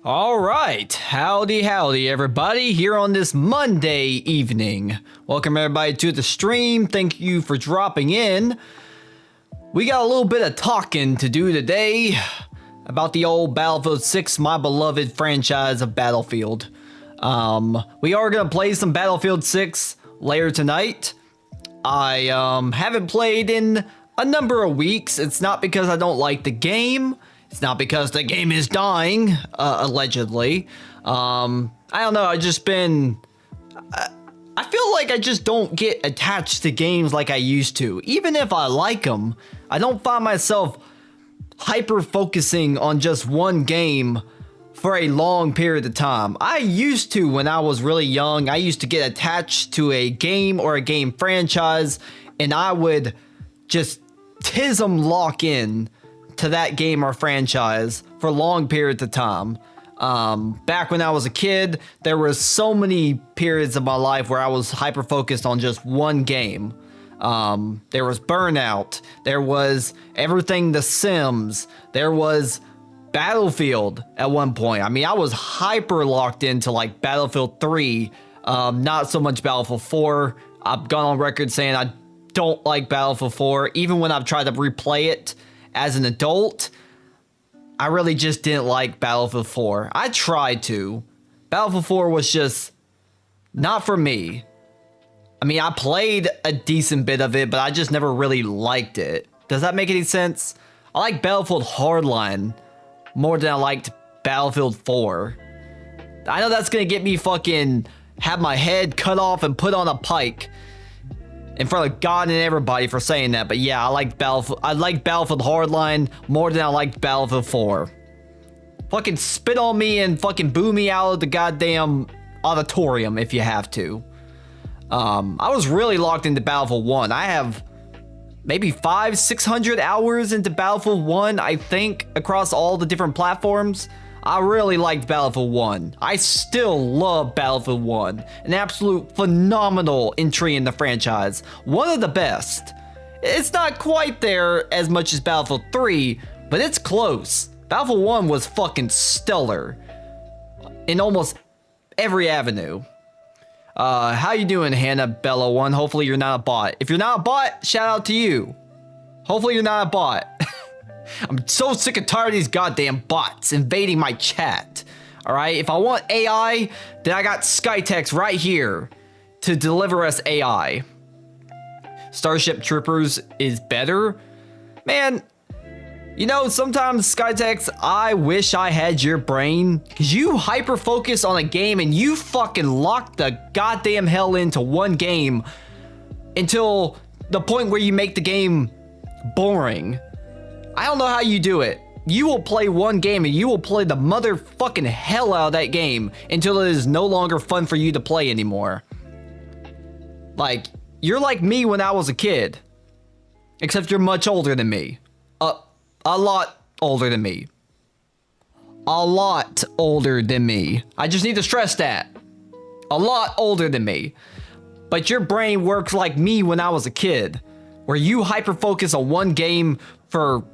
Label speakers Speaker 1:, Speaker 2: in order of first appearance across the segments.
Speaker 1: All right, howdy everybody here on this Monday evening. Welcome everybody to the stream. Thank you for dropping in. We got a little bit of talking to do today about the old Battlefield 6, my beloved franchise of Battlefield. We are going to play some Battlefield 6 later tonight. I haven't played in a number of weeks. It's not because I don't like the game. It's not because the game is dying, allegedly. I don't know, I feel like I just don't get attached to games like I used to. Even if I like them, I don't find myself hyper-focusing on just one game for a long period of time. I used to when I was really young. I used to get attached to a game or a game franchise, and I would just tism lock in to that game or franchise for long periods of time. Back when I was a kid, there were so many periods of my life where I was hyper focused on just one game. There was Burnout, there was everything The Sims, there was Battlefield at one point. I mean, I was hyper locked into like Battlefield 3, not so much Battlefield 4. I've gone on record saying I don't like Battlefield 4, even when I've tried to replay it as an adult. I really just didn't like Battlefield 4. I tried to. Battlefield 4 was just not for me. I mean, I played a decent bit of it, but I just never really liked it. Does that make any sense? I like Battlefield Hardline more than I liked Battlefield 4. I know that's gonna get me fucking have my head cut off and put on a pike in front of God and everybody for saying that, but yeah, I like Battlefield Hardline more than I liked Battlefield 4. Fucking spit on me and fucking boo me out of the goddamn auditorium if you have to. I was really locked into Battlefield 1. I have maybe 500-600 hours into Battlefield 1, I think, across all the different platforms. I really liked Battlefield 1. I still love Battlefield 1. An absolute phenomenal entry in the franchise. One of the best. It's not quite there as much as Battlefield 3, but it's close. Battlefield 1 was fucking stellar in almost every avenue. How you doing, Hannah Bella 1? Hopefully you're not a bot. If you're not a bot, shout out to you. Hopefully you're not a bot. I'm so sick and tired of these goddamn bots invading my chat. Alright, if I want AI, then I got Skytex right here to deliver us AI. Starship Troopers is better? Man, you know, sometimes Skytex, I wish I had your brain. Because you hyper focus on a game and you fucking lock the goddamn hell into one game until the point where you make the game boring. I don't know how you do it. You will play one game and you will play the motherfucking hell out of that game until it is no longer fun for you to play anymore. Like, you're like me when I was a kid. Except you're much older than me. A lot older than me. A lot older than me. I just need to stress that. A lot older than me. But your brain works like me when I was a kid. Where you hyper focus on one game for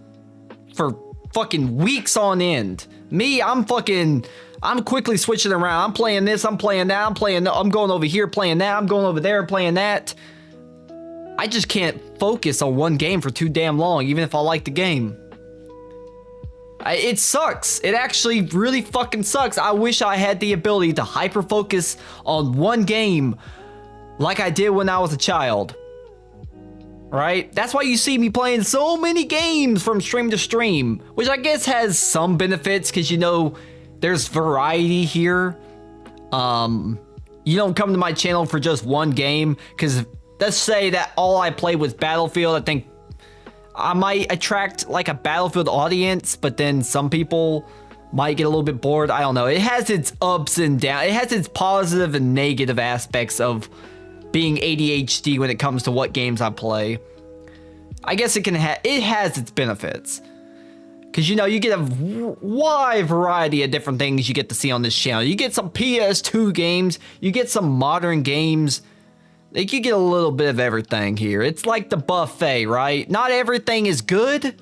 Speaker 1: fucking weeks on end. Me, I'm quickly switching around. I'm playing this, I'm playing that, I'm going over here playing that, I'm going over there playing that. I just can't focus on one game for too damn long, even if I like the game. It sucks. It actually really fucking sucks. I wish I had the ability to hyper focus on one game like I did when I was a child. Right? That's why you see me playing so many games from stream to stream, which I guess has some benefits because, you know, there's variety here. You don't come to my channel for just one game because let's say that all I played was Battlefield. I think I might attract like a Battlefield audience, but then some people might get a little bit bored. I don't know. It has its ups and downs. It has its positive and negative aspects of being ADHD when it comes to what games I play. I guess it has its benefits. Because, you know, you get a wide variety of different things you get to see on this channel. You get some PS2 games. You get some modern games. Like, you get a little bit of everything here. It's like the buffet, right? Not everything is good,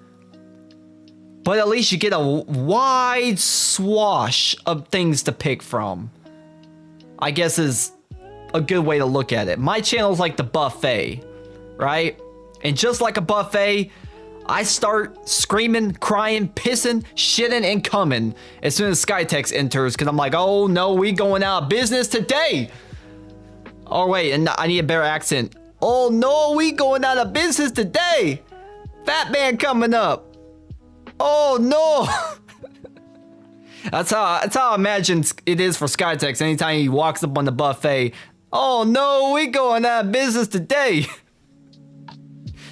Speaker 1: but at least you get a wide swash of things to pick from. I guess is a good way to look at it. My channel's like the buffet, right? And just like a buffet, I start screaming, crying, pissing, shitting, and coming as soon as Skytex enters, because I'm like, oh no, we going out of business today. Oh wait, and I need a better accent. Oh no, we going out of business today. Fat man coming up. Oh no. That's how I imagine it is for Skytex anytime he walks up on the buffet. Oh no, we going out of business today.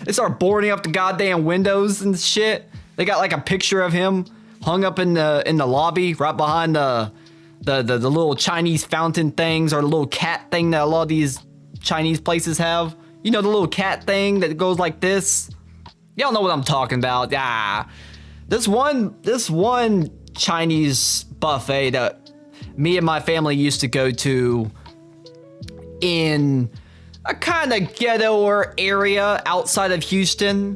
Speaker 1: They start boarding up the goddamn windows and shit. They got like a picture of him hung up in the lobby right behind the little Chinese fountain things, or the little cat thing that a lot of these Chinese places have. You know, the little cat thing that goes like this. Y'all know what I'm talking about. Ah, this one Chinese buffet that me and my family used to go to in a kind of ghetto area outside of Houston.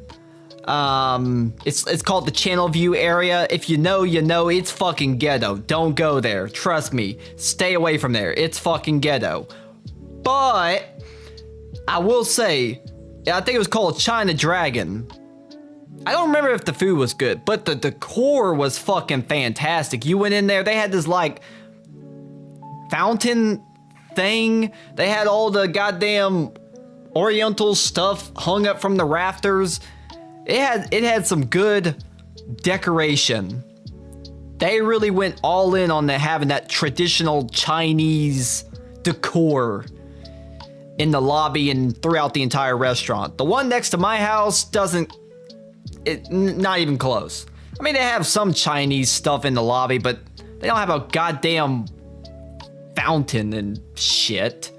Speaker 1: It's called the Channel View area. If you know, you know. It's fucking ghetto. Don't go there. Trust me. Stay away from there. It's fucking ghetto. But I will say, I think it was called China Dragon. I don't remember if the food was good, but the decor was fucking fantastic. You went in there, they had this like fountain thing. They had all the goddamn oriental stuff hung up from the rafters. It had some good decoration. They really went all in on having that traditional Chinese decor in the lobby and throughout the entire restaurant. The one next to my house doesn't, not even close. I mean, they have some Chinese stuff in the lobby, but they don't have a goddamn fountain and shit.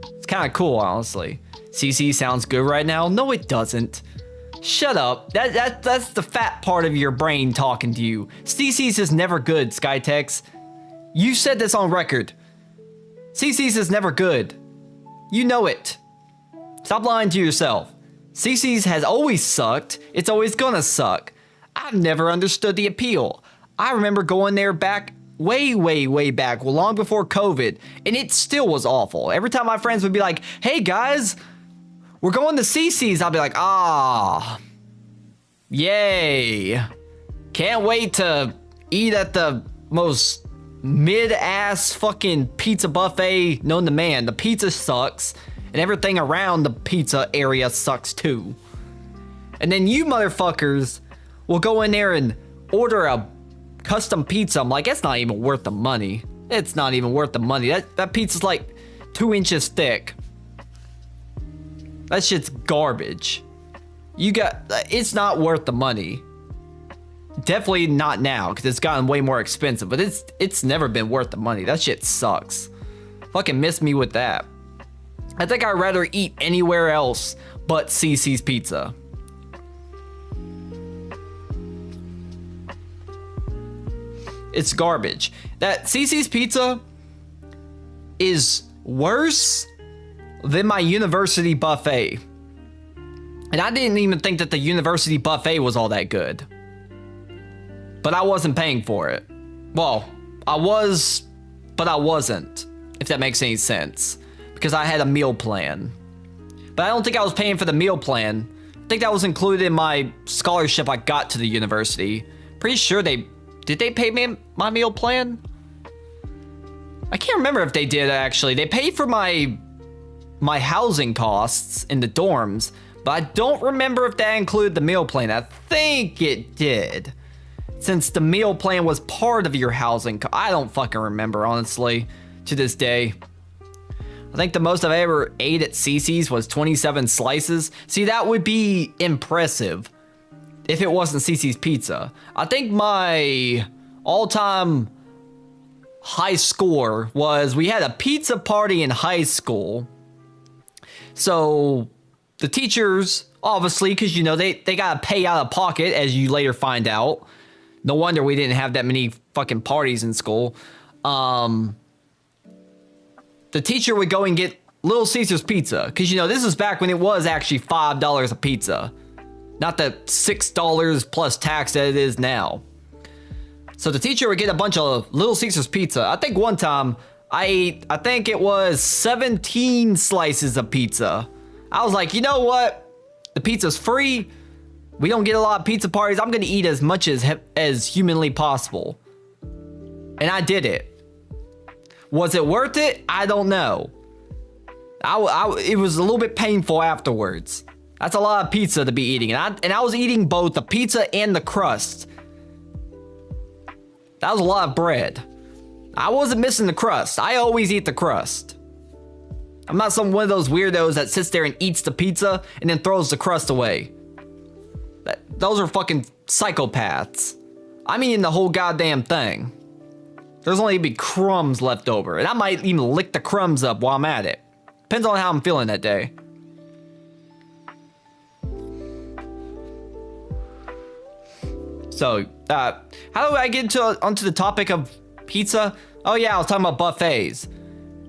Speaker 1: It's kind of cool, honestly. CC sounds good right now. No, it doesn't. Shut up. That's the fat part of your brain talking to you. CC's is never good, Skytex. You said this on record. CC's is never good. You know it. Stop lying to yourself. CC's has always sucked. It's always gonna suck. I've never understood the appeal. I remember going there back way back, well, long before COVID, and it still was awful. Every time my friends would be like, hey guys, we're going to CC's, I'll be like, ah, yay. Can't wait to eat at the most mid-ass fucking pizza buffet known to man. The pizza sucks, and everything around the pizza area sucks too. And then you motherfuckers will go in there and order a custom pizza. I'm like, it's not even worth the money. It's not even worth the money. That pizza's like 2 inches thick. That shit's garbage. It's not worth the money. Definitely not now, because it's gotten way more expensive, but it's never been worth the money. That shit sucks. Fucking miss me with that. I think I'd rather eat anywhere else but CC's Pizza. It's garbage. That CC's Pizza is worse than my university buffet. And I didn't even think that the university buffet was all that good. But I wasn't paying for it. Well, I was, but I wasn't, if that makes any sense. Because I had a meal plan. But I don't think I was paying for the meal plan. I think that was included in my scholarship I got to the university. Pretty sure did they pay me my meal plan? I can't remember if they did, actually. They paid for my housing costs in the dorms, but I don't remember if that included the meal plan. I think it did, since the meal plan was part of your housing. I don't fucking remember, honestly, to this day. I think the most I've ever ate at CC's was 27 slices. See, that would be impressive if it wasn't CC's Pizza. I think my all-time high score was, we had a pizza party in high school. So the teachers, obviously, because, you know, they got to pay out of pocket, as you later find out. No wonder we didn't have that many fucking parties in school. The teacher would go and get Little Caesar's Pizza. Because, you know, this was back when it was actually $5 a pizza. Not the $6 plus tax that it is now. So the teacher would get a bunch of Little Caesars pizza. I think one time I ate, I think it was 17 slices of pizza. I was like, you know what? The pizza's free. We don't get a lot of pizza parties. I'm gonna eat as much as humanly possible. And I did it. Was it worth it? I don't know. It was a little bit painful afterwards. That's a lot of pizza to be eating. And I was eating both the pizza and the crust. That was a lot of bread. I wasn't missing the crust. I always eat the crust. I'm not one of those weirdos that sits there and eats the pizza and then throws the crust away. Those are fucking psychopaths. I'm eating the whole goddamn thing. There's only gonna be crumbs left over. And I might even lick the crumbs up while I'm at it. Depends on how I'm feeling that day. So, how do I get onto the topic of pizza? Oh yeah, I was talking about buffets.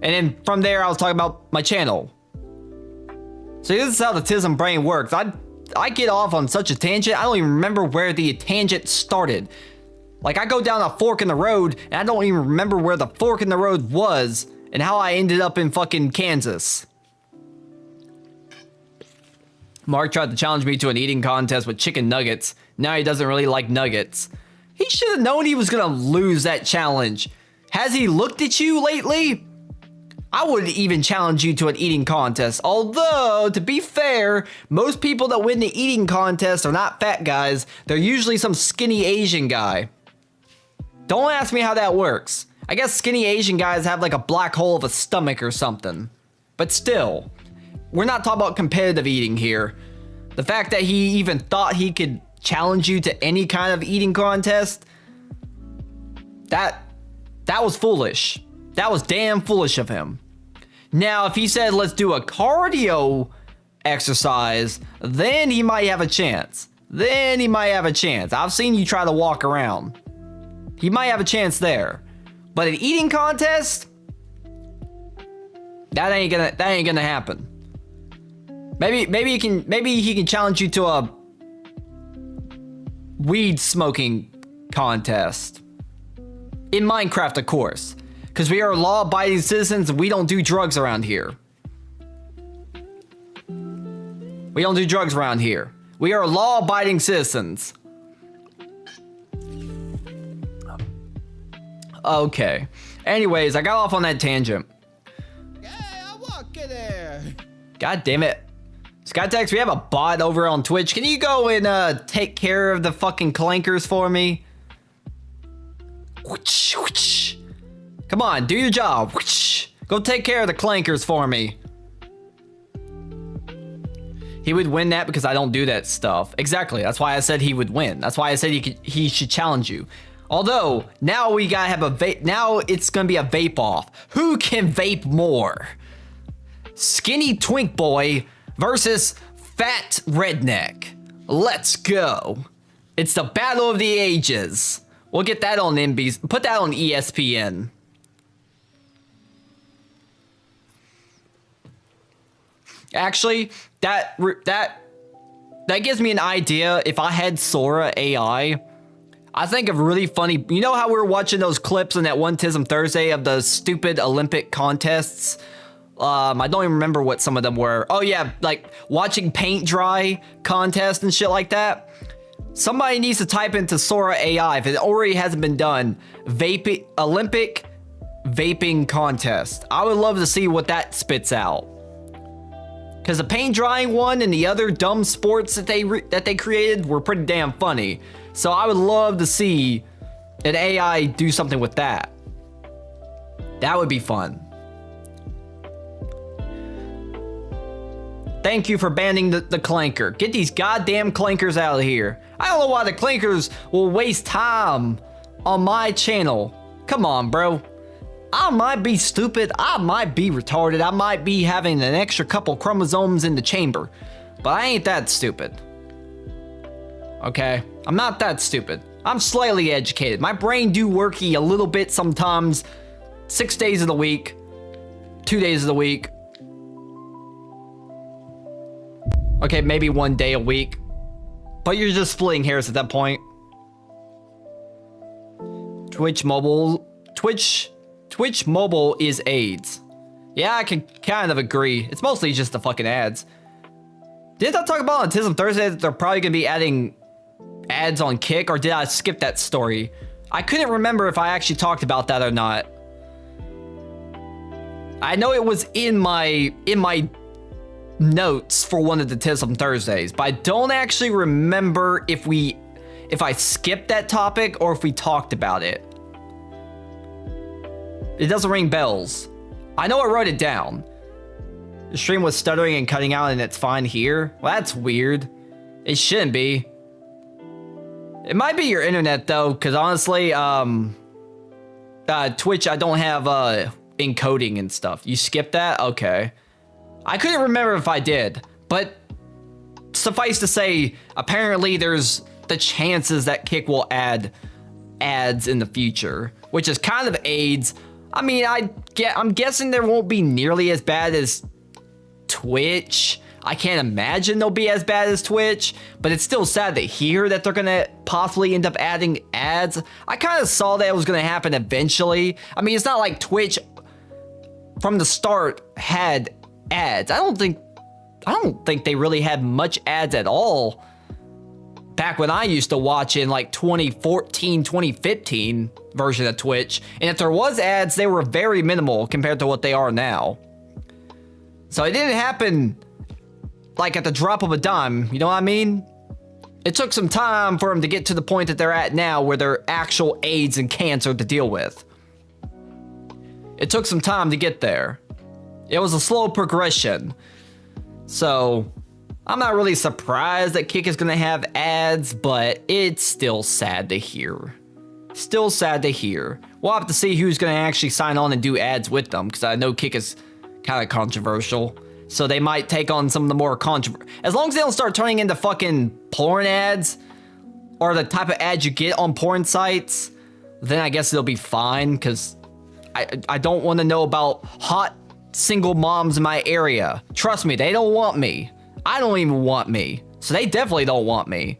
Speaker 1: And then from there, I was talking about my channel. So this is how the Tism brain works. I get off on such a tangent, I don't even remember where the tangent started. Like, I go down a fork in the road, and I don't even remember where the fork in the road was, and how I ended up in fucking Kansas. Mark tried to challenge me to an eating contest with chicken nuggets. Now he doesn't really like nuggets. He should have known he was gonna lose that challenge. Has he looked at you lately? I wouldn't even challenge you to an eating contest. Although, to be fair, most people that win the eating contest are not fat guys. They're usually some skinny Asian guy. Don't ask me how that works. I guess skinny Asian guys have like a black hole of a stomach or something. But still, we're not talking about competitive eating here. The fact that he even thought he could challenge you to any kind of eating contest, that was foolish. That was damn foolish of him. Now, if he said, let's do a cardio exercise, then he might have a chance. I've seen you try to walk around. He might have a chance there. But an eating contest? That ain't gonna happen. Maybe he can challenge you to a weed smoking contest. In Minecraft, of course. Because we are law-abiding citizens and we don't do drugs around here. We don't do drugs around here. We are law-abiding citizens. Okay. Anyways, I got off on that tangent.
Speaker 2: Hey, I walk in there.
Speaker 1: God damn it. Skytex, we have a bot over on Twitch. Can you go and take care of the fucking clankers for me? Whoosh, whoosh. Come on, do your job. Whoosh. Go take care of the clankers for me. He would win that because I don't do that stuff. Exactly. That's why I said he would win. That's why I said he should challenge you. Although, now we gotta have a vape. Now it's gonna be a vape off. Who can vape more? Skinny twink boy versus fat redneck. Let's go. It's the battle of the ages. We'll get that on NBC. Put that on ESPN. Actually, that gives me an idea. If I had Sora AI, I think of really funny. You know how we were watching those clips in that one Tism Thursday of the stupid Olympic contests? I don't even remember what some of them were. Oh yeah, like watching paint dry contests and shit like that. Somebody needs to type into Sora AI, if it already hasn't been done, Olympic vaping contest. I would love to see what that spits out. Because the paint drying one and the other dumb sports that they created were pretty damn funny. So I would love to see an AI do something with that. That would be fun. Thank you for banning the clanker. Get these goddamn clankers out of here. I don't know why the clankers will waste time on my channel. Come on, bro. I might be stupid. I might be retarded. I might be having an extra couple chromosomes in the chamber. But I ain't that stupid. Okay? I'm not that stupid. I'm slightly educated. My brain do worky a little bit sometimes. 6 days of the week. 2 days of the week. Okay, maybe 1 day a week. But you're just splitting hairs at that point. Twitch mobile is AIDS. Yeah, I can kind of agree. It's mostly just the fucking ads. Didn't I talk about on Autism Thursday that they're probably gonna be adding ads on Kick, or did I skip that story? I couldn't remember if I actually talked about that or not. I know it was in my notes for one of the Autism Thursdays, but I don't actually remember if I skipped that topic or if we talked about it. It doesn't ring bells. I know I wrote it down. The stream was stuttering and cutting out and it's fine here. Well, that's weird. It shouldn't be. It might be your internet though, because honestly, Twitch, I don't have encoding and stuff. You skipped that? Okay. I couldn't remember if I did, but suffice to say, apparently there's the chances that Kick will add ads in the future, which is kind of AIDS. I mean, I'm guessing there won't be nearly as bad as Twitch. I can't imagine they'll be as bad as Twitch, but it's still sad to hear that they're gonna possibly end up adding ads. I kind of saw that it was gonna happen eventually. I mean, it's not like Twitch from the start had ads. I don't think they really had much ads at all back when I used to watch in like 2014, 2015 version of Twitch. And if there was ads, they were very minimal compared to what they are now. So it didn't happen like at the drop of a dime, you know what I mean? It took some time for them to get to the point that they're at now where they're actual AIDS and cancer to deal with. It took some time to get there. It was a slow progression. So I'm not really surprised that Kick is gonna have ads, but it's still sad to hear. Still sad to hear. We'll have to see who's gonna actually sign on and do ads with them, because I know Kick is kind of controversial. So they might take on some of the more as long as they don't start turning into fucking porn ads, or the type of ads you get on porn sites, then I guess it'll be fine, because I don't want to know about hot single moms in my area. Trust me, they don't want me. I don't even want me. So they definitely don't want me.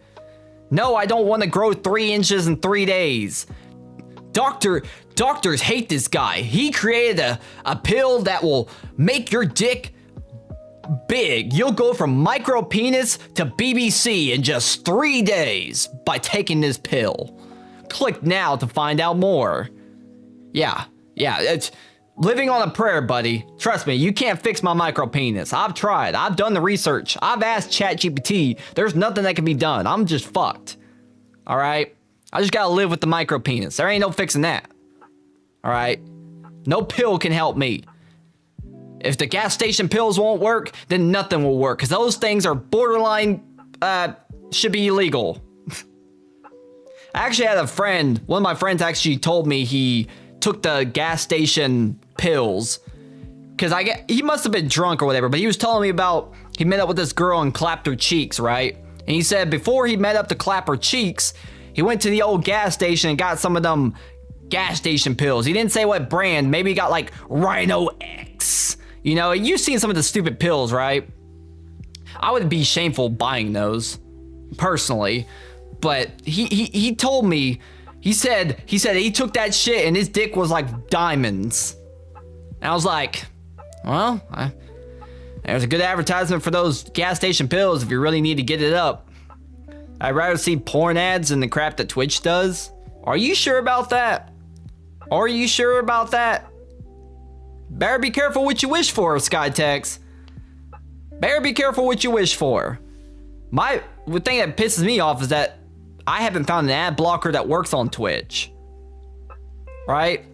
Speaker 1: No, I don't want to grow 3 inches in 3 days. Doctors hate this guy. He created a pill that will make your dick big. You'll go from micro penis to BBC in just 3 days by taking this pill. Click now to find out more. Yeah, it's living on a prayer, buddy. Trust me, you can't fix my micro penis. I've tried. I've done the research. I've asked ChatGPT. There's nothing that can be done. I'm just fucked. All right? I just gotta live with the micro penis. There ain't no fixing that. All right? No pill can help me. If the gas station pills won't work, then nothing will work, because those things are borderline, should be illegal. I actually had a friend, one of my friends actually told me he took the gas station pills, because he must have been drunk or whatever, but he was telling me about, he met up with this girl and clapped her cheeks, right? And he said before he met up to clap her cheeks, he went to the old gas station and got some of them gas station pills. He didn't say what brand. Maybe he got like Rhino X. You know, you've seen some of the stupid pills, right? I would be shameful buying those, personally. But he told me, he said he took that shit and his dick was like diamonds. And I was like, well, there's a good advertisement for those gas station pills if you really need to get it up. I'd rather see porn ads than the crap that Twitch does. Are you sure about that? Are you sure about that? Better be careful what you wish for, Skytex. Better be careful what you wish for. The thing that pisses me off is that I haven't found an ad blocker that works on Twitch. Right?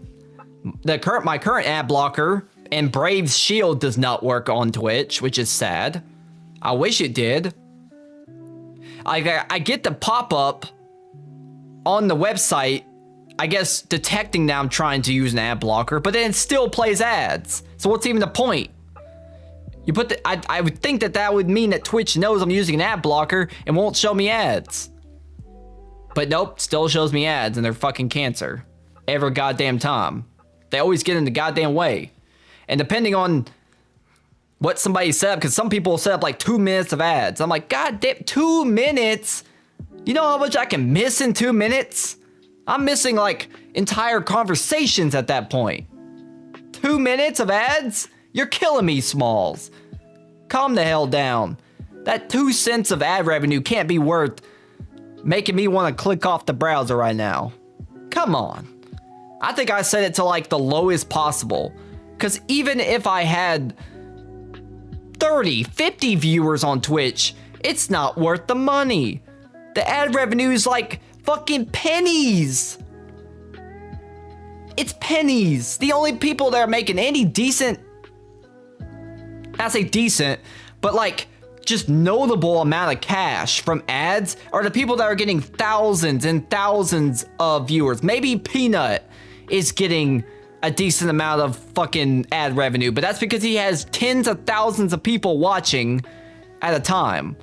Speaker 1: My current ad blocker and Brave's Shield does not work on Twitch, which is sad. I wish it did. I get the pop-up on the website, I guess, detecting that I'm trying to use an ad blocker, but then it still plays ads. So what's even the point? You put I would think that would mean that Twitch knows I'm using an ad blocker and won't show me ads. But nope, still shows me ads, and they're fucking cancer. Every goddamn time. They always get in the goddamn way. And depending on what somebody set up, because some people set up like 2 minutes of ads. I'm like, god damn, 2 minutes? You know how much I can miss in 2 minutes? I'm missing like entire conversations at that point. 2 minutes of ads? You're killing me, Smalls. Calm the hell down. That 2 cents of ad revenue can't be worth making me want to click off the browser right now. Come on. I think I set it to like the lowest possible. Because even if I had 30, 50 viewers on Twitch, it's not worth the money. The ad revenue is like fucking pennies. It's pennies. The only people that are making any decent, I say decent, but like just notable amount of cash from ads are the people that are getting thousands and thousands of viewers. Maybe Peanut is getting a decent amount of fucking ad revenue, but that's because he has tens of thousands of people watching at a time.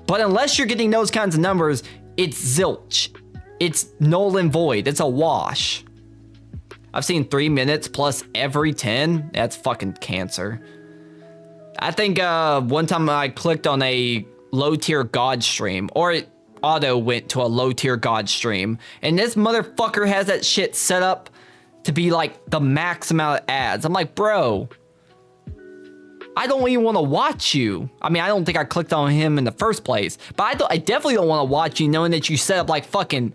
Speaker 1: But unless you're getting those kinds of numbers, it's zilch. It's null and void. It's a wash. I've seen 3 minutes plus every 10. That's fucking cancer. I think one time I clicked on a low tier God stream, or it auto went to a low tier God stream, and this motherfucker has that shit set up to be like the max amount of ads. I'm like, bro, I don't even want to watch you. I mean, I don't think I clicked on him in the first place, but I definitely don't want to watch you knowing that you set up like fucking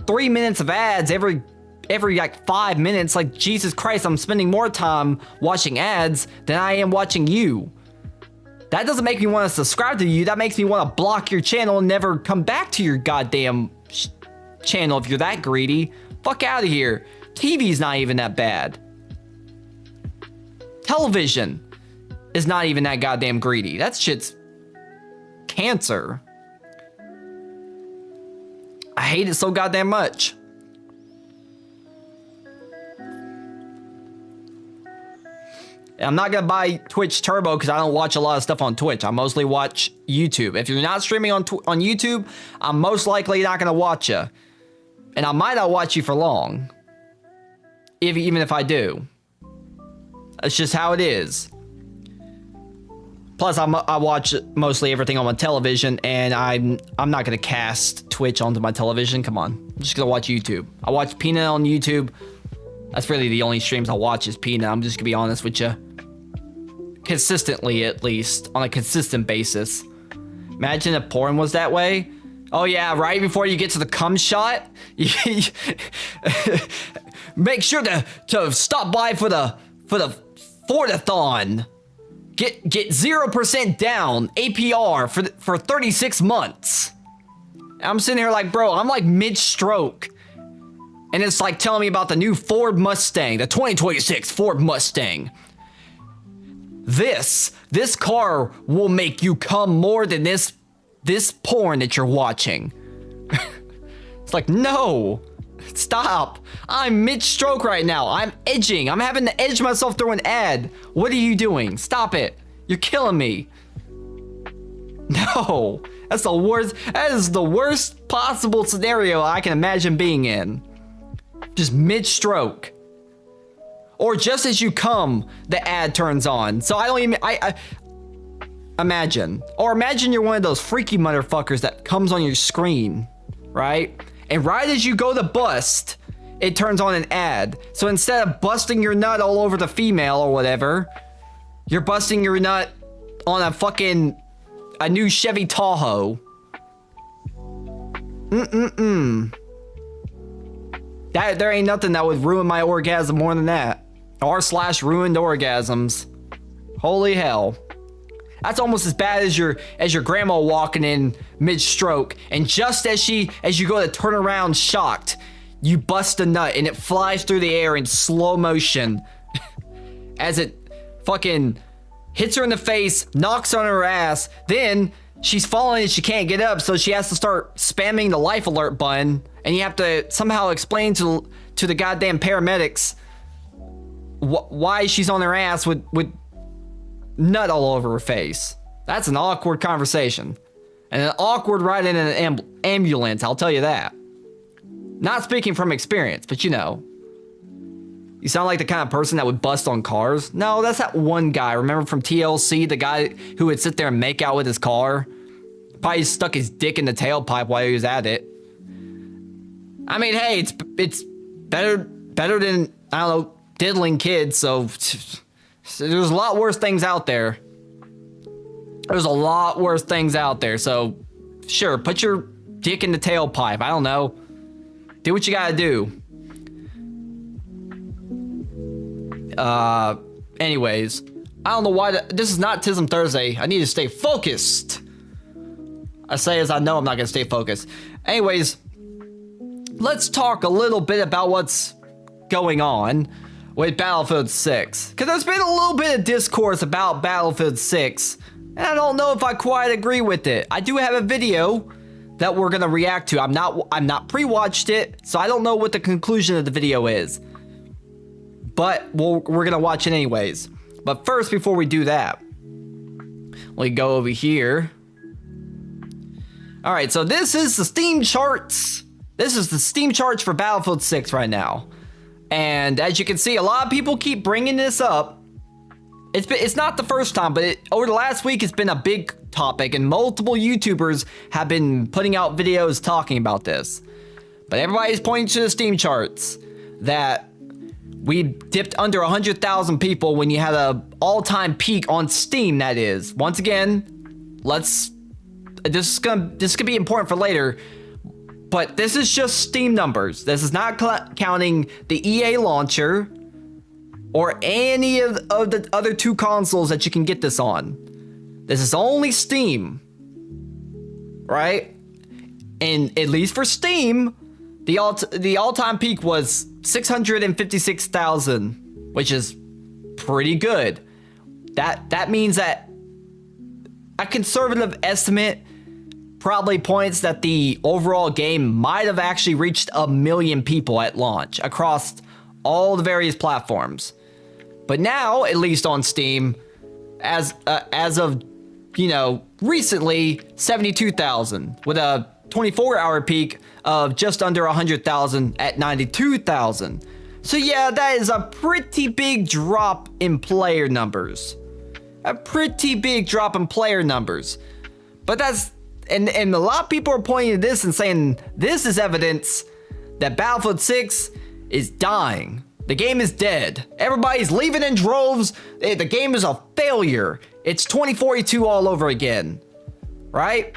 Speaker 1: 3 minutes of ads every like 5 minutes. Like, Jesus Christ, I'm spending more time watching ads than I am watching you. That doesn't make me want to subscribe to you. That makes me want to block your channel and never come back to your goddamn channel if you're that greedy. Fuck out of here. TV's not even that bad. Television is not even that goddamn greedy. That shit's cancer. I hate it so goddamn much. I'm not gonna buy Twitch Turbo because I don't watch a lot of stuff on Twitch. I mostly watch YouTube. If you're not streaming on YouTube, I'm most likely not gonna watch you, and I might not watch you for long. Even if I do, it's just how it is. Plus, I watch mostly everything on my television, and I'm not gonna cast Twitch onto my television. Come on, I'm just gonna watch YouTube. I watch Peanut on YouTube. That's really the only streams I watch is Peanut. I'm just gonna be honest with you. Consistently, at least. On a consistent basis. Imagine if porn was that way. Oh yeah, right before you get to the cum shot, make sure to stop by for the Fortathon. Get 0% down APR for 36 months. I'm sitting here like, bro, I'm like mid-stroke. And it's like telling me about the new Ford Mustang, the 2026 Ford Mustang. This car will make you come more than this porn that you're watching. It's like, no, stop. I'm mid-stroke right now. I'm edging. I'm having to edge myself through an ad. What are you doing? Stop it. You're killing me. No, that's the worst. That is the worst possible scenario I can imagine being in. Just mid-stroke. Or just as you come, the ad turns on. So I don't even, I imagine. Or imagine you're one of those freaky motherfuckers that comes on your screen, right? And right as you go to bust, it turns on an ad. So instead of busting your nut all over the female or whatever, you're busting your nut on a new Chevy Tahoe. There ain't nothing that would ruin my orgasm more than that. R/ruined orgasms. Holy hell. That's almost as bad as your grandma walking in mid-stroke, and just as you go to turn around shocked, you bust a nut and it flies through the air in slow motion as it fucking hits her in the face, knocks on her ass, then she's falling and she can't get up, so she has to start spamming the life alert button, and you have to somehow explain to the goddamn paramedics why she's on her ass with nut all over her face. That's an awkward conversation. And an awkward ride in an ambulance, I'll tell you that. Not speaking from experience, but you know. You sound like the kind of person that would bust on cars. No, that's that one guy. Remember from TLC, the guy who would sit there and make out with his car? Probably stuck his dick in the tailpipe while he was at it. I mean, hey, it's better than, I don't know, diddling kids, so there's a lot worse things out there. There's a lot worse things out there, so sure, put your dick in the tailpipe. I don't know. Do what you gotta do. Anyways, I don't know why this is not Tism Thursday. I need to stay focused. I say as I know I'm not gonna stay focused. Anyways, let's talk a little bit about what's going on with Battlefield 6. Because there's been a little bit of discourse about Battlefield 6, and I don't know if I quite agree with it. I do have a video that we're gonna react to. I'm not pre-watched it, so I don't know what the conclusion of the video is. But we're gonna watch it anyways. But first, before we do that, we go over here. All right, so this is the Steam charts. This is the Steam charts for Battlefield 6 right now. And as you can see, a lot of people keep bringing this up. It's not the first time, but over the last week, it's been a big topic, and multiple YouTubers have been putting out videos talking about this. But everybody's pointing to the Steam charts that we dipped under 100,000 people when you had a all-time peak on Steam, that is. Once again, this is gonna be important for later, but this is just Steam numbers. This is not counting the EA launcher or any of the other 2 consoles that you can get this on. This is only Steam, right? And at least for Steam, the all-time peak was 656,000, which is pretty good. That means that a conservative estimate probably points that the overall game might have actually reached 1 million people at launch across all the various platforms. But now, at least on Steam, as of, you know, recently, 72,000 with a 24-hour peak of just under 100,000 at 92,000. So yeah, that is a pretty big drop in player numbers. A pretty big drop in player numbers. But that's, and a lot of people are pointing to this and saying this is evidence that Battlefield 6 is dying. The game is dead. Everybody's leaving in droves. The game is a failure. It's 2042 all over again. Right?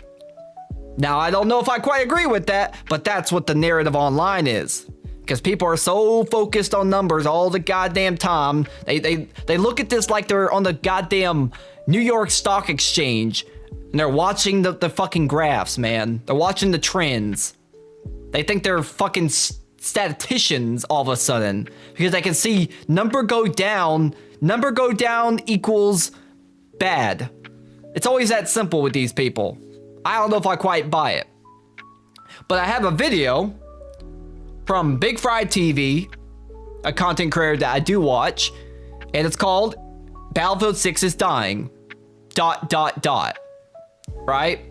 Speaker 1: Now, I don't know if I quite agree with that, but that's what the narrative online is. Because people are so focused on numbers all the goddamn time. They look at this like they're on the goddamn New York Stock Exchange. And they're watching the fucking graphs, man. They're watching the trends. They think they're fucking statisticians all of a sudden. Because they can see number go down equals bad. It's always that simple with these people. I don't know if I quite buy it. But I have a video from Big Fry TV, a content creator that I do watch, and it's called Battlefield 6 is dying. ... Right?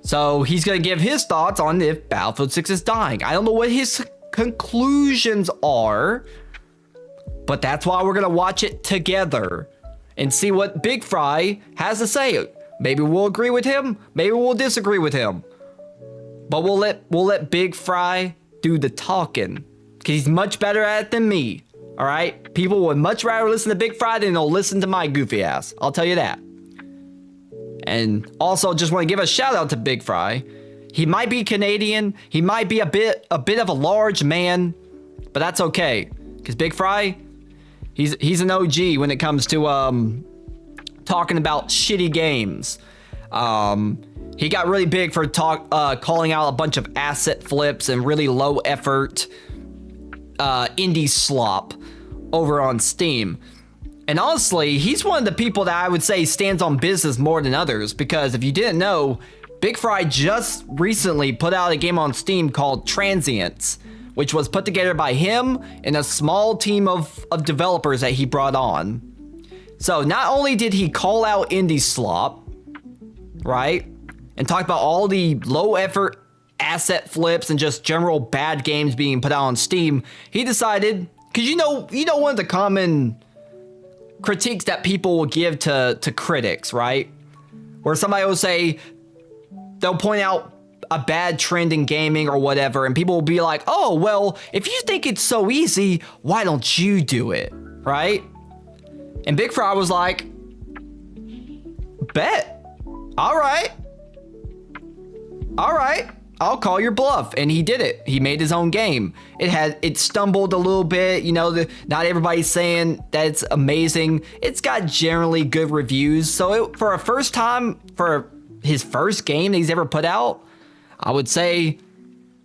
Speaker 1: So he's gonna give his thoughts on if Battlefield 6 is dying. I don't know what his conclusions are, but that's why we're gonna watch it together and see what Big Fry has to say. Maybe we'll agree with him, maybe we'll disagree with him. But we'll let Big Fry do the talking, because he's much better at it than me. All right? People would much rather listen to Big Fry than they'll listen to my goofy ass. I'll tell you that. And also, just want to give a shout out to Big Fry. He might be Canadian. He might be a bit of a large man, but that's okay, because Big Fry, he's an OG when it comes to talking about shitty games. He got really big for calling out a bunch of asset flips and really low effort indie slop over on Steam. And honestly, he's one of the people that I would say stands on business more than others, because if you didn't know, Big Fry just recently put out a game on Steam called Transients, which was put together by him and a small team of developers that he brought on. So not only did he call out indie slop, right, and talk about all the low effort asset flips and just general bad games being put out on Steam, he decided, because you know one of the common critiques that people will give to critics, right? Where somebody will say, they'll point out a bad trend in gaming or whatever, and people will be like, oh, well, if you think it's so easy, why don't you do it, right? And Big Fry was like, bet. All right, I'll call your bluff. And he did it. He made his own game. It stumbled a little bit, you know, not everybody's saying that it's amazing. It's got generally good reviews. So for his first game that he's ever put out, I would say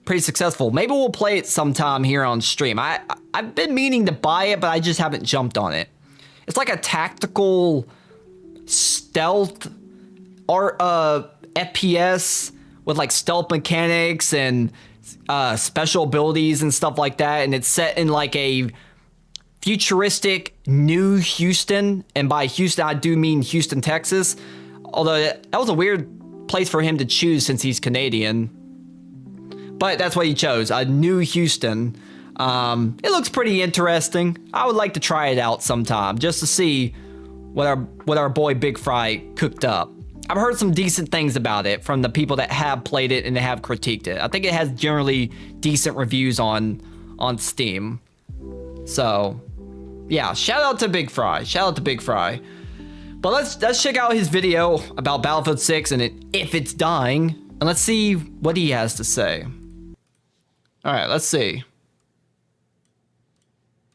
Speaker 1: pretty successful. Maybe we'll play it sometime here on stream. I've been meaning to buy it, but I just haven't jumped on it. It's like a tactical stealth or FPS with like stealth mechanics and special abilities and stuff like that. And it's set in like a futuristic new Houston. And by Houston, I do mean Houston, Texas. Although that was a weird place for him to choose since he's Canadian. But that's what he chose, a new Houston. It looks pretty interesting. I would like to try it out sometime just to see what our boy Big Fry cooked up. I've heard some decent things about it from the people that have played it and they have critiqued it. I think it has generally decent reviews on Steam. So, yeah, shout out to Big Fry. Shout out to Big Fry. But let's check out his video about Battlefield 6 and if it's dying, and let's see what he has to say. All right, let's see.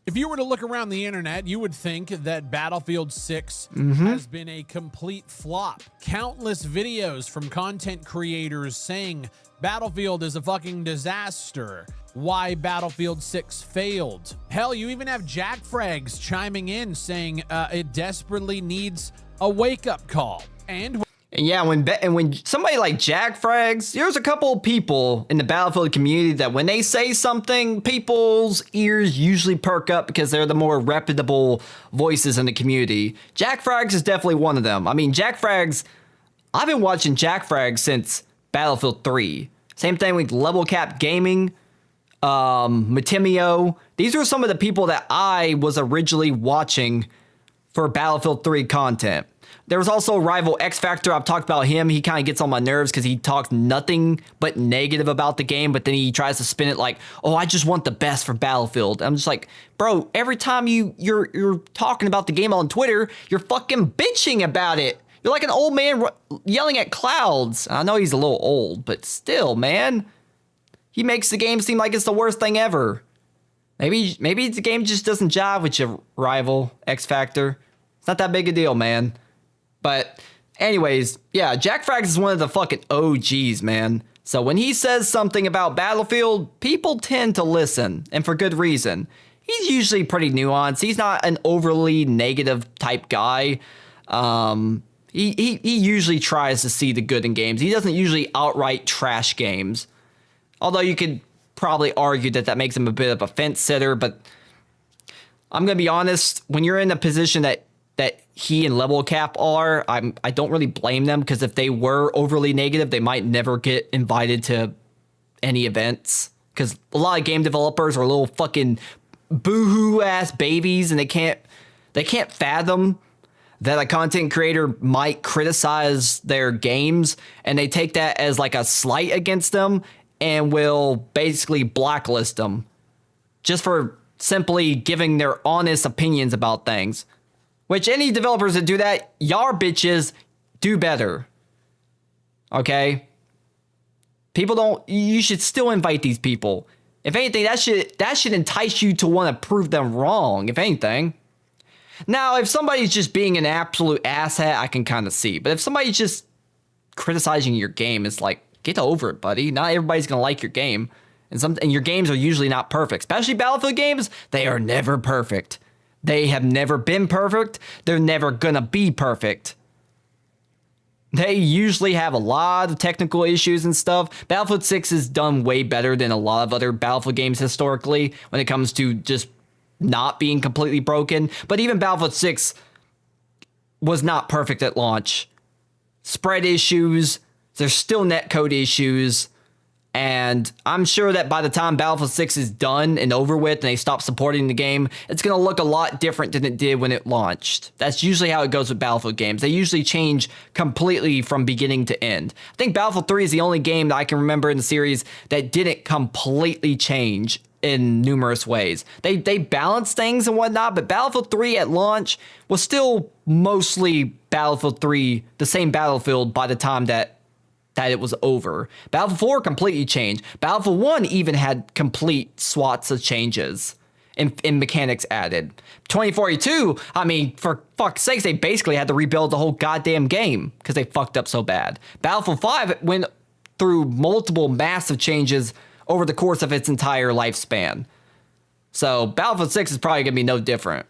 Speaker 3: If you were to look around the internet, you would think that Battlefield 6 has been a complete flop. Countless videos from content creators saying Battlefield is a fucking disaster. Why Battlefield 6 failed. Hell, you even have Jack Frags chiming in saying it desperately needs a wake-up call. And
Speaker 1: yeah, when somebody like Jack Frags, there's a couple of people in the Battlefield community that when they say something, people's ears usually perk up because they're the more reputable voices in the community. Jack Frags is definitely one of them. I mean, Jack Frags, I've been watching Jack Frags since Battlefield 3. Same thing with Level Cap Gaming, Matimio. These are some of the people that I was originally watching for Battlefield 3 content. There was also Rival X Factor. I've talked about him. He kind of gets on my nerves because he talks nothing but negative about the game, but then he tries to spin it like, oh, I just want the best for Battlefield. I'm just like, bro, every time you're talking about the game on Twitter, you're fucking bitching about it. You're like an old man yelling at clouds. I know he's a little old, but still, man. He makes the game seem like it's the worst thing ever. Maybe the game just doesn't jive with your Rival X Factor. It's not that big a deal, man. But anyways, yeah, Jack Frags is one of the fucking OGs, man. So when he says something about Battlefield, people tend to listen, and for good reason. He's usually pretty nuanced. He's not an overly negative type guy. He usually tries to see the good in games. He doesn't usually outright trash games. Although you could probably argue that makes him a bit of a fence sitter, but I'm going to be honest, when you're in a position that he and Level Cap are, I don't really blame them, because if they were overly negative, they might never get invited to any events, because a lot of game developers are little fucking boohoo ass babies, and they can't fathom that a content creator might criticize their games, and they take that as like a slight against them and will basically blacklist them just for simply giving their honest opinions about things. Which any developers that do that, y'all bitches do better. Okay? You should still invite these people. If anything, that should entice you to want to prove them wrong, if anything. Now, if somebody's just being an absolute asshat, I can kind of see. But if somebody's just criticizing your game, it's like, get over it, buddy. Not everybody's going to like your game. And your games are usually not perfect. Especially Battlefield games, they are never perfect. They have never been perfect. They're never gonna be perfect. They usually have a lot of technical issues and stuff. Battlefield 6 is done way better than a lot of other Battlefield games historically when it comes to just not being completely broken. But even Battlefield 6 was not perfect at launch. Spread issues. There's still netcode issues. And I'm sure that by the time Battlefield 6 is done and over with and they stop supporting the game, it's going to look a lot different than it did when it launched. That's usually how it goes with Battlefield games. They usually change completely from beginning to end. I think Battlefield 3 is the only game that I can remember in the series that didn't completely change in numerous ways. They balanced things and whatnot, but Battlefield 3 at launch was still mostly Battlefield 3, the same Battlefield by the time that it was over. Battlefield 4 completely changed. Battlefield 1 even had complete swaths of changes and mechanics added. 2042, I mean, for fuck's sakes, they basically had to rebuild the whole goddamn game because they fucked up so bad. Battlefield 5 went through multiple massive changes over the course of its entire lifespan. So Battlefield 6 is probably going to be no different.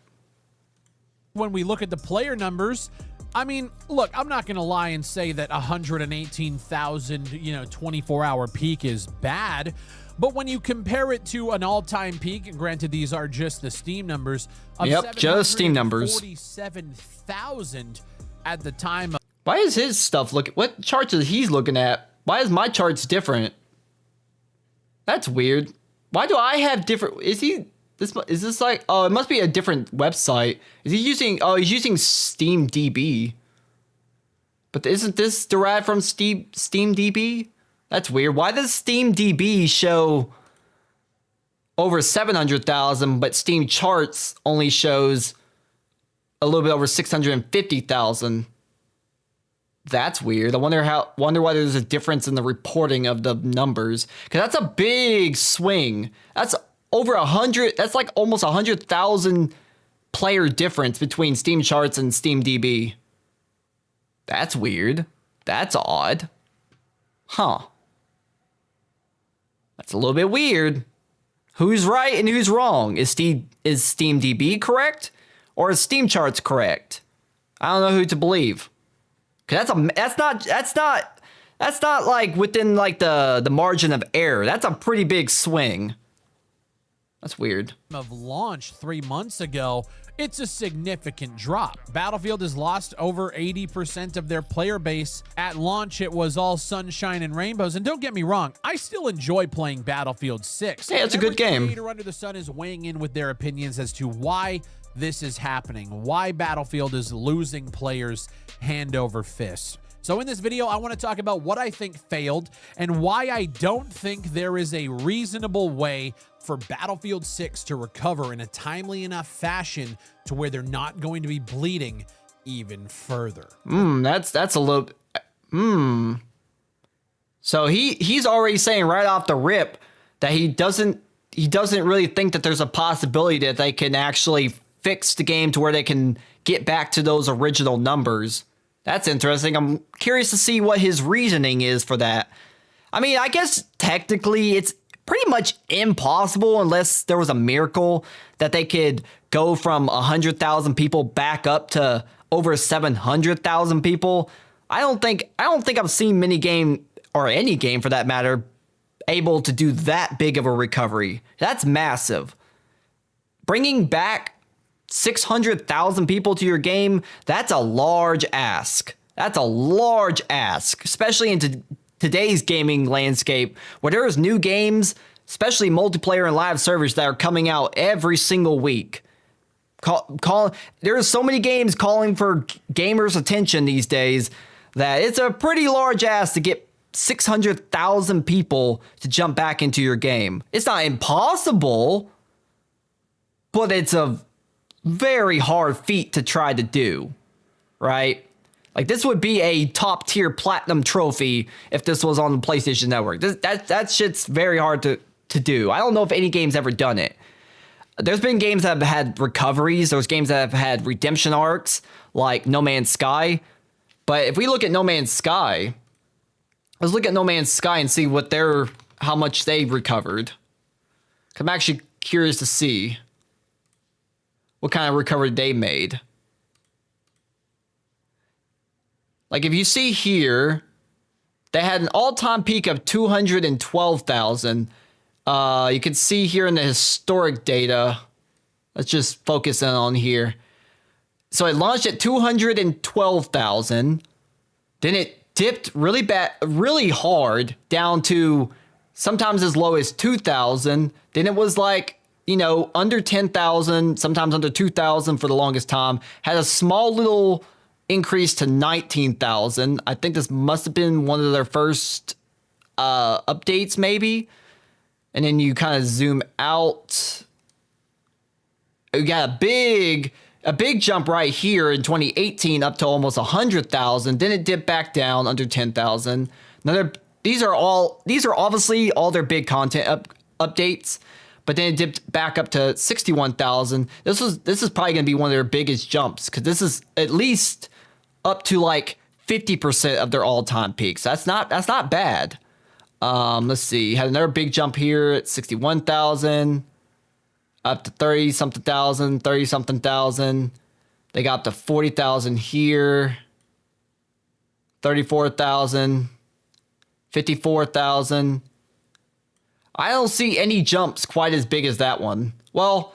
Speaker 3: When we look at the player numbers, I mean, look, I'm not going to lie and say that 118,000, 24-hour peak is bad. But when you compare it to an all-time peak, and granted these are just the Steam numbers, of
Speaker 1: just Steam numbers.
Speaker 3: 47,000 at the time.
Speaker 1: Why is his stuff what charts is he looking at? Why is my charts different? That's weird. Why do I have different? Is this like, oh, it must be a different website. Is he using, oh, he's using SteamDB. But isn't this derived from SteamDB? That's weird. Why does SteamDB show over 700,000, but Steam Charts only shows a little bit over 650,000? That's weird. I wonder why there's a difference in the reporting of the numbers. Because that's a big swing. That's over 100. That's like almost 100,000 player difference between Steam Charts and SteamDB. That's weird. That's odd. Huh. That's a little bit weird. Who's right and who's wrong? Is SteamDB correct? Or is Steam Charts correct? I don't know who to believe. Cause that's not like within like the margin of error. That's a pretty big swing. That's weird.
Speaker 3: Of launch 3 months ago, it's a significant drop. Battlefield has lost over 80% of their player base. At launch, it was all sunshine and rainbows. And don't get me wrong, I still enjoy playing Battlefield 6.
Speaker 1: Yeah, it's a good game.
Speaker 3: Every creator under the sun is weighing in with their opinions as to why this is happening, why Battlefield is losing players hand over fist. So in this video, I want to talk about what I think failed and why I don't think there is a reasonable way for Battlefield 6 to recover in a timely enough fashion to where they're not going to be bleeding even further.
Speaker 1: That's a little. So he's already saying right off the rip that he doesn't really think that there's a possibility that they can actually fix the game to where they can get back to those original numbers. That's interesting. I'm curious to see what his reasoning is for that. I mean, I guess technically it's pretty much impossible unless there was a miracle that they could go from 100,000 people back up to over 700,000 people. I don't think I've seen many game, or any game for that matter, able to do that big of a recovery. That's massive. Bringing back 600,000 people to your game, that's a large ask. That's a large ask, especially in today's gaming landscape where there's new games, especially multiplayer and live servers that are coming out every single week. There's so many games calling for gamers' attention these days that it's a pretty large ask to get 600,000 people to jump back into your game. It's not impossible, but it's a very hard feat to try to do, right? Like, this would be a top tier platinum trophy if this was on the PlayStation Network. That shit's very hard to do. I don't know if any game's ever done it. There's been games that have had recoveries. There's games that have had redemption arcs, like No Man's Sky. But if we look at No Man's Sky, let's look at No Man's Sky and see how much they recovered. I'm actually curious to see what kind of recovery they made. Like, if you see here, they had an all-time peak of 212,000. You can see here in the historic data. Let's just focus in on here. So it launched at 212,000. Then it dipped really hard down to sometimes as low as 2,000. Then it was like, you know, under 10,000, sometimes under 2,000 for the longest time. Had a small little increase to 19,000. I think this must have been one of their first updates, maybe. And then you kind of zoom out. We got a big jump right here in 2018 up to almost 100,000. Then it dipped back down under 10,000. These are obviously all their big content updates, but then it dipped back up to 61,000. This is probably going to be one of their biggest jumps because this is at least up to like 50% of their all-time peaks. That's not bad. Let's see. Had another big jump here at 61,000. Up to 30-something thousand, 30-something thousand. They got up to 40,000 here. 34,000. 54,000. I don't see any jumps quite as big as that one. Well,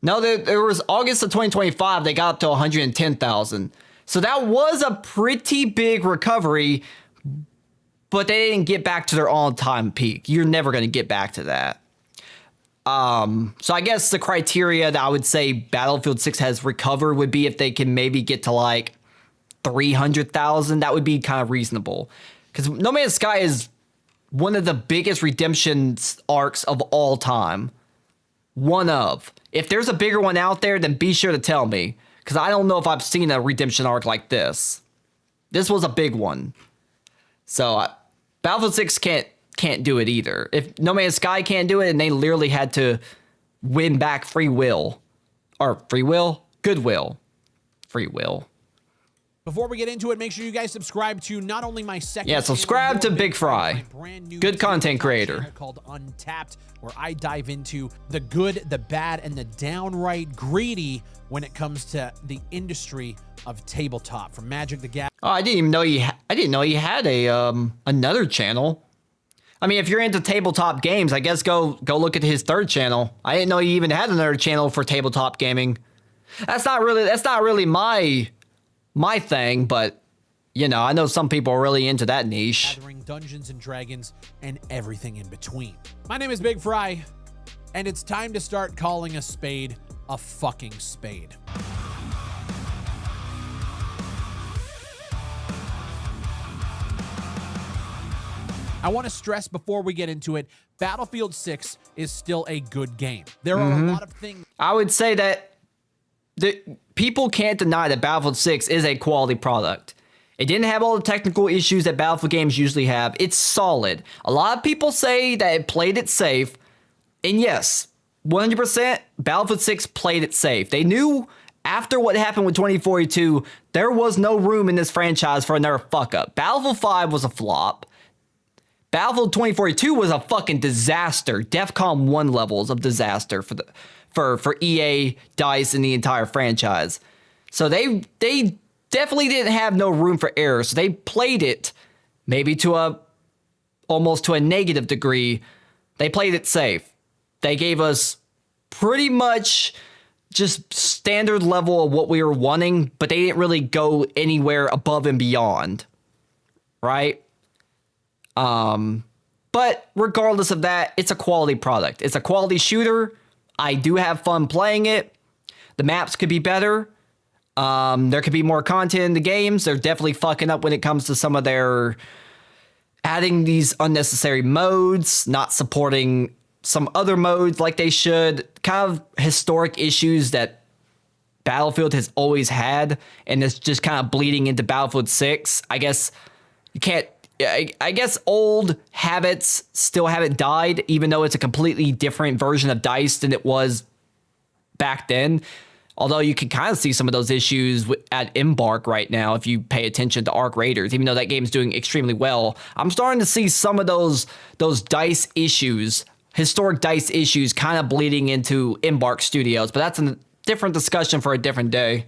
Speaker 1: no, there was August of 2025, they got up to 110,000. So that was a pretty big recovery, but they didn't get back to their all-time peak. You're never going to get back to that. So I guess the criteria that I would say Battlefield 6 has recovered would be if they can maybe get to like 300,000. That would be kind of reasonable. Because No Man's Sky is one of the biggest redemption arcs of all time. One of. If there's a bigger one out there, then be sure to tell me. Because I don't know if I've seen a redemption arc like this. This was a big one. So Battlefield 6 can't do it either. If No Man's Sky can't do it, and they literally had to win back free will. Or free will? Goodwill. Free will.
Speaker 3: Before we get into it, make sure you guys subscribe to not only my second
Speaker 1: Yeah, subscribe to Big Fry.
Speaker 3: Brand new
Speaker 1: Good content creator.
Speaker 3: Called Untapped, where I dive into the good, the bad, and the downright greedy when it comes to the industry of tabletop. From Magic the Gathering.
Speaker 1: Oh, I didn't even know I didn't know he had a another channel. I mean, if you're into tabletop games, I guess go look at his third channel. I didn't know he even had another channel for tabletop gaming. That's not really my thing, but you know, I know some people are really into that niche.
Speaker 3: Gathering, Dungeons and Dragons, and everything in between. My name is Big Fry, and it's time to start calling a spade a fucking spade. I want to stress before we get into it, Battlefield 6 is still a good game. There are a lot of things.
Speaker 1: I would say that people can't deny that Battlefield 6 is a quality product. It didn't have all the technical issues that Battlefield games usually have. It's solid. A lot of people say that it played it safe. And yes, 100% Battlefield 6 played it safe. They knew after what happened with 2042, there was no room in this franchise for another fuck up. Battlefield 5 was a flop. Battlefield 2042 was a fucking disaster. DEFCON 1 levels of disaster for EA, DICE, and the entire franchise. So they definitely didn't have no room for error. So they played it maybe almost to a negative degree. They played it safe. They gave us pretty much just standard level of what we were wanting, but they didn't really go anywhere above and beyond. Right? But regardless of that, it's a quality product. It's a quality shooter. I do have fun playing it. The maps could be better. There could be more content in the games. They're definitely fucking up when it comes to some of their adding these unnecessary modes, not supporting some other modes like they should. Kind of historic issues that Battlefield has always had, and it's just kind of bleeding into Battlefield 6. I guess you can't. I guess old habits still haven't died, even though it's a completely different version of DICE than it was back then. Although you can kind of see some of those issues at Embark right now if you pay attention to Arc Raiders, even though that game's doing extremely well. I'm starting to see some of those DICE issues, historic DICE issues, kind of bleeding into Embark Studios, but that's a different discussion for a different day.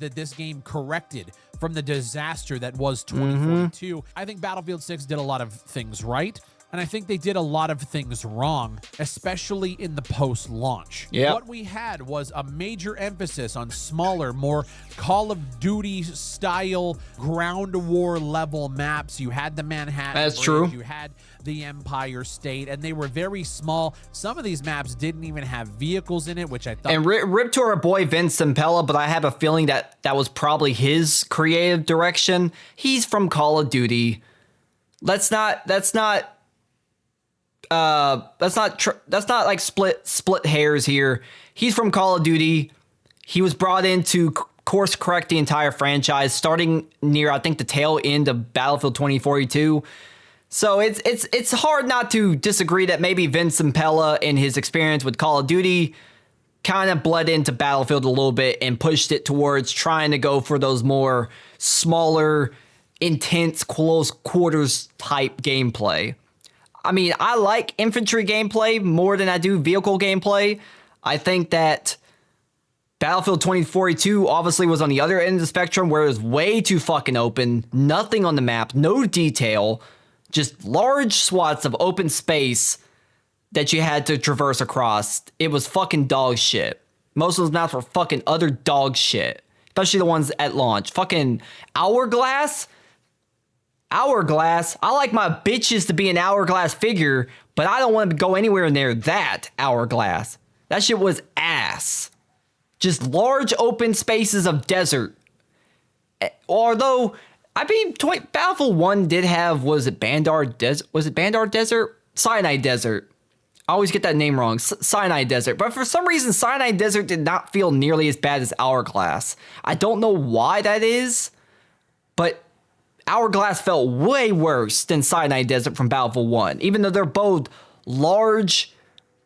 Speaker 3: That this game corrected from the disaster that was 2042. I think Battlefield 6 did a lot of things right. And I think they did a lot of things wrong, especially in the post-launch.
Speaker 1: Yep.
Speaker 3: What we had was a major emphasis on smaller, more Call of Duty style ground war level maps. You had the Manhattan
Speaker 1: That's
Speaker 3: Bridge,
Speaker 1: true.
Speaker 3: you had the Empire State, and they were very small. Some of these maps didn't even have vehicles in it, which I thought...
Speaker 1: And rip to our boy Vince Zampella, but I have a feeling that was probably his creative direction. He's from Call of Duty. Let's not like split hairs here. He's from Call of Duty. He was brought in to course correct the entire franchise, starting near, I think, the tail end of Battlefield 2042. So it's hard not to disagree that maybe Vince Zampella and his experience with Call of Duty kind of bled into Battlefield a little bit and pushed it towards trying to go for those more smaller, intense, close quarters type gameplay. I mean, I like infantry gameplay more than I do vehicle gameplay. I think that Battlefield 2042 obviously was on the other end of the spectrum where it was way too fucking open, nothing on the map, no detail, just large swaths of open space that you had to traverse across. It was fucking dog shit. Most of those maps were fucking utter dog shit, especially the ones at launch. Fucking Hourglass. I like my bitches to be an Hourglass figure, but I don't want to go anywhere near that Hourglass. That shit was ass. Just large open spaces of desert. Although, I mean, Battlefield 1 did have, was it Bandar Desert? Sinai Desert. I always get that name wrong. Sinai Desert. But for some reason, Sinai Desert did not feel nearly as bad as Hourglass. I don't know why that is, but Hourglass felt way worse than Sinai Desert from Battlefield 1. Even though they're both large,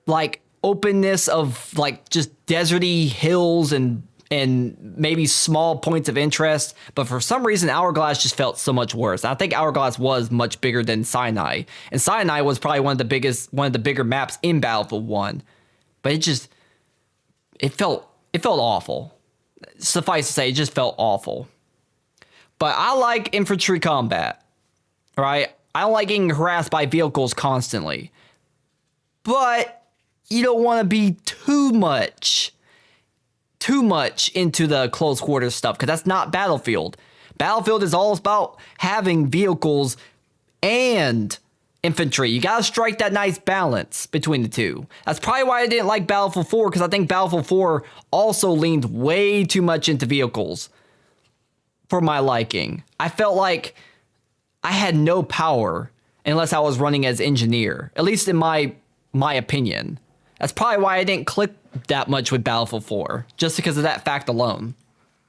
Speaker 1: like, openness of, like, just deserty hills and maybe small points of interest. But for some reason, Hourglass just felt so much worse. I think Hourglass was much bigger than Sinai. And Sinai was probably one of the bigger maps in Battlefield 1. But it felt awful. Suffice to say, it just felt awful. But I like infantry combat, right? I don't like getting harassed by vehicles constantly. But you don't want to be too much into the close quarters stuff, because that's not Battlefield. Battlefield is all about having vehicles and infantry. You gotta strike that nice balance between the two. That's probably why I didn't like Battlefield 4, because I think Battlefield 4 also leaned way too much into vehicles for my liking. I felt like I had no power unless I was running as engineer, at least in my opinion. That's probably why I didn't click that much with Battlefield 4, just because of that fact alone.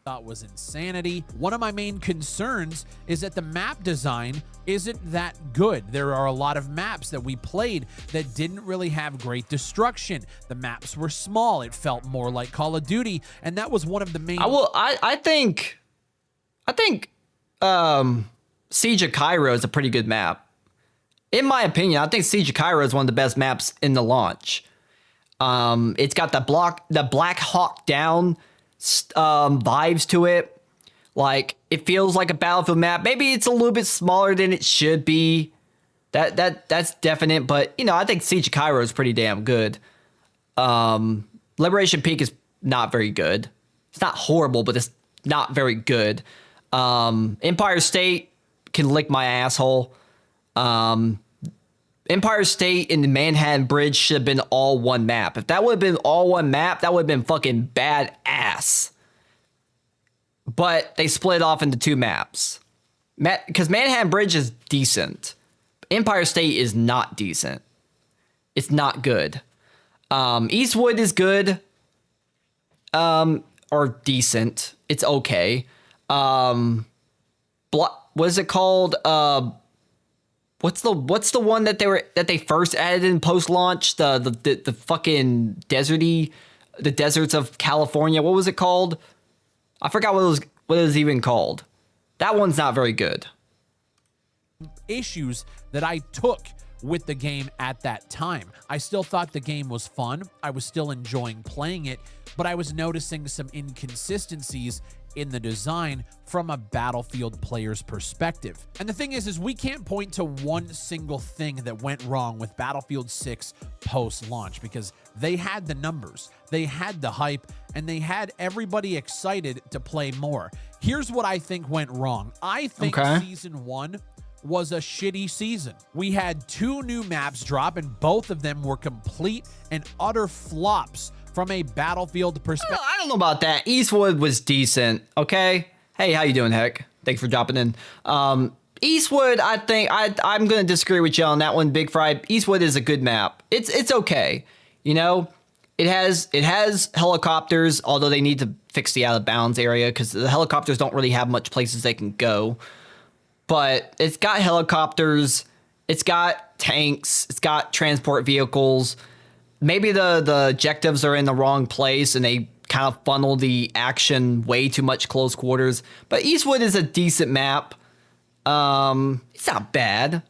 Speaker 3: Thought was insanity. One of my main concerns is that the map design isn't that good. There are a lot of maps that we played that didn't really have great destruction. The maps were small. It felt more like Call of Duty, and that was one of the main...
Speaker 1: I think Siege of Cairo is a pretty good map. In my opinion, I think Siege of Cairo is one of the best maps in the launch. It's got the Black Hawk Down vibes to it. Like, it feels like a Battlefield map. Maybe it's a little bit smaller than it should be. That's definite, but you know, I think Siege of Cairo is pretty damn good. Liberation Peak is not very good. It's not horrible, but it's not very good. Empire State can lick my asshole. Empire State and the Manhattan Bridge should have been all one map. If that would have been all one map, that would have been fucking badass. But they split off into two maps. Because Manhattan Bridge is decent. Empire State is not decent. It's not good. Eastwood is good. Or decent. It's okay. What is it called? What's the one that they first added in post launch? The fucking the deserts of California. What was it called? I forgot what it was even called. That one's not very good.
Speaker 3: Issues that I took with the game at that time. I still thought the game was fun. I was still enjoying playing it, but I was noticing some inconsistencies in the design from a Battlefield player's perspective. And the thing is we can't point to one single thing that went wrong with Battlefield 6 post-launch, because they had the numbers, they had the hype, and they had everybody excited to play more. Here's what I think went wrong. I think Season 1 was a shitty season. We had 2 new maps drop, and both of them were complete and utter flops from a Battlefield perspective.
Speaker 1: I don't know about that. Eastwood was decent, okay? Hey, how you doing, Heck? Thanks for dropping in. Eastwood, I think I'm gonna disagree with you on that one, Big Fry. Eastwood is a good map. It's okay. You know, it has helicopters, although they need to fix the out of bounds area because the helicopters don't really have much places they can go. But it's got helicopters, it's got tanks, it's got transport vehicles. Maybe the objectives are in the wrong place and they kind of funnel the action way too much close quarters. But Eastwood is a decent map. It's not bad.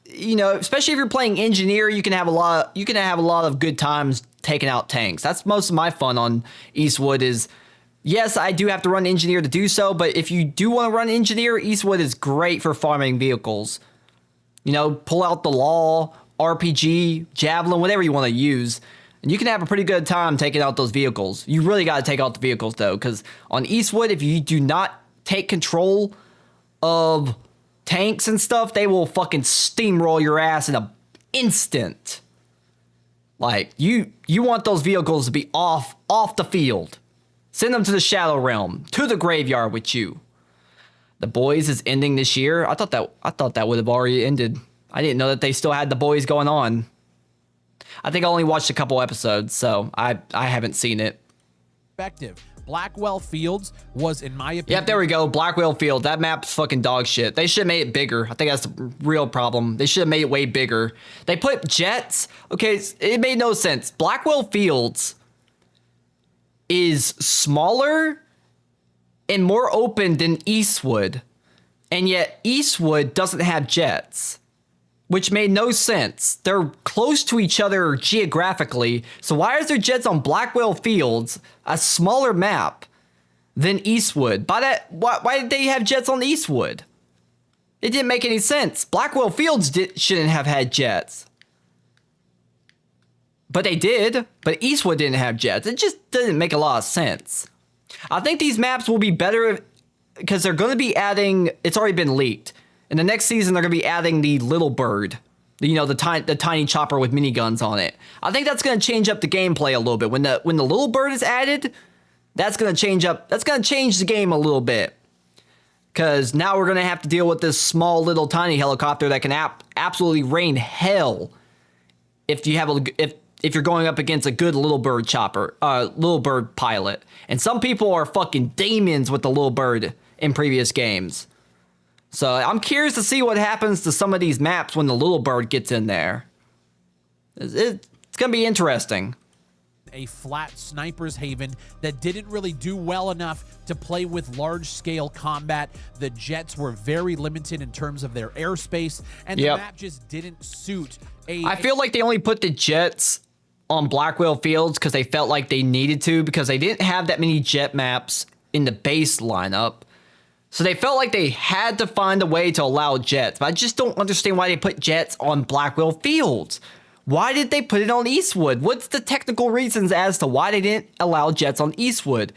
Speaker 1: You know, especially if you're playing engineer, you can have a lot of good times taking out tanks. That's most of my fun on Eastwood is, yes, I do have to run engineer to do so, but if you do want to run engineer, Eastwood is great for farming vehicles. You know, pull out the law, RPG, javelin, whatever you want to use, and you can have a pretty good time taking out those vehicles. You really got to take out the vehicles though, because on Eastwood, if you do not take control of tanks and stuff, they will fucking steamroll your ass in an instant. Like, you want those vehicles to be off the field. Send them to the Shadow Realm, to the graveyard with you. The Boys is ending this year. I thought that would have already ended. I didn't know that they still had The Boys going on. I think I only watched a couple episodes, so I haven't seen it.
Speaker 3: Blackwell Fields was, in my opinion...
Speaker 1: Yep, there we go. Blackwell Field. That map's fucking dog shit. They should have made it bigger. I think that's the real problem. They should have made it way bigger. They put jets. Okay, it made no sense. Blackwell Fields is smaller and more open than Eastwood. And yet Eastwood doesn't have jets, which made no sense. They're close to each other geographically. So why is there jets on Blackwell Fields, a smaller map, than Eastwood? Why did they have jets on Eastwood? It didn't make any sense. Blackwell Fields shouldn't have had jets. But they did. But Eastwood didn't have jets. It just didn't make a lot of sense. I think these maps will be better because they're going to be adding... It's already been leaked. In the next season, they're going to be adding the Little Bird. You know, the tiny chopper with miniguns on it. I think that's going to change up the gameplay a little bit. When the Little Bird is added, that's going to change the game a little bit. Because now we're going to have to deal with this small little tiny helicopter that can absolutely rain hell if you're going up against a good Little Bird chopper, Little Bird pilot. And some people are fucking demons with the Little Bird in previous games. So I'm curious to see what happens to some of these maps when the Little Bird gets in there. It's going to be interesting.
Speaker 3: A flat sniper's haven that didn't really do well enough to play with large-scale combat. The jets were very limited in terms of their airspace, and the map just didn't suit
Speaker 1: I feel like they only put the jets on Blackwell Fields because they felt like they needed to, because they didn't have that many jet maps in the base lineup. So they felt like they had to find a way to allow jets. But I just don't understand why they put jets on Blackwell Fields. Why did they put it on Eastwood? What's the technical reasons as to why they didn't allow jets on Eastwood?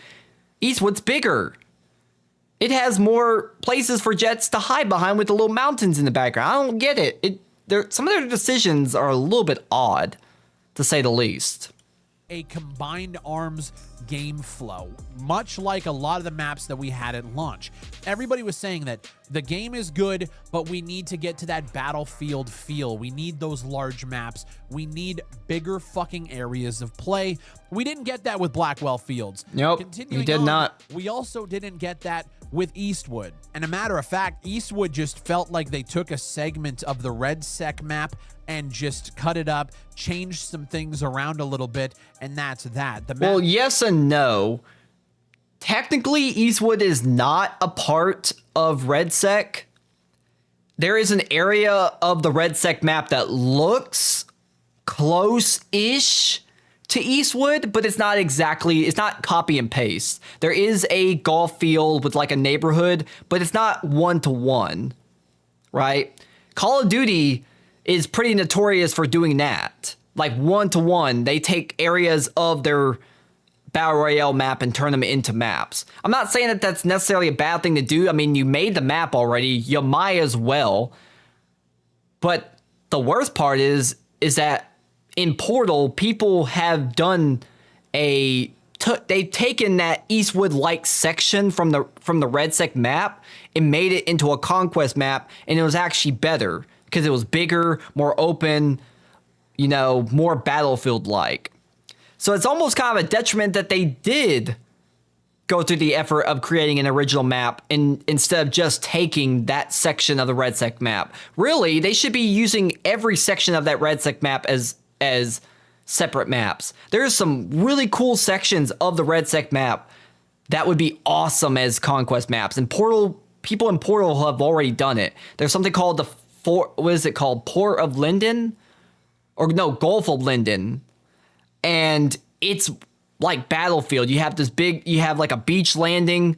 Speaker 1: Eastwood's bigger. It has more places for jets to hide behind with the little mountains in the background. I don't get it. Some of their decisions are a little bit odd, to say the least.
Speaker 3: A combined arms game flow, much like a lot of the maps that we had at launch. Everybody was saying that the game is good, but we need to get to that Battlefield feel. We need those large maps. We need bigger fucking areas of play. We didn't get that with Blackwell Fields.
Speaker 1: Nope, you did not.
Speaker 3: We also didn't get that with Eastwood. And a matter of fact, Eastwood just felt like they took a segment of the Red Sec map and just cut it up, changed some things around a little bit, and that's that.
Speaker 1: Well, yes and no. Technically, Eastwood is not a part of Red Sec. There is an area of the Red Sec map that looks close-ish to Eastwood, but it's not copy and paste. There is a golf field with like a neighborhood, but it's not one-to-one, right? Call of Duty is pretty notorious for doing that. Like one-to-one, they take areas of their Battle Royale map and turn them into maps. I'm not saying that that's necessarily a bad thing to do. I mean, you made the map already. You might as well. But the worst part is that in Portal, people have done they've taken that Eastwood-like section from the RedSec map and made it into a Conquest map, and it was actually better because it was bigger, more open, more Battlefield-like. So it's almost kind of a detriment that they did go through the effort of creating an original map instead of just taking that section of the RedSec map. Really, they should be using every section of that RedSec map as separate maps. There's some really cool sections of the RedSec map that would be awesome as Conquest maps. And people in Portal have already done it. There's something called Port of Linden? Or no, Gulf of Linden. And it's like Battlefield. You have like a beach landing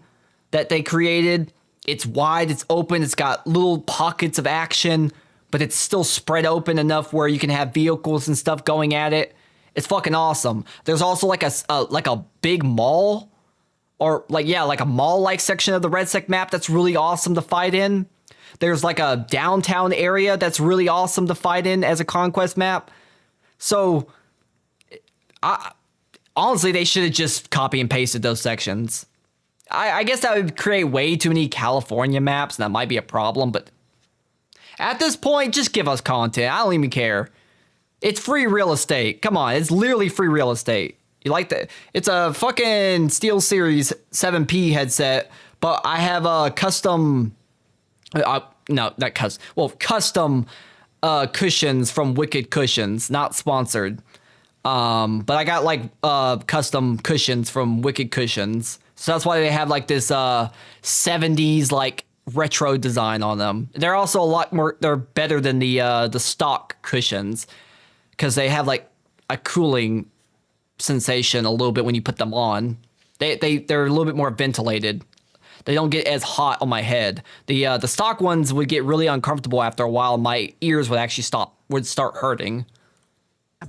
Speaker 1: that they created. It's wide, it's open, it's got little pockets of action, but it's still spread open enough where you can have vehicles and stuff going at it. It's fucking awesome. There's also like a big mall, or like a mall-like section of the RedSec map that's really awesome to fight in. There's like a downtown area that's really awesome to fight in as a Conquest map. So honestly, they should have just copy and pasted those sections. I guess that would create way too many California maps, and that might be a problem, but at this point, just give us content. I don't even care. It's free real estate. Come on, it's literally free real estate. You like that? It's a fucking SteelSeries 7P headset, but I have a custom... custom cushions from Wicked Cushions, not sponsored. But I got like custom cushions from Wicked Cushions. So that's why they have like this 70s like retro design on them. They're also they're better than the stock cushions because they have like a cooling sensation a little bit when you put them on. They're a little bit more ventilated. They don't get as hot on my head. The stock ones would get really uncomfortable after a while. My ears would actually start hurting.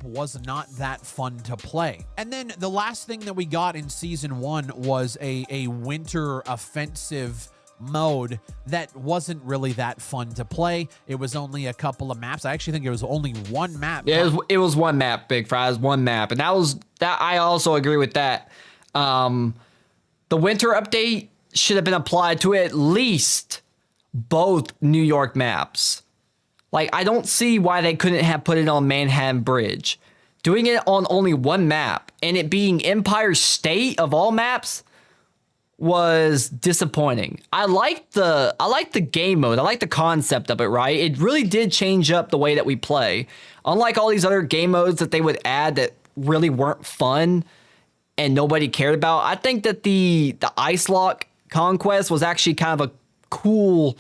Speaker 3: Was not that fun to play. And then the last thing that we got in season 1 was a winter offensive mode that wasn't really that fun to play. It was only a couple of maps. I actually think it was only one map.
Speaker 1: Yeah, it was one map, Big Fries, one map. And that I also agree with that. The winter update should have been applied to at least both New York maps. Like, I don't see why they couldn't have put it on Manhattan Bridge. Doing it on only one map and it being Empire State of all maps was disappointing. I like the game mode. I like the concept of it, right? It really did change up the way that we play. Unlike all these other game modes that they would add that really weren't fun and nobody cared about, I think that the Ice Lock Conquest was actually kind of a cool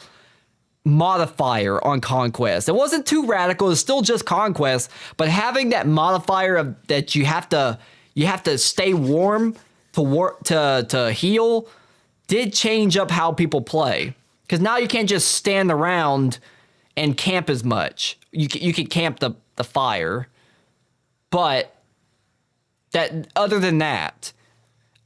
Speaker 1: modifier on Conquest. It wasn't too radical. It's still just Conquest, but having that modifier of that you have to stay warm to heal did change up how people play. Because now you can't just stand around and camp as much. You can camp the fire, but that other than that,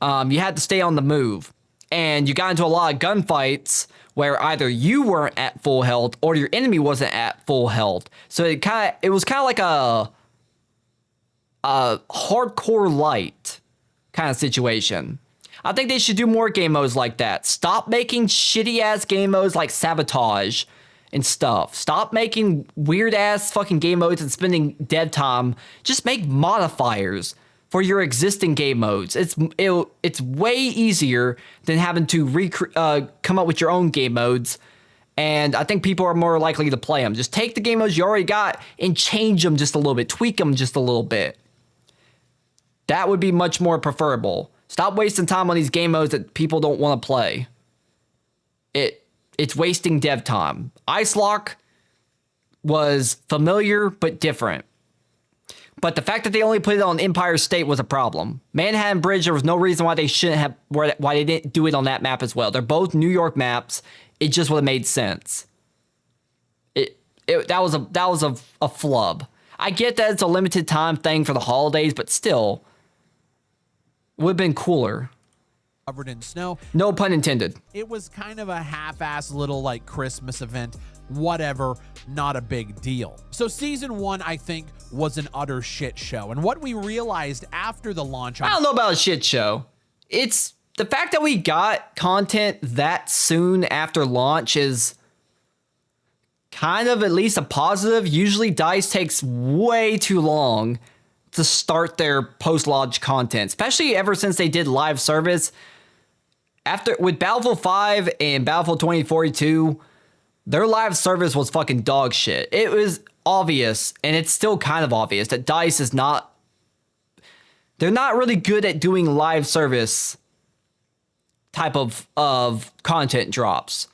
Speaker 1: you had to stay on the move, and you got into a lot of gunfights where either you weren't at full health or your enemy wasn't at full health. So it was kind of like a hardcore light kind of situation. I think they should do more game modes like that. Stop making shitty ass game modes like Sabotage and stuff. Stop making weird ass fucking game modes and spending dev time. Just make modifiers for your existing game modes. It's way easier than having to come up with your own game modes, and I think people are more likely to play them. Just take the game modes you already got and change them just a little bit, tweak them just a little bit. That would be much more preferable. Stop wasting time on these game modes that people don't want to play. It's wasting dev time. Ice Lock was familiar but different. But the fact that they only put it on Empire State was a problem. Manhattan Bridge, there was no reason why they shouldn't have, why they didn't do it on that map as well. They're both New York maps. It just would have made sense. That was a flub. I get that it's a limited time thing for the holidays, but still, would have been cooler.
Speaker 3: Covered in snow.
Speaker 1: No pun intended.
Speaker 3: It was kind of a half-ass little like Christmas event. Whatever, not a big deal. So season 1, I think, was an utter shit show. And what we realized after the launch...
Speaker 1: I don't know about a shit show. It's the fact that we got content that soon after launch is kind of at least a positive. Usually DICE takes way too long to start their post-launch content, especially ever since they did live service. With Battlefield 5 and Battlefield 2042, their live service was fucking dog shit. It was obvious, and it's still kind of obvious, that DICE is not... They're not really good at doing live service type of content drops.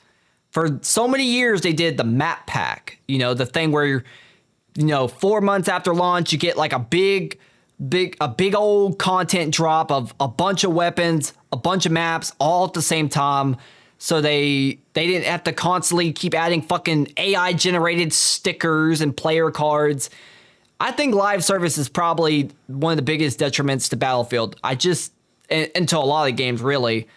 Speaker 1: For so many years, they did the map pack. You know, the thing where, 4 months after launch, you get like a big old content drop of a bunch of weapons, a bunch of maps, all at the same time. So they didn't have to constantly keep adding fucking AI generated stickers and player cards. I think live service is probably one of the biggest detriments to Battlefield. And to a lot of games, really.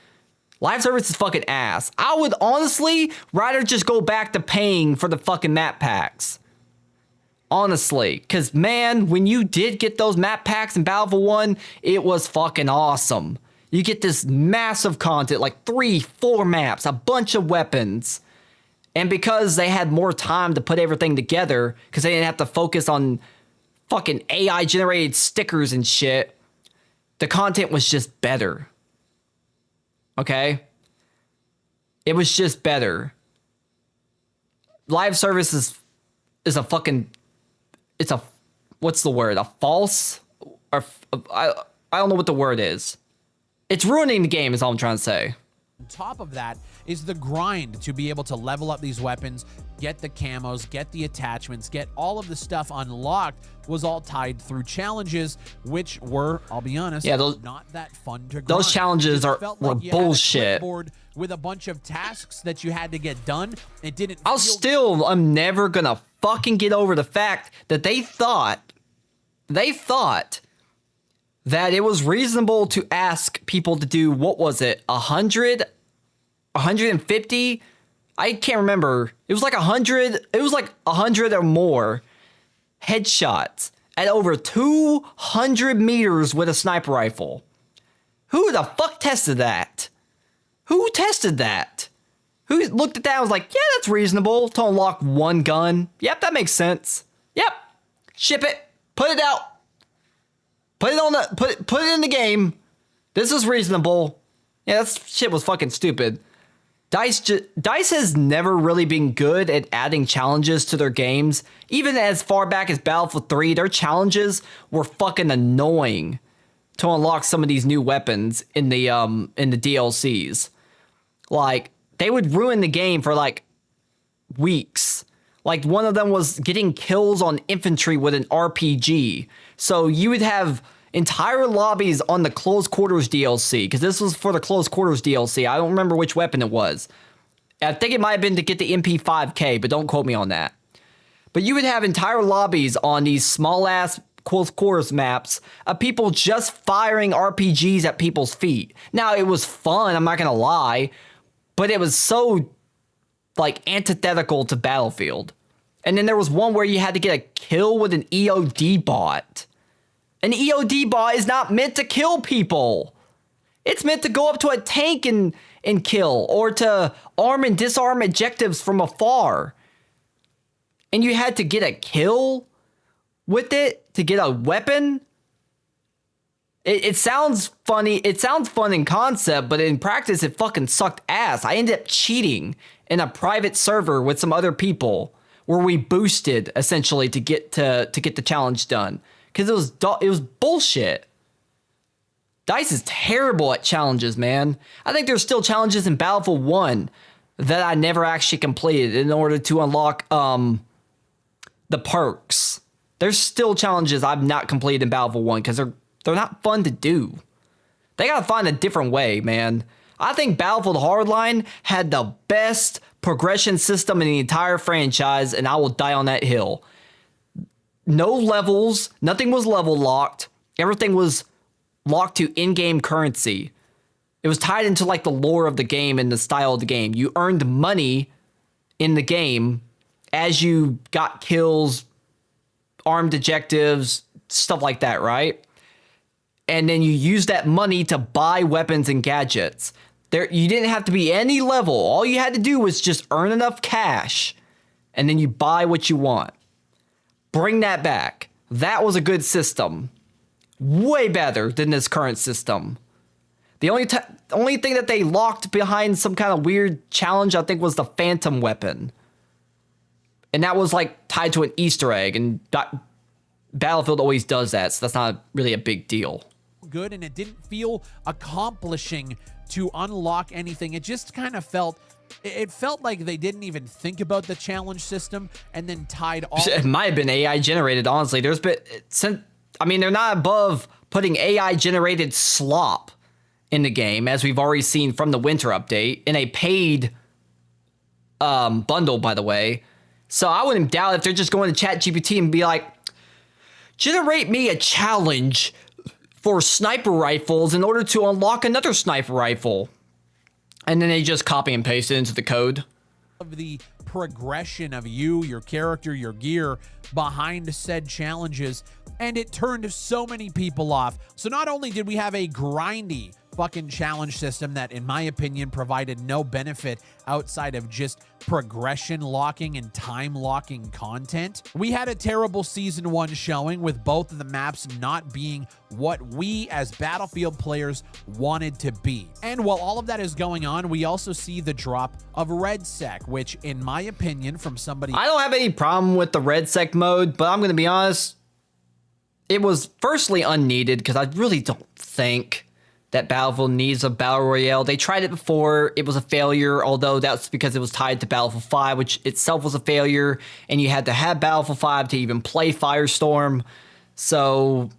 Speaker 1: Live service is fucking ass. I would honestly rather just go back to paying for the fucking map packs. Honestly. Because, man, when you did get those map packs in Battlefield 1, it was fucking awesome. You get this massive content, like 3-4 maps, a bunch of weapons. And because they had more time to put everything together, because they didn't have to focus on fucking AI-generated stickers and shit, the content was just better. Okay? It was just better. Live service is a fucking... It's a... What's the word? A false? Or I don't know what the word is. It's ruining the game is all I'm trying to say.
Speaker 3: On top of that is the grind to be able to level up these weapons, get the camos, get the attachments, get all of the stuff unlocked was all tied through challenges, which were, I'll be honest, not that fun to grind.
Speaker 1: Those challenges were bullshit.
Speaker 3: With a bunch of tasks that you had to get done, it didn't.
Speaker 1: I'm never gonna fucking get over the fact that they thought that it was reasonable to ask people to do, what was it, 100, 150? I can't remember. It was like 100. It was like 100 or more headshots at over 200 meters with a sniper rifle. Who the fuck tested that? Who tested that? Who looked at that and was like, yeah, that's reasonable to unlock one gun. Yep, that makes sense. Yep. Ship it. Put it out. Put it in the game. This is reasonable. Yeah, that shit was fucking stupid. DICE has never really been good at adding challenges to their games. Even as far back as Battlefield 3, their challenges were fucking annoying to unlock some of these new weapons in the DLCs. Like, they would ruin the game for like weeks. Like, one of them was getting kills on infantry with an RPG. So you would have entire lobbies on the Close Quarters DLC, because this was for the Close Quarters DLC. I don't remember which weapon it was. I think it might have been to get the MP5K, but don't quote me on that. But you would have entire lobbies on these small-ass Close Quarters maps of people just firing RPGs at people's feet. Now, it was fun, I'm not going to lie, but it was so, like, antithetical to Battlefield. And then there was one where you had to get a kill with an EOD bot. An EOD bot is not meant to kill people. It's meant to go up to a tank and kill, or to arm and disarm objectives from afar. And you had to get a kill with it to get a weapon? It sounds funny. It sounds fun in concept, but in practice, it fucking sucked ass. I ended up cheating in a private server with some other people where we boosted essentially to get the challenge done, because it was bullshit. DICE is terrible at challenges, man. I think there's still challenges in Battlefield 1 that I never actually completed in order to unlock the perks. There's still challenges I've not completed in Battlefield 1 because they're not fun to do. They gotta find a different way, man. I think Battlefield Hardline had the best progression system in the entire franchise, and I will die on that hill. No levels, nothing was level locked. Everything was locked to in-game currency. It was tied into like the lore of the game and the style of the game. You earned money in the game as you got kills, armed objectives, stuff like that, right? And then you use that money to buy weapons and gadgets. You didn't have to be any level. All you had to do was just earn enough cash, and then you buy what you want. Bring that back. That was a good system. Way better than this current system. The only thing that they locked behind some kind of weird challenge, I think, was the Phantom weapon. And that was like tied to an Easter egg, and Battlefield always does that, so that's not really a big deal.
Speaker 3: Good, and it didn't feel accomplishing to unlock anything. It just kind of felt, it felt like they didn't even think about the challenge system and then tied all.
Speaker 1: It might have been AI generated, honestly. There's been, I mean, they're not above putting AI generated slop in the game, as we've already seen from the winter update, in a paid bundle, by the way. So I wouldn't doubt if they're just going to ChatGPT and be like, generate me a challenge for sniper rifles in order to unlock another sniper rifle. And then they just copy and paste it into the code.
Speaker 3: Of the progression of you, your character, your gear behind said challenges, and it turned so many people off. So not only did we have a grindy fucking challenge system that, in my opinion, provided no benefit outside of just progression locking and time locking content, we had a terrible season 1 showing with both of the maps not being what we as Battlefield players wanted to be. And while all of that is going on, we also see the drop of RedSec, which, in my opinion, from somebody...
Speaker 1: I don't have any problem with the RedSec mode, but I'm going to be honest, it was firstly unneeded because I really don't think that Battlefield needs a Battle Royale. They tried it before. It was a failure, although that's because it was tied to Battlefield 5, which itself was a failure, and you had to have Battlefield 5 to even play Firestorm. So,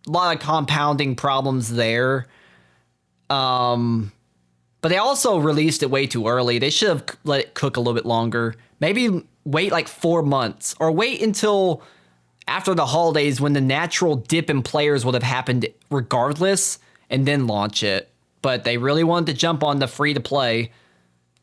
Speaker 1: a lot of compounding problems there. But they also released it way too early. They should have let it cook a little bit longer. Maybe wait like 4 months, or wait until after the holidays when the natural dip in players would have happened regardless, and then launch it. But they really wanted to jump on the free-to-play.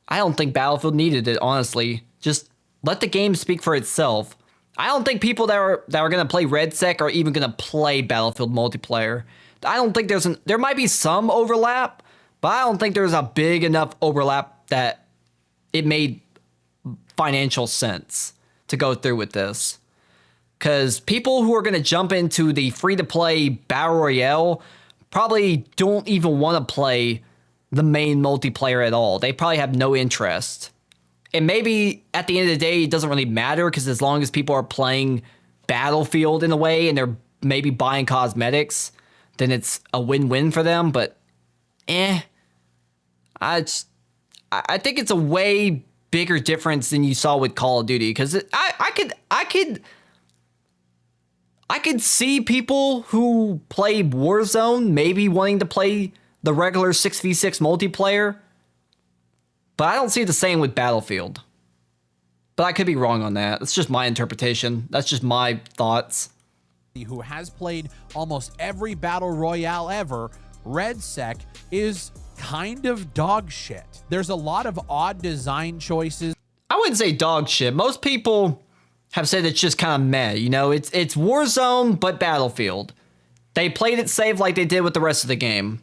Speaker 1: I don't think Battlefield needed it, honestly. Just let the game speak for itself. I don't think people that are going to play RedSec are even going to play Battlefield multiplayer. I don't think there might be some overlap, but I don't think there's a big enough overlap that it made financial sense to go through with this. Because people who are going to jump into the free-to-play Battle Royale probably don't even want to play the main multiplayer at all. They probably have no interest. And maybe at the end of the day, it doesn't really matter, because as long as people are playing Battlefield in a way and they're maybe buying cosmetics, then it's a win-win for them. But I think it's a way bigger difference than you saw with Call of Duty, because I could see people who play Warzone maybe wanting to play the regular 6v6 multiplayer, but I don't see the same with Battlefield. But I could be wrong on that. It's just my interpretation. That's just my thoughts.
Speaker 3: Who has played almost every Battle Royale ever, RedSec is kind of dog shit. There's a lot of odd design choices.
Speaker 1: I wouldn't say dog shit. Most people have said it's just kind of meh. You know, it's Warzone, but Battlefield. They played it safe like they did with the rest of the game.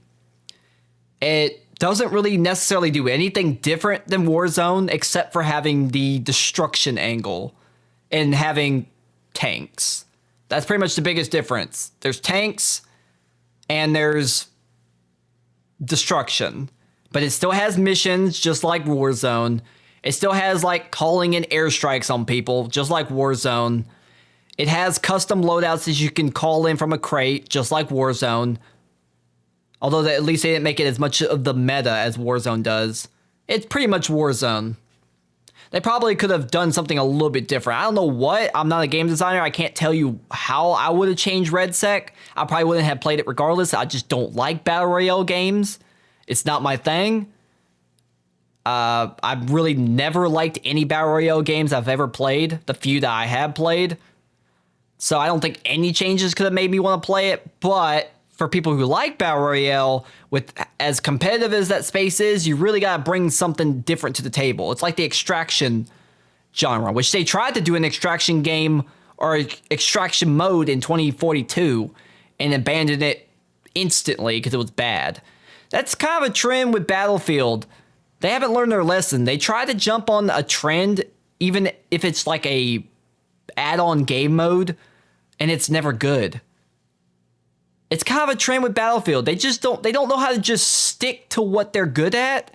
Speaker 1: It doesn't really necessarily do anything different than Warzone, except for having the destruction angle and having tanks. That's pretty much the biggest difference. There's tanks and there's destruction, but it still has missions just like Warzone. It still has like calling in airstrikes on people just like Warzone. It has custom loadouts that you can call in from a crate just like Warzone. Although at least they didn't make it as much of the meta as Warzone does. It's pretty much Warzone. They probably could have done something a little bit different. I don't know what. I'm not a game designer. I can't tell you how I would have changed RedSec. I probably wouldn't have played it regardless. I just don't like Battle Royale games. It's not my thing. I've really never liked any Battle Royale games I've ever played. The few that I have played. So I don't think any changes could have made me want to play it. But for people who like Battle Royale, with as competitive as that space is, you really got to bring something different to the table. It's like the Extraction genre, which they tried to do an Extraction game or Extraction mode in 2042 and abandoned it instantly because it was bad. That's kind of a trend with Battlefield. They haven't learned their lesson. They try to jump on a trend, even if it's like a add-on game mode, and it's never good. It's kind of a trend with Battlefield. They don't know how to just stick to what they're good at,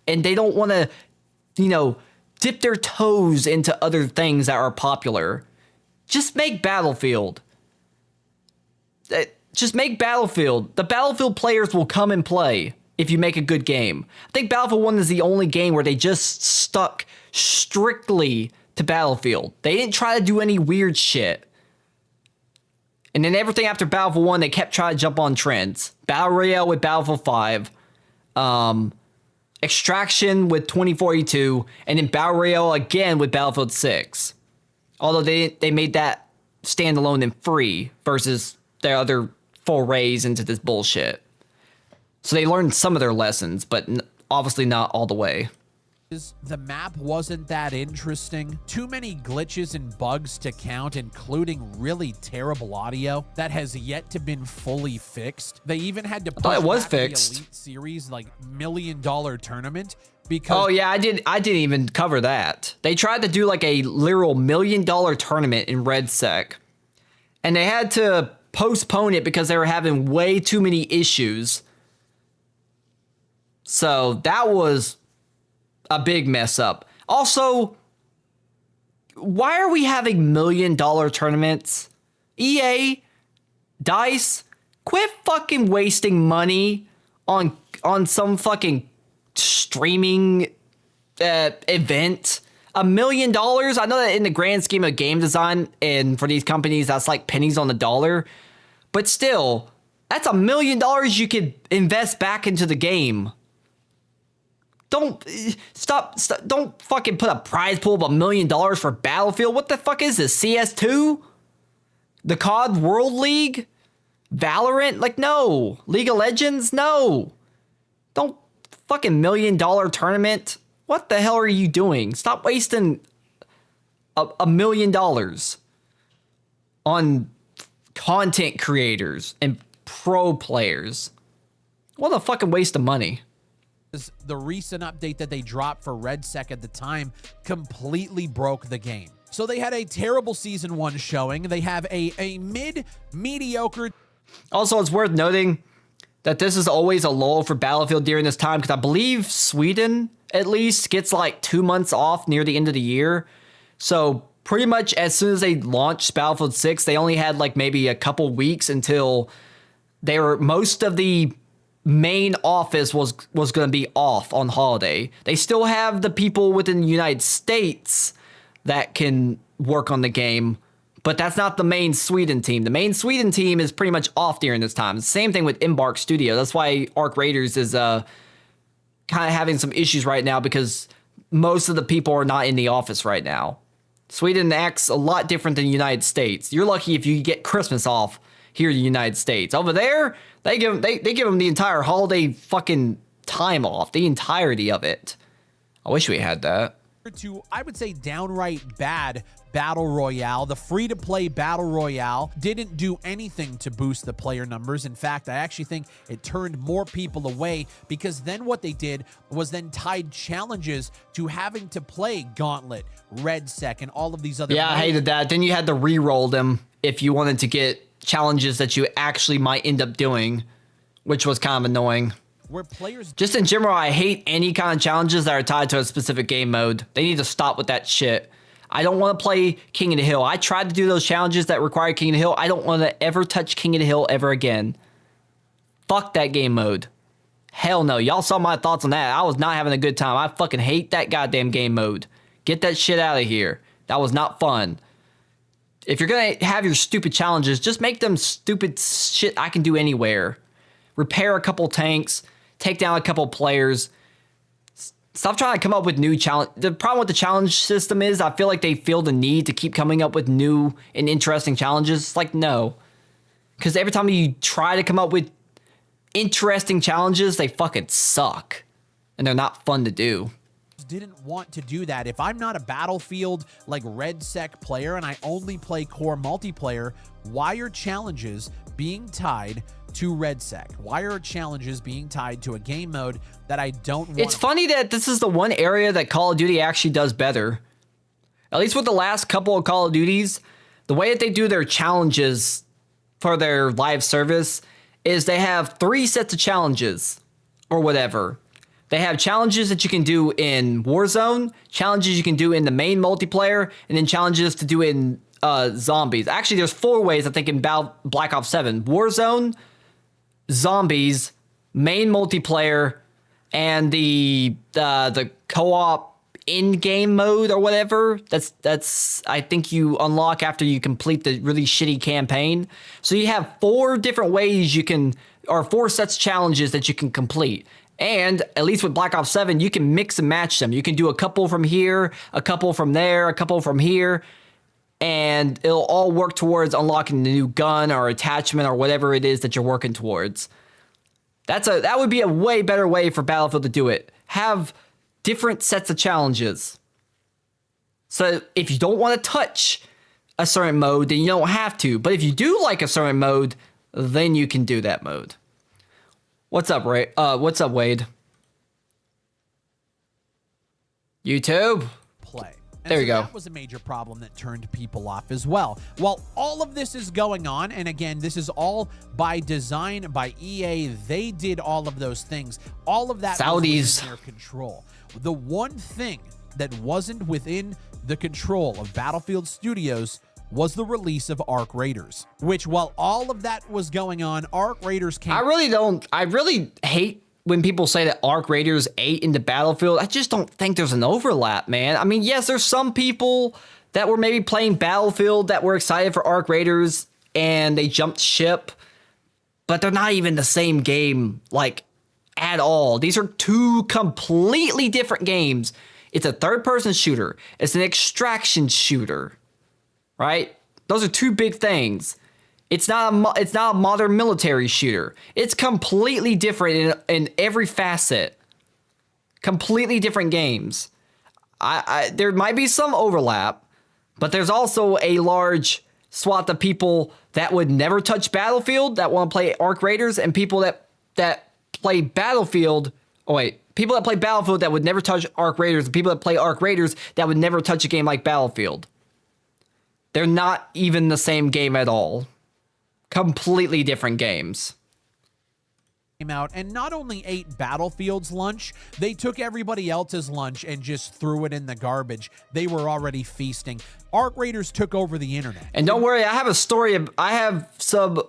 Speaker 1: and they don't want to, dip their toes into other things that are popular. Just make Battlefield. Just make Battlefield. The Battlefield players will come and play if you make a good game. I think Battlefield 1 is the only game where they just stuck strictly to Battlefield. They didn't try to do any weird shit. And then everything after Battlefield 1, they kept trying to jump on trends. Battle Royale with Battlefield 5. Extraction with 2042. And then Battle Royale again with Battlefield 6. Although they made that standalone and free versus their other forays into this bullshit. So they learned some of their lessons, but obviously not all the way.
Speaker 3: The map wasn't that interesting. Too many glitches and bugs to count, including really terrible audio that has yet to been fully fixed. They even had to push
Speaker 1: it was
Speaker 3: back
Speaker 1: fixed.
Speaker 3: the Elite Series like $1 million tournament because
Speaker 1: Oh yeah, I didn't even cover that. They tried to do like a literal $1 million tournament in RedSec, and they had to postpone it because they were having way too many issues. So that was a big mess up. Also, why are we having $1 million tournaments? EA, DICE, quit fucking wasting money on some fucking streaming event. $1 million? I know that in the grand scheme of game design and for these companies, that's like pennies on the dollar. But still, that's $1 million you could invest back into the game. Don't don't fucking put a prize pool of $1 million for Battlefield. What the fuck is this? CS2? The COD World League? Valorant? Like, no. League of Legends? No. Don't fucking $1 million tournament. What the hell are you doing? Stop wasting $1 million on content creators and pro players. What a fucking waste of money.
Speaker 3: the recent update that they dropped for RedSec at the time completely broke the game. So they had a terrible season 1 showing. They have a mediocre.
Speaker 1: Also, it's worth noting that this is always a lull for Battlefield during this time, because I believe Sweden at least gets like 2 months off near the end of the year. So pretty much as soon as they launched Battlefield 6, they only had like maybe a couple weeks until most of the main office was going to be off on holiday. They still have the people within the United States that can work on the game, but that's not the main Sweden team. The main Sweden team is pretty much off during this time. Same thing with Embark Studio. That's why Arc Raiders is kind of having some issues right now, because most of the people are not in the office right now. Sweden acts a lot different than the United States. You're lucky if you get Christmas off here in the United States. Over there, they give them the entire holiday fucking time off, the entirety of it. I wish we had that.
Speaker 3: To, I would say, downright bad Battle Royale. The free-to-play Battle Royale didn't do anything to boost the player numbers. In fact, I actually think it turned more people away, because then what they did was then tied challenges to having to play Gauntlet, RedSec, and all of these other
Speaker 1: I hated that. Then you had to re-roll them if you wanted to get challenges that you actually might end up doing, which was kind of annoying.
Speaker 3: Where players
Speaker 1: just in general, I hate any kind of challenges that are tied to a specific game mode. They need to stop with that shit. I don't want to play King of the Hill. I tried to do those challenges that require King of the Hill. I don't want to ever touch King of the Hill ever again. Fuck that game mode. Hell no. Y'all saw my thoughts on that. I was not having a good time. I fucking hate that goddamn game mode. Get that shit out of here. That was not fun. If you're going to have your stupid challenges, just make them stupid shit I can do anywhere. Repair a couple tanks, take down a couple players. Stop trying to come up with new challenge. The problem with the challenge system is I feel like they feel the need to keep coming up with new and interesting challenges. It's like, no. Because every time you try to come up with interesting challenges, they fucking suck. And they're not fun to do.
Speaker 3: Didn't want to do that. If I'm not a Battlefield like RedSec player and I only play core multiplayer, why are challenges being tied to RedSec? Why are challenges being tied to a game mode that I don't want?
Speaker 1: It's funny that this is the one area that Call of Duty actually does better. At least with the last couple of Call of Duties, the way that they do their challenges for their live service is they have 3 sets of challenges or whatever. They have challenges that you can do in Warzone, challenges you can do in the main multiplayer, and then challenges to do in zombies. Actually, there's 4 ways, I think, in Black Ops 7. Warzone, zombies, main multiplayer, and the co-op in-game mode or whatever. That's I think you unlock after you complete the really shitty campaign. So you have 4 different ways you can, or 4 sets of challenges that you can complete. And at least with Black Ops 7, you can mix and match them. You can do a couple from here, a couple from there, a couple from here, and it'll all work towards unlocking the new gun or attachment or whatever it is that you're working towards. That would be a way better way for Battlefield to do it. Have different sets of challenges. So if you don't want to touch a certain mode, then you don't have to. But if you do like a certain mode, then you can do that mode. What's up, Ray? What's up, Wade? YouTube?
Speaker 3: Play.
Speaker 1: There you go.
Speaker 3: That was a major problem that turned people off as well. While all of this is going on, and again, this is all by design, by EA, they did all of those things. All of that
Speaker 1: Saudis
Speaker 3: was within their control. The one thing that wasn't within the control of Battlefield Studios was the release of Arc Raiders, which while all of that was going on, Arc Raiders came...
Speaker 1: I really hate when people say that Arc Raiders ate into Battlefield. I just don't think there's an overlap, man. I mean, yes, there's some people that were maybe playing Battlefield that were excited for Arc Raiders and they jumped ship, but they're not even the same game, like, at all. These are 2 completely different games. It's a third-person shooter. It's an extraction shooter. Right? Those are 2 big things. It's not a modern military shooter. It's completely different in every facet. Completely different games. There might be some overlap, but there's also a large swath of people that would never touch Battlefield that want to play Arc Raiders, and people that play Battlefield. Oh wait, people that play Battlefield that would never touch Arc Raiders, and people that play Arc Raiders that would never touch a game like Battlefield. They're not even the same game at all. Completely different games.
Speaker 3: Came out and not only ate Battlefield's lunch, they took everybody else's lunch and just threw it in the garbage. They were already feasting. Arc Raiders took over the internet.
Speaker 1: And don't worry, I have a story. I have some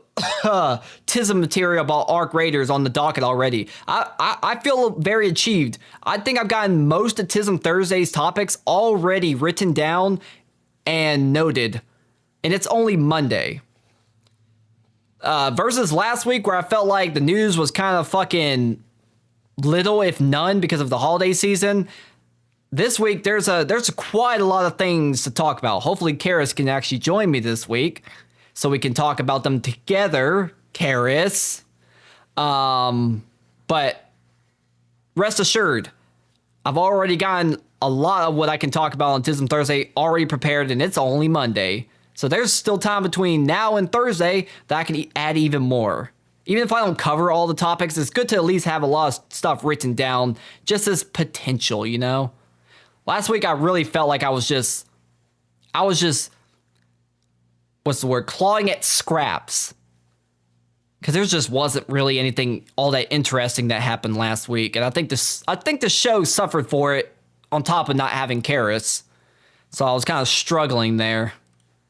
Speaker 1: TISM material about Arc Raiders on the docket already. I feel very achieved. I think I've gotten most of TISM Thursday's topics already written down and noted, and it's only Monday. Versus last week where I felt like the news was kind of fucking little, if none, because of the holiday season. This week there's quite a lot of things to talk about. Hopefully Karis can actually join me this week so we can talk about them together, Karis. But rest assured, I've already gotten a lot of what I can talk about on TISM Thursday already prepared, and it's only Monday. So there's still time between now and Thursday that I can add even more. Even if I don't cover all the topics, it's good to at least have a lot of stuff written down just as potential, you know? Last week, I really felt like I was just, what's the word? Clawing at scraps. Because there just wasn't really anything all that interesting that happened last week. And I think the show suffered for it on top of not having Karis. So I was kind of struggling there.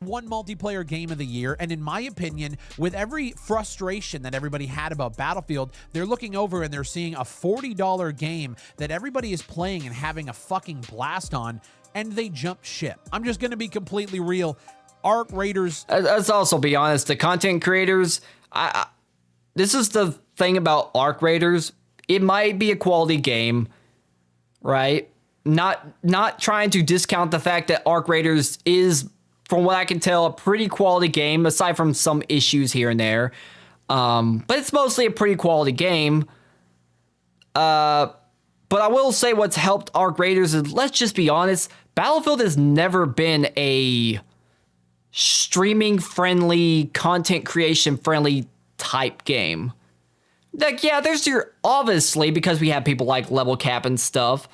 Speaker 3: One multiplayer game of the year, and in my opinion, with every frustration that everybody had about Battlefield, they're looking over and they're seeing a $40 game that everybody is playing and having a fucking blast on. and they jumped ship. I'm just going to be completely real. Arc Raiders.
Speaker 1: Let's also be honest. The content creators, this is the thing about Arc Raiders. It might be a quality game, right? Not trying to discount the fact that Arc Raiders is, from what I can tell, a pretty quality game, aside from some issues here and there. But it's mostly a pretty quality game. But I will say what's helped Arc Raiders is, let's just be honest, Battlefield has never been a streaming friendly, content creation friendly type game. Like, yeah, there's your, obviously, because we have people like Level Cap and stuff,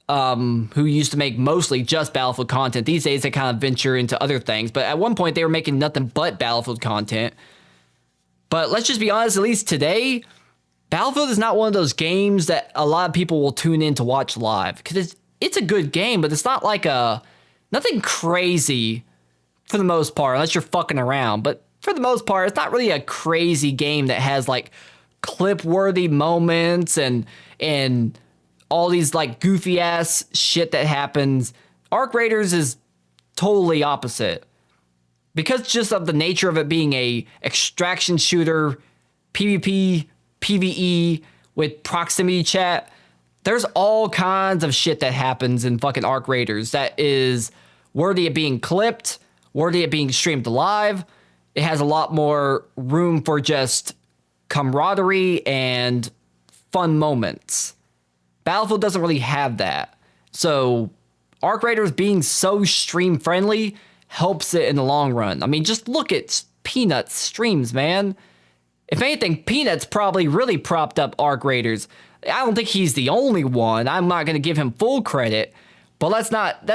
Speaker 1: who used to make mostly just Battlefield content. These days they kind of venture into other things, but at one point they were making nothing but Battlefield content. But let's just be honest, at least today, Battlefield is not one of those games that a lot of people will tune in to watch live, because it's a good game, but it's not like nothing crazy for the most part, unless you're fucking around. But for the most part, it's not really a crazy game that has like clip-worthy moments and all these like goofy ass shit that happens. Arc Raiders is totally opposite, because just of the nature of it being a extraction shooter, PvP, PvE with proximity chat. There's all kinds of shit that happens in fucking Arc Raiders that is worthy of being clipped, worthy of being streamed live. It has a lot more room for just camaraderie and fun moments. Battlefield doesn't really have that. So Arc Raiders being so stream friendly helps it in the long run. I mean, just look at Peanut's streams, man. If anything, Peanut's probably really propped up Arc Raiders. I don't think he's the only one. I'm not going to give him full credit, but let's not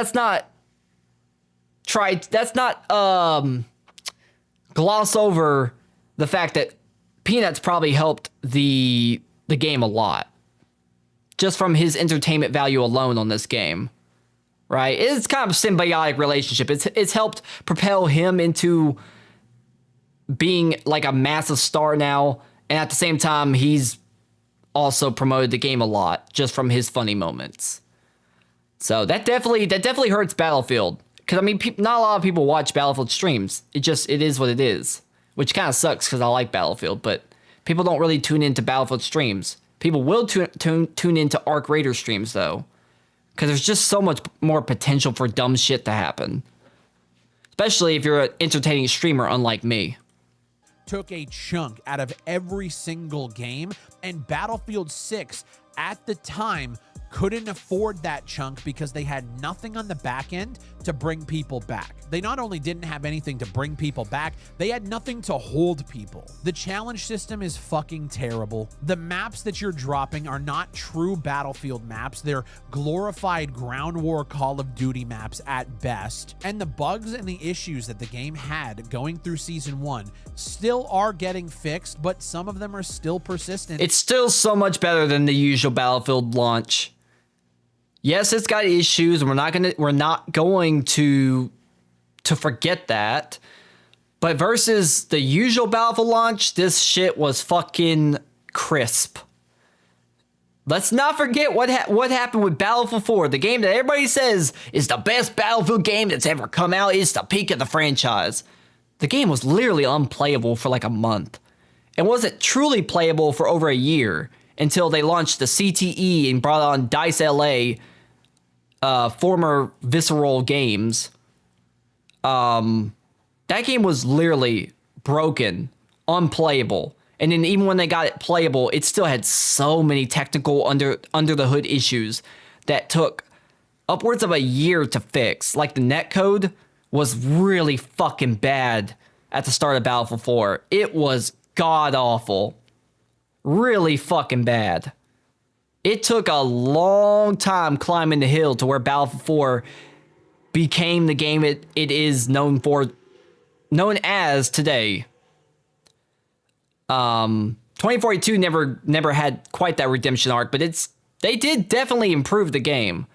Speaker 1: gloss over the fact that Peanut's probably helped the game a lot, just from his entertainment value alone on this game, right? It's kind of a symbiotic relationship. It's helped propel him into being like a massive star now, and at the same time, he's also promoted the game a lot just from his funny moments. So that definitely hurts Battlefield, because I mean, not a lot of people watch Battlefield streams. It is what it is, which kind of sucks because I like Battlefield, but people don't really tune into Battlefield streams. People will tune into Arc Raider streams though, because there's just so much more potential for dumb shit to happen, especially if you're an entertaining streamer unlike me.
Speaker 3: Took a chunk out of every single game, and Battlefield 6 at the time couldn't afford that chunk because they had nothing on the back end to bring people back. They not only didn't have anything to bring people back, they had nothing to hold people. The challenge system is fucking terrible. The maps that you're dropping are not true Battlefield maps. They're glorified ground war Call of Duty maps at best. And the bugs and the issues that the game had going through Season 1 still are getting fixed, but some of them are still persistent.
Speaker 1: It's still so much better than the usual Battlefield launch. Yes, it's got issues, and we're not going to forget that. But versus the usual Battlefield launch, this shit was fucking crisp. Let's not forget what happened with Battlefield 4, the game that everybody says is the best Battlefield game that's ever come out. It's the peak of the franchise. The game was literally unplayable for like a month. It wasn't truly playable for over a year until they launched the CTE and brought on DICE LA, former Visceral Games. That game was literally broken, unplayable. And then even when they got it playable, it still had so many technical under the hood issues that took upwards of a year to fix. Like the netcode was really fucking bad at the start of Battlefield 4. It was god awful. Really fucking bad. It took a long time climbing the hill to where Battlefield 4 became the game it is known as today. 2042 never had quite that redemption arc, but they did definitely improve the game.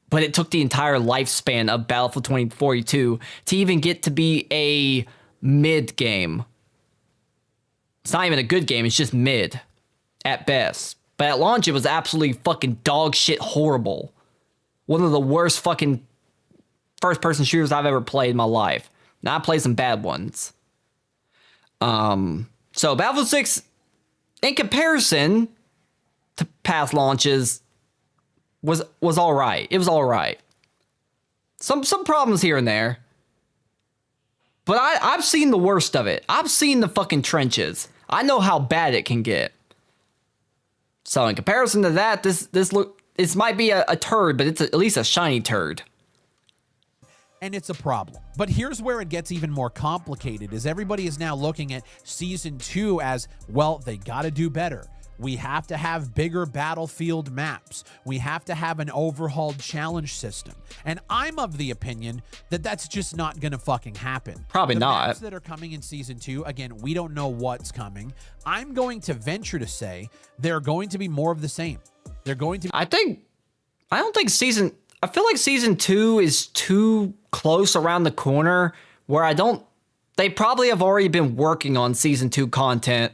Speaker 1: But it took the entire lifespan of Battlefield 2042 to even get to be a mid game. It's not even a good game, it's just mid at best. But at launch, it was absolutely fucking dog shit horrible. One of the worst fucking first-person shooters I've ever played in my life. Now I played some bad ones. So Battlefield 6, in comparison to past launches, was all right. It was all right. Some problems here and there. But I've seen the worst of it. I've seen the fucking trenches. I know how bad it can get. So in comparison to that, this might be a turd, but it's at least a shiny turd.
Speaker 3: And it's a problem. But here's where it gets even more complicated, is everybody is now looking at Season 2 as, well, they gotta do better. We have to have bigger Battlefield maps. We have to have an overhauled challenge system. And I'm of the opinion that that's just not gonna fucking happen.
Speaker 1: Probably not.
Speaker 3: The maps that are coming in Season 2, again, we don't know what's coming. I'm going to venture to say they're going to be more of the same. They're going to be—
Speaker 1: I feel like Season 2 is too close around the corner where they probably have already been working on Season 2 content.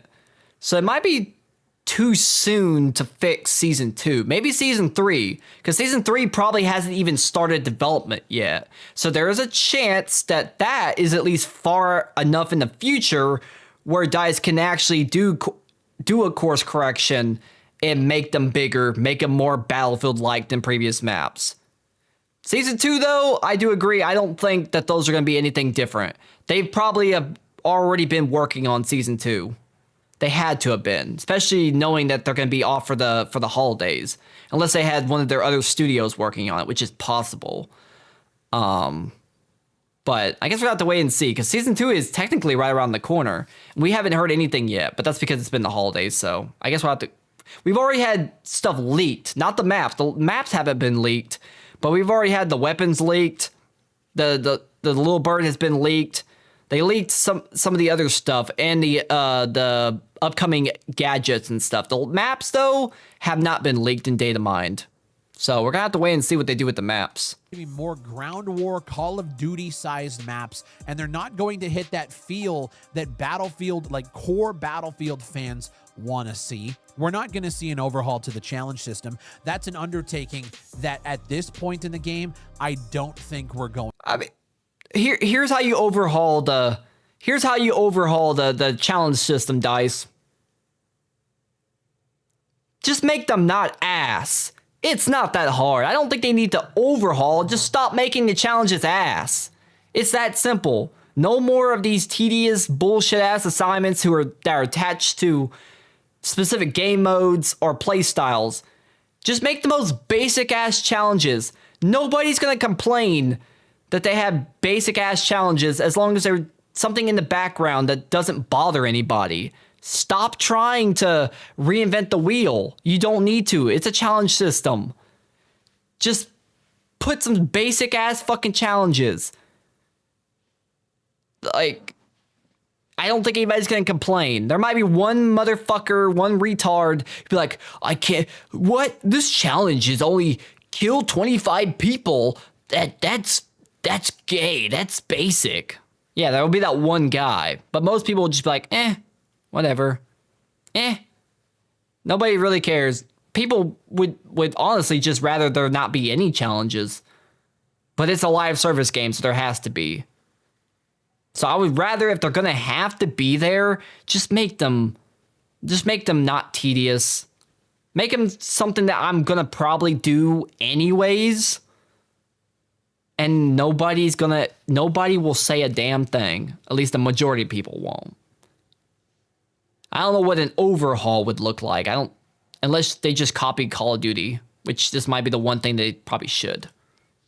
Speaker 1: So it might be too soon to fix Season 2. Maybe Season 3, because Season 3 probably hasn't even started development yet. So there is a chance that is at least far enough in the future where DICE can actually do a course correction and make them bigger, make them more Battlefield-like than previous maps. Season 2, though, I do agree. I don't think that those are going to be anything different. They probably have already been working on Season 2. They had to have been, especially knowing that they're going to be off for the holidays, unless they had one of their other studios working on it, which is possible. But I guess we'll have to wait and see, because Season 2 is technically right around the corner. We haven't heard anything yet, but that's because it's been the holidays, so I guess we'll have to... We've already had stuff leaked, not the maps. The maps haven't been leaked, but we've already had the weapons leaked. The little bird has been leaked. They leaked some of the other stuff and the upcoming gadgets and stuff. The maps, though, have not been leaked in data mined. So we're going to have to wait and see what they do with the maps.
Speaker 3: Maybe more ground war, Call of Duty sized maps, and they're not going to hit that feel that Battlefield, like core Battlefield fans want to see. We're not going to see an overhaul to the challenge system. That's an undertaking that at this point in the game, I don't think we're going.
Speaker 1: I mean, here's how you overhaul the challenge system, DICE. Just make them not ass. It's not that hard. I don't think they need to overhaul. Just stop making the challenges ass. It's that simple. No more of these tedious bullshit ass assignments that are attached to specific game modes or play styles. Just make the most basic ass challenges. Nobody's gonna complain that they have basic ass challenges as long as there's something in the background that doesn't bother anybody. Stop trying to reinvent the wheel. You don't need to. It's a challenge system. Just put some basic ass fucking challenges. Like, I don't think anybody's gonna complain. There might be one motherfucker, one retard, be like, I can't, what? This challenge is only kill 25 people. That's gay. That's basic. Yeah, there will be that one guy. But most people will just be like, whatever. Nobody really cares. People would honestly just rather there not be any challenges. But it's a live service game, so there has to be. So I would rather, if they're gonna have to be there, just make them not tedious. Make them something that I'm gonna probably do anyways. And nobody will say a damn thing. At least the majority of people won't. I don't know what an overhaul would look like. Unless they just copied Call of Duty, which this might be the one thing they probably should.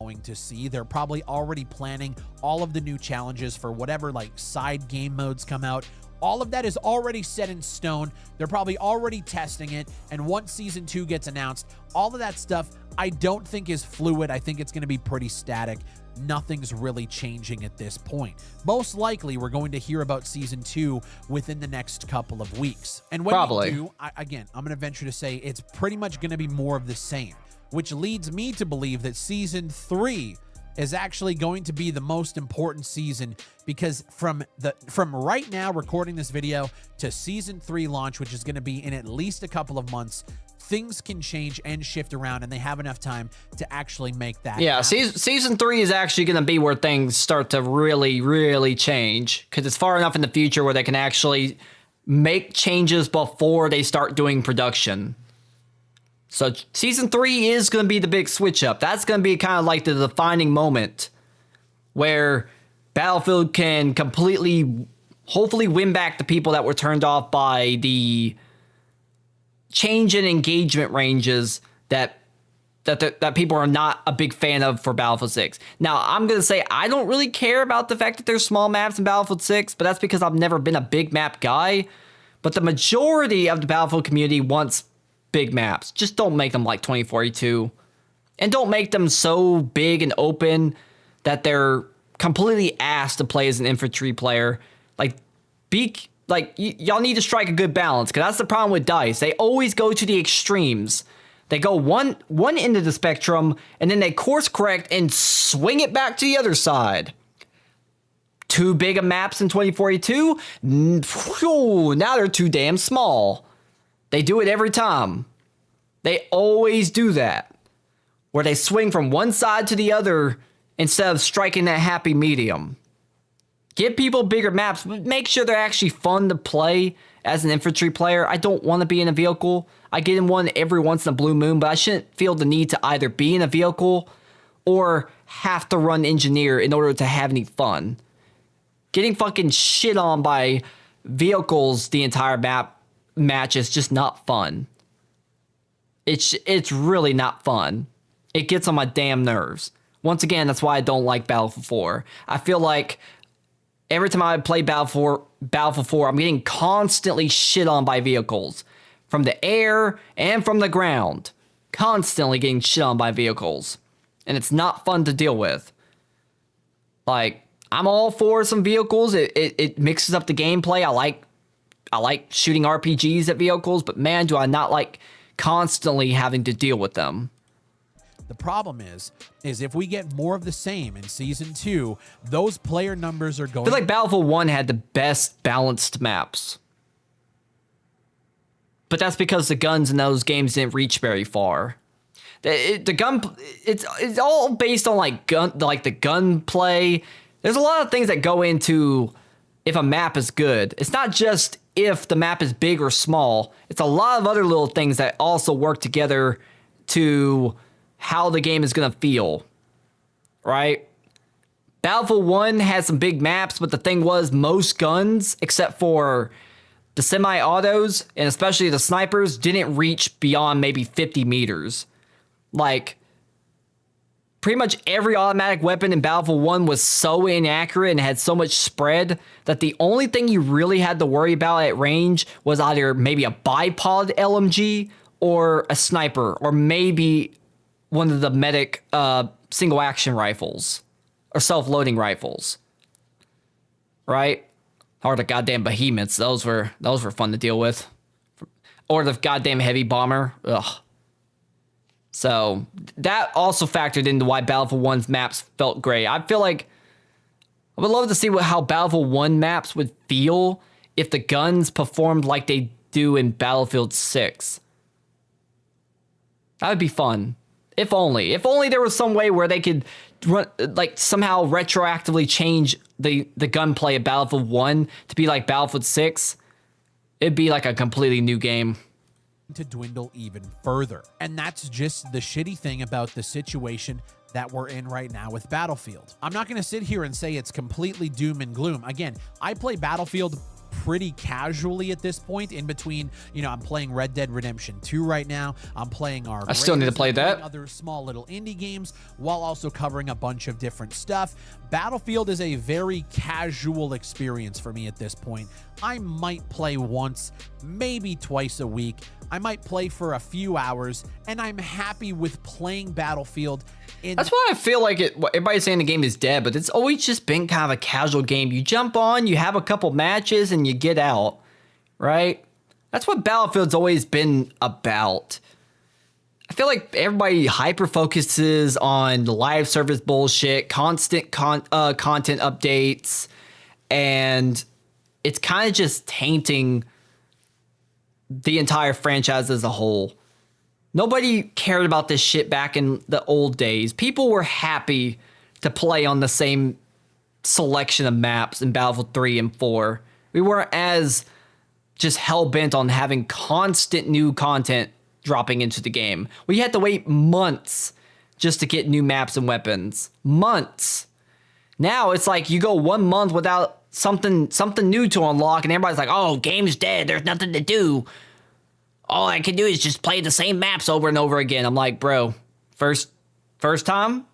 Speaker 3: Going to see, they're probably already planning all of the new challenges for whatever like side game modes come out. All of that is already set in stone. They're probably already testing it. And once Season 2 gets announced, all of that stuff I don't think is fluid. I think it's going to be pretty static. Nothing's really changing at this point. Most likely, we're going to hear about Season 2 within the next couple of weeks. And when we do, again, I'm going to venture to say it's pretty much going to be more of the same, which leads me to believe that Season 3 is actually going to be the most important season, because from right now recording this video to Season 3 launch, which is going to be in at least a couple of months, things can change and shift around, and they have enough time to actually make that
Speaker 1: Yeah,
Speaker 3: happen.
Speaker 1: season 3 is actually going to be where things start to really, really change, because it's far enough in the future where they can actually make changes before they start doing production. So season 3 is going to be the big switch up. That's going to be kind of like the defining moment where Battlefield can completely, hopefully, win back the people that were turned off by the change in engagement ranges that people are not a big fan of for Battlefield 6. Now, I'm going to say I don't really care about the fact that there's small maps in Battlefield 6, but that's because I've never been a big map guy. But the majority of the Battlefield community wants big maps. Just don't make them like 2042. And don't make them so big and open that they're completely asked to play as an infantry player. Like, y'all need to strike a good balance, because that's the problem with DICE. They always go to the extremes. They go one end of the spectrum, and then they course correct and swing it back to the other side. Too big of maps in 2042? Now they're too damn small. They do it every time. They always do that, where they swing from one side to the other instead of striking that happy medium. Give people bigger maps, but make sure they're actually fun to play as an infantry player. I don't want to be in a vehicle. I get in one every once in a blue moon, but I shouldn't feel the need to either be in a vehicle or have to run engineer in order to have any fun. Getting fucking shit on by vehicles the entire match is just not fun. It's really not fun. It gets on my damn nerves. Once again, that's why I don't like Battlefield 4. I feel like every time I play Battlefield 4, I'm getting constantly shit on by vehicles. From the air and from the ground. Constantly getting shit on by vehicles. And it's not fun to deal with. Like, I'm all for some vehicles. It mixes up the gameplay. I like shooting RPGs at vehicles, but man, do I not like constantly having to deal with them.
Speaker 3: The problem is if we get more of the same in Season 2, those player numbers are going...
Speaker 1: I feel like Battlefield 1 had the best balanced maps. But that's because the guns in those games didn't reach very far. The gun... It's all based on the gunplay. There's a lot of things that go into if a map is good. It's not just if the map is big or small. It's a lot of other little things that also work together to how the game is going to feel. Right? Battlefield 1 has some big maps, but the thing was most guns, except for the semi-autos, and especially the snipers, didn't reach beyond maybe 50 meters. Like, pretty much every automatic weapon in Battlefield 1 was so inaccurate and had so much spread that the only thing you really had to worry about at range was either maybe a bipod LMG or a sniper, or maybe one of the medic single action rifles or self-loading rifles. Right? Or the goddamn behemoths. Those were fun to deal with. Or the goddamn heavy bomber. Ugh. So that also factored into why Battlefield 1's maps felt great. I feel like I would love to see how Battlefield 1 maps would feel if the guns performed like they do in Battlefield 6. That would be fun. If only there was some way where they could run, like, somehow retroactively change the gunplay of Battlefield 1 to be like Battlefield 6. It'd be like a completely new game.
Speaker 3: To dwindle even further. And that's just the shitty thing about the situation that we're in right now with Battlefield. I'm not going to sit here and say it's completely doom and gloom. Again, I play Battlefield pretty casually at this point. In between, I'm playing Red Dead Redemption 2 right now. I'm playing
Speaker 1: I still need to play that.
Speaker 3: Other small little indie games while also covering a bunch of different stuff. Battlefield is a very casual experience for me at this point. I might play once, maybe twice a week. I might play for a few hours, and I'm happy with playing Battlefield.
Speaker 1: That's why I feel like everybody's saying the game is dead, but it's always just been kind of a casual game. You jump on, you have a couple matches, and you get out, right? That's what Battlefield's always been about. I feel like everybody hyper-focuses on live service bullshit, constant content updates, and it's kind of just tainting the entire franchise as a whole. Nobody cared about this shit back in the old days. People were happy to play on the same selection of maps in Battlefield 3 and 4. We weren't as just hell-bent on having constant new content dropping into the game. We had to wait months just to get new maps and weapons. Months. Now it's like you go 1 month without something new to unlock, and everybody's like, oh, game's dead. There's nothing to do. All I can do is just play the same maps over and over again. I'm like, bro, first time,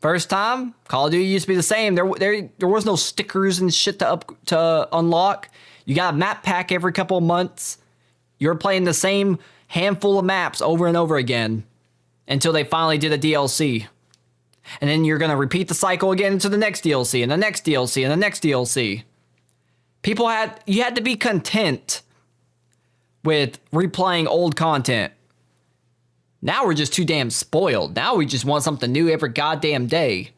Speaker 1: Call of Duty used to be the same. There was no stickers and shit to unlock. You got a map pack every couple of months. You're playing the same handful of maps over and over again until they finally did a DLC. And then you're going to repeat the cycle again into the next DLC and the next DLC and the next DLC. You had to be content with replaying old content. Now we're just too damn spoiled. Now we just want something new every goddamn day.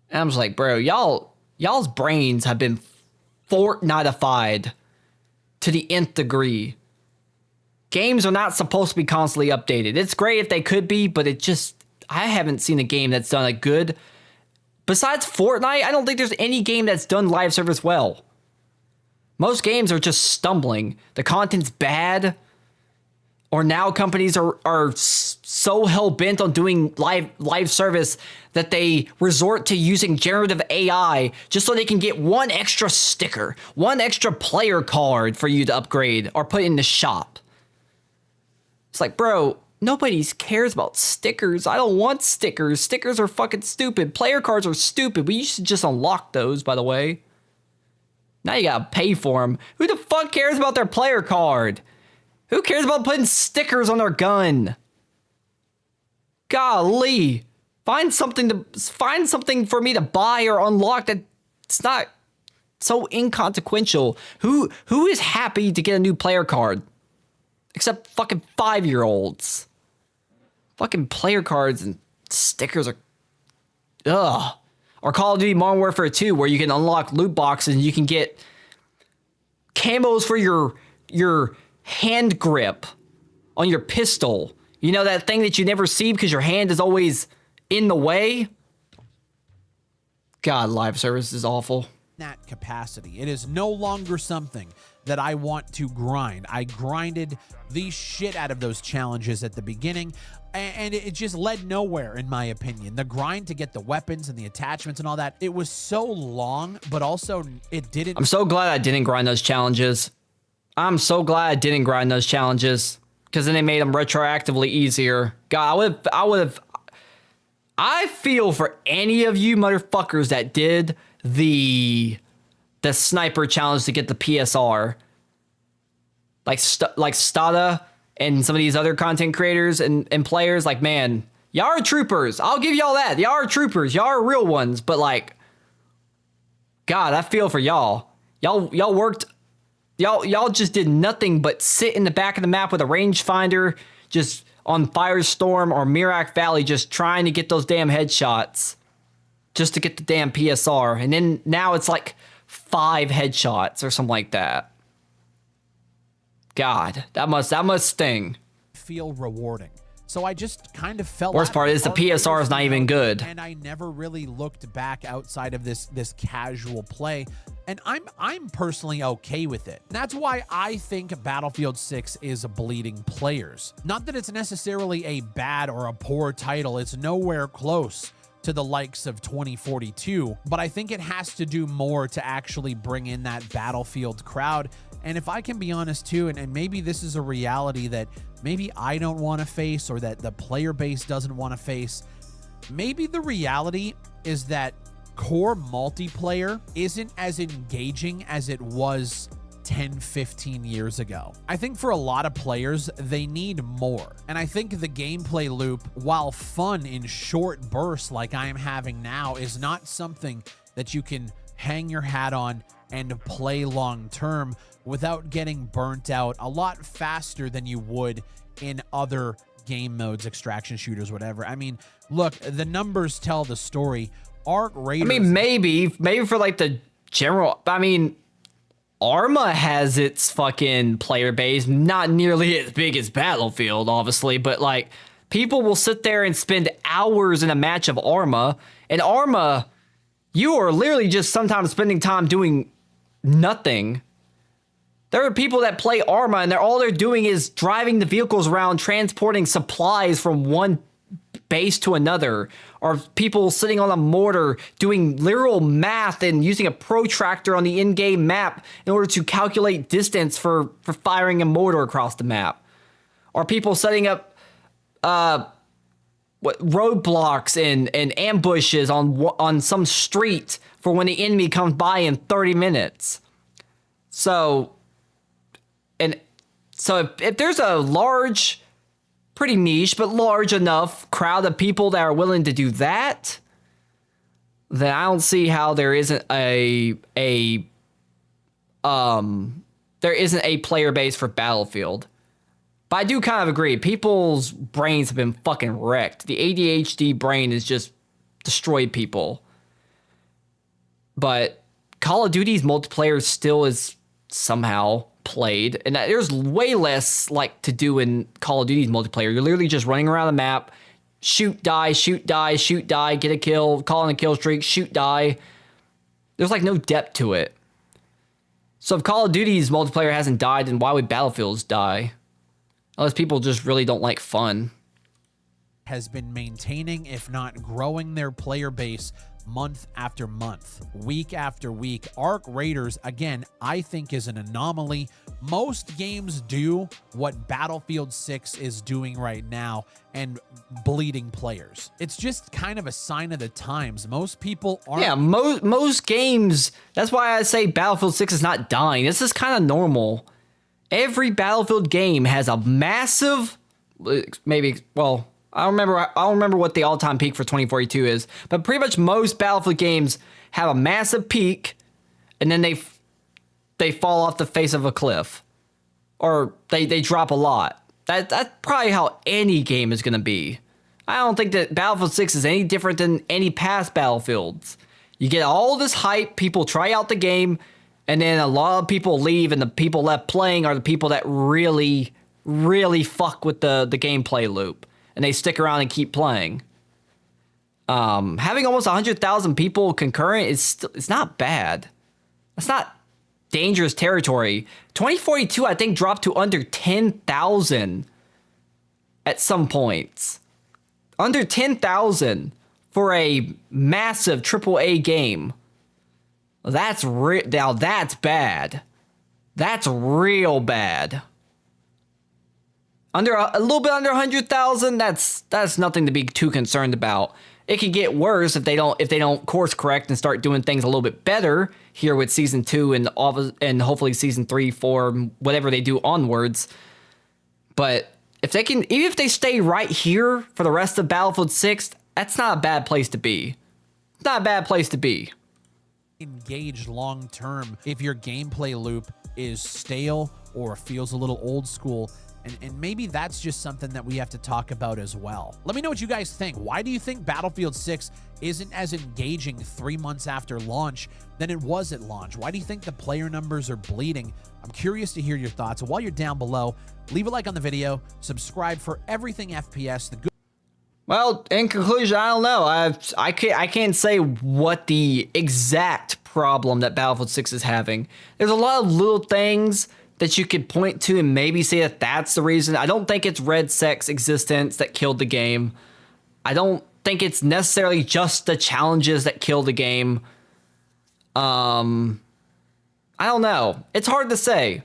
Speaker 1: And I'm just like, bro, y'all's brains have been Fortnite-ified to the nth degree. Games are not supposed to be constantly updated. It's great if they could be, but I haven't seen a game that's done it good. Besides Fortnite, I don't think there's any game that's done live service well. Most games are just stumbling. The content's bad. Or now companies are so hell-bent on doing live service that they resort to using generative AI just so they can get one extra sticker, one extra player card for you to upgrade or put in the shop. It's like, bro, nobody cares about stickers. I don't want stickers. Stickers are fucking stupid. Player cards are stupid. We used to just unlock those, by the way. Now you gotta pay for them. Who the fuck cares about their player card? Who cares about putting stickers on their gun? Golly. Find something for me to buy or unlock that's not so inconsequential. Who is happy to get a new player card? Except fucking 5-year-olds. Fucking player cards and stickers are... Ugh. Or Call of Duty Modern Warfare 2, where you can unlock loot boxes and you can get camos for your hand grip on your pistol. You know, that thing that you never see because your hand is always in the way? God, live service is awful.
Speaker 3: That capacity. It is no longer something that I want to grind. I grinded the shit out of those challenges at the beginning, and it just led nowhere, in my opinion. The grind to get the weapons and the attachments and all that, it was so long, but also it didn't...
Speaker 1: I'm so glad I didn't grind those challenges. Because then they made them retroactively easier. God, I feel for any of you motherfuckers that did the sniper challenge to get the PSR. Like Stada and some of these other content creators and players. Like, man, y'all are troopers. I'll give y'all that. Y'all are troopers. Y'all are real ones. But like, God, I feel for y'all. Y'all worked... Y'all just did nothing but sit in the back of the map with a rangefinder, just on Firestorm or Mirak Valley, just trying to get those damn headshots, just to get the damn PSR. And then now it's like 5 headshots or something like that. God, that must sting.
Speaker 3: Feel rewarding. So I just kind of felt...
Speaker 1: Worst part is the PSR is not even good.
Speaker 3: And I never really looked back outside of this casual play. And I'm personally okay with it. That's why I think Battlefield 6 is bleeding players. Not that it's necessarily a bad or a poor title. It's nowhere close to the likes of 2042. But I think it has to do more to actually bring in that Battlefield crowd. And if I can be honest too, and maybe this is a reality that maybe I don't want to face or that the player base doesn't want to face, maybe the reality is that core multiplayer isn't as engaging as it was 10, 15 years ago. I think for a lot of players, they need more. And I think the gameplay loop, while fun in short bursts like I am having now, is not something that you can hang your hat on and play long term without getting burnt out a lot faster than you would in other game modes, extraction shooters, whatever. I mean, look, the numbers tell the story. Arc Raiders...
Speaker 1: I mean, maybe for like the general... I mean, Arma has its fucking player base, not nearly as big as Battlefield, obviously, but like people will sit there and spend hours in a match of Arma, and Arma, you are literally just sometimes spending time doing nothing. There are people that play Arma and all they're doing is driving the vehicles around, transporting supplies from one base to another, or people sitting on a mortar doing literal math and using a protractor on the in-game map in order to calculate distance for firing a mortar across the map, or people setting up roadblocks and ambushes on some street for when the enemy comes by in 30 minutes. So if there's a large, pretty niche, but large enough crowd of people that are willing to do that, then I don't see how there isn't a player base for Battlefield. But I do kind of agree. People's brains have been fucking wrecked. The ADHD brain has just destroyed people. But Call of Duty's multiplayer still is somehow played, and there's way less like to do in Call of Duty's multiplayer. You're literally just running around the map, shoot, die, shoot, die, shoot, die, get a kill, call in a kill streak, shoot, die. There's like no depth to it. So if Call of Duty's multiplayer hasn't died, then why would Battlefield's die? Unless people just really don't like fun.
Speaker 3: Has been maintaining, if not growing, their player base month after month, week after week. Arc Raiders, again, I think is an anomaly. Most games do what Battlefield 6 is doing right now and bleeding players. It's just kind of a sign of the times. Most people aren't.
Speaker 1: Yeah, most games, that's why I say Battlefield 6 is not dying. This is kind of normal. Every Battlefield game has a massive, maybe, well, I don't remember what the all-time peak for 2042 is, but pretty much most Battlefield games have a massive peak, and then they fall off the face of a cliff, or they drop a lot. That's probably how any game is going to be. I don't think that Battlefield 6 is any different than any past Battlefields. You get all this hype, people try out the game, and then a lot of people leave, and the people left playing are the people that really, really fuck with the gameplay loop. And they stick around and keep playing. Having almost 100,000 people concurrent it's not bad. That's not dangerous territory. 2042, I think, dropped to under 10,000 at some points. Under 10,000 for a massive AAA game. Now that's bad. That's real bad. Under a little bit under 100,000, that's nothing to be too concerned about. It could get worse if they don't course correct and start doing things a little bit better here with season 2 and hopefully season 3, 4, whatever they do onwards. But even if they stay right here for the rest of Battlefield 6, that's not a bad place to be. It's not a bad place to be.
Speaker 3: Engaged long term if your gameplay loop is stale or feels a little old school. And maybe that's just something that we have to talk about as well. Let me know what you guys think. Why do you think Battlefield 6 isn't as engaging 3 months after launch than it was at launch? Why do you think the player numbers are bleeding? I'm curious to hear your thoughts. While you're down below, leave a like on the video, subscribe for everything FPS.
Speaker 1: Well, in conclusion, I don't know. I can't say what the exact problem that Battlefield 6 is having. There's a lot of little things that you could point to and maybe say that that's the reason. I don't think it's Red Sec's existence that killed the game. I don't think it's necessarily just the challenges that killed the game. I don't know. It's hard to say.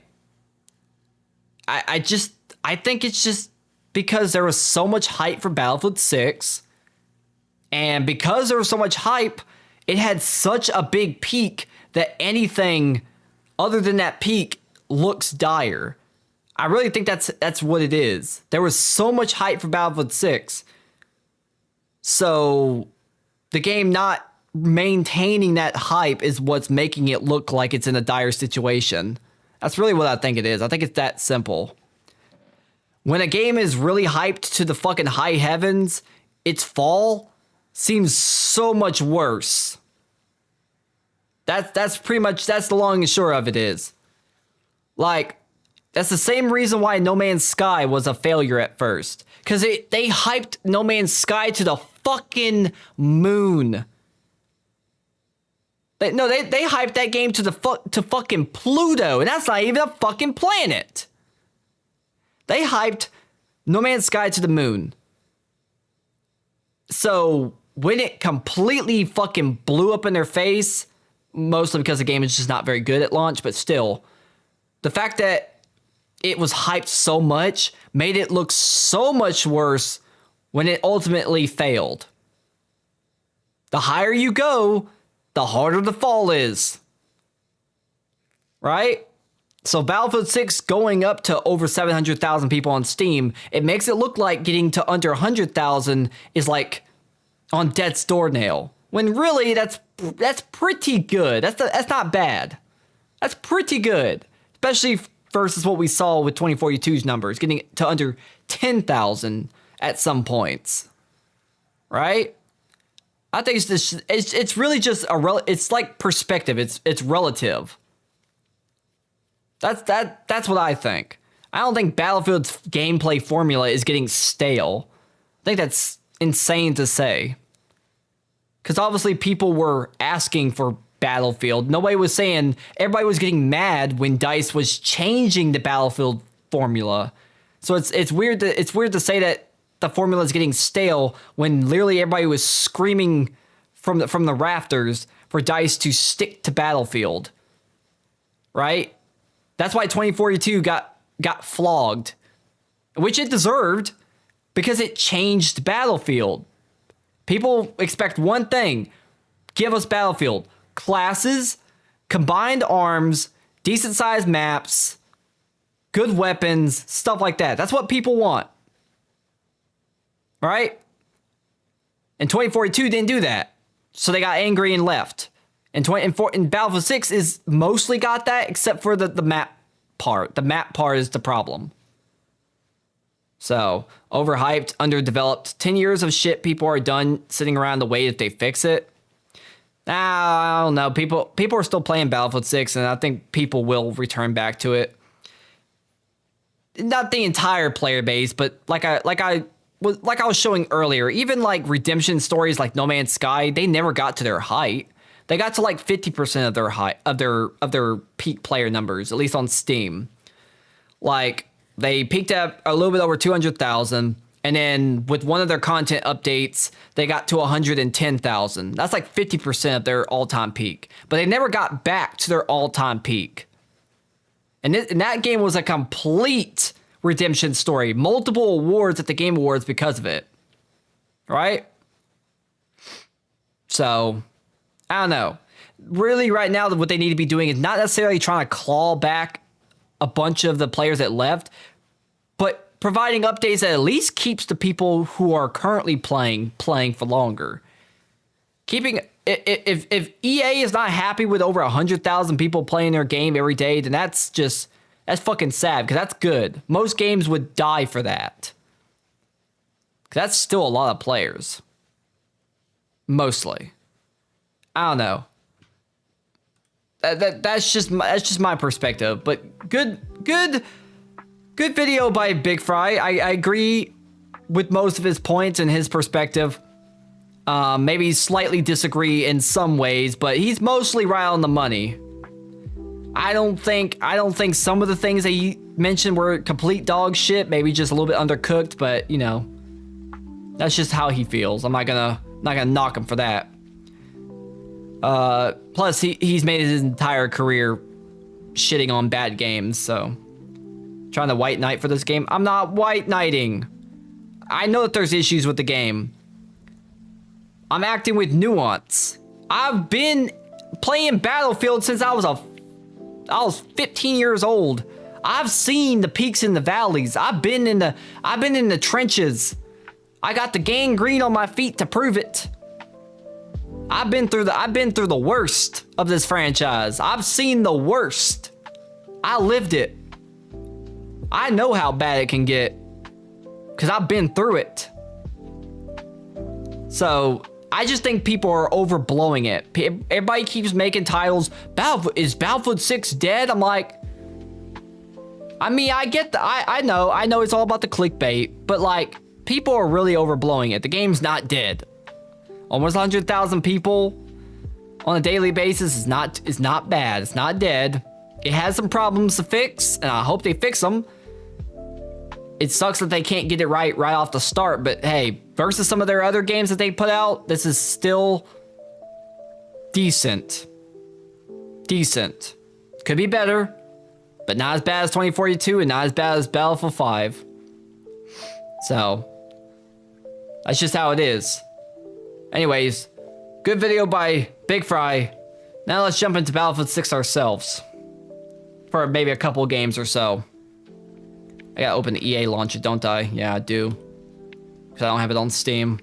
Speaker 1: I think it's just because there was so much hype for Battlefield 6, and because there was so much hype, it had such a big peak that anything other than that peak looks dire. I really think that's what it is. There was so much hype for Battlefield 6. So the game not maintaining that hype is what's making it look like it's in a dire situation. That's really what I think it is. I think it's that simple. When a game is really hyped to the fucking high heavens, its fall seems so much worse. That's pretty much, that's the long and short of it is. Like, that's the same reason why No Man's Sky was a failure at first. Because they hyped No Man's Sky to the fucking moon. They hyped that game to fucking Pluto, and that's not even a fucking planet. They hyped No Man's Sky to the moon. So when it completely fucking blew up in their face, mostly because the game is just not very good at launch, but still, the fact that it was hyped so much made it look so much worse when it ultimately failed. The higher you go, the harder the fall is. Right? So Battlefield 6 going up to over 700,000 people on Steam, it makes it look like getting to under 100,000 is like on death's doornail. When really that's pretty good. That's not bad. That's pretty good. Especially versus what we saw with 2042's numbers, getting to under 10,000 at some points. Right? I think it's really just it's like perspective. It's relative. That's what I think. I don't think Battlefield's gameplay formula is getting stale. I think that's insane to say. Because obviously people were asking for Battlefield. Nobody was saying, everybody was getting mad when DICE was changing the Battlefield formula. So it's weird to say that the formula is getting stale when literally everybody was screaming from the rafters for DICE to stick to Battlefield. Right? That's why 2042 got flogged, which it deserved, because it changed Battlefield. People expect one thing: give us Battlefield. Classes, combined arms, decent sized maps, good weapons, stuff like that. That's what people want. Right? And 2042 didn't do that. So they got angry and left. And Battlefield 6 is mostly got that, except for the map part. The map part is the problem. So, overhyped, underdeveloped, 10 years of shit people are done sitting around to wait if they fix it. I don't know. People are still playing Battlefield 6, and I think people will return back to it. Not the entire player base, but like I was showing earlier, even like redemption stories like No Man's Sky, they never got to their height. They got to like 50% of their height of their peak player numbers, at least on Steam. Like they peaked at a little bit over 200,000, and then with one of their content updates, they got to 110,000. That's like 50% of their all-time peak. But they never got back to their all-time peak. And that game was a complete redemption story. Multiple awards at the Game Awards because of it. Right? So, I don't know. Really, right now, what they need to be doing is not necessarily trying to claw back a bunch of the players that left, but providing updates that at least keeps the people who are currently playing for longer. If EA is not happy with over 100,000 people playing their game every day, then that's fucking sad, because that's good. Most games would die for that. 'Cause that's still a lot of players. Mostly. I don't know. That's just my perspective. But good video by Big Fry. I agree with most of his points and his perspective. Maybe slightly disagree in some ways, but he's mostly right on the money. I don't think some of the things that he mentioned were complete dog shit. Maybe just a little bit undercooked, but you know, that's just how he feels. I'm not gonna knock him for that. Plus, he's made his entire career shitting on bad games, so trying to white knight for this game. I'm not white knighting. I know that there's issues with the game. I'm acting with nuance. I've been playing Battlefield since I was 15 years old. I've seen the peaks and the valleys. I've been in the trenches. I got the gangrene on my feet to prove it. I've been through the worst of this franchise. I've seen the worst. I lived it. I know how bad it can get, because I've been through it. So I just think people are overblowing it. Everybody keeps making titles. Is Battlefield 6 dead? I'm like, I mean, I get I know it's all about the clickbait, but like, people are really overblowing it. The game's not dead. Almost 100,000 people on a daily basis is not bad. It's not dead. It has some problems to fix, and I hope they fix them. It sucks that they can't get it right off the start, but hey, versus some of their other games that they put out, this is still decent. Decent. Could be better, but not as bad as 2042 and not as bad as Battlefield 5. So, that's just how it is. Anyways, good video by Big Fry. Now let's jump into Battlefield 6 ourselves. For maybe a couple games or so. I gotta open the EA launcher, don't I? Yeah, I do. Because I don't have it on Steam.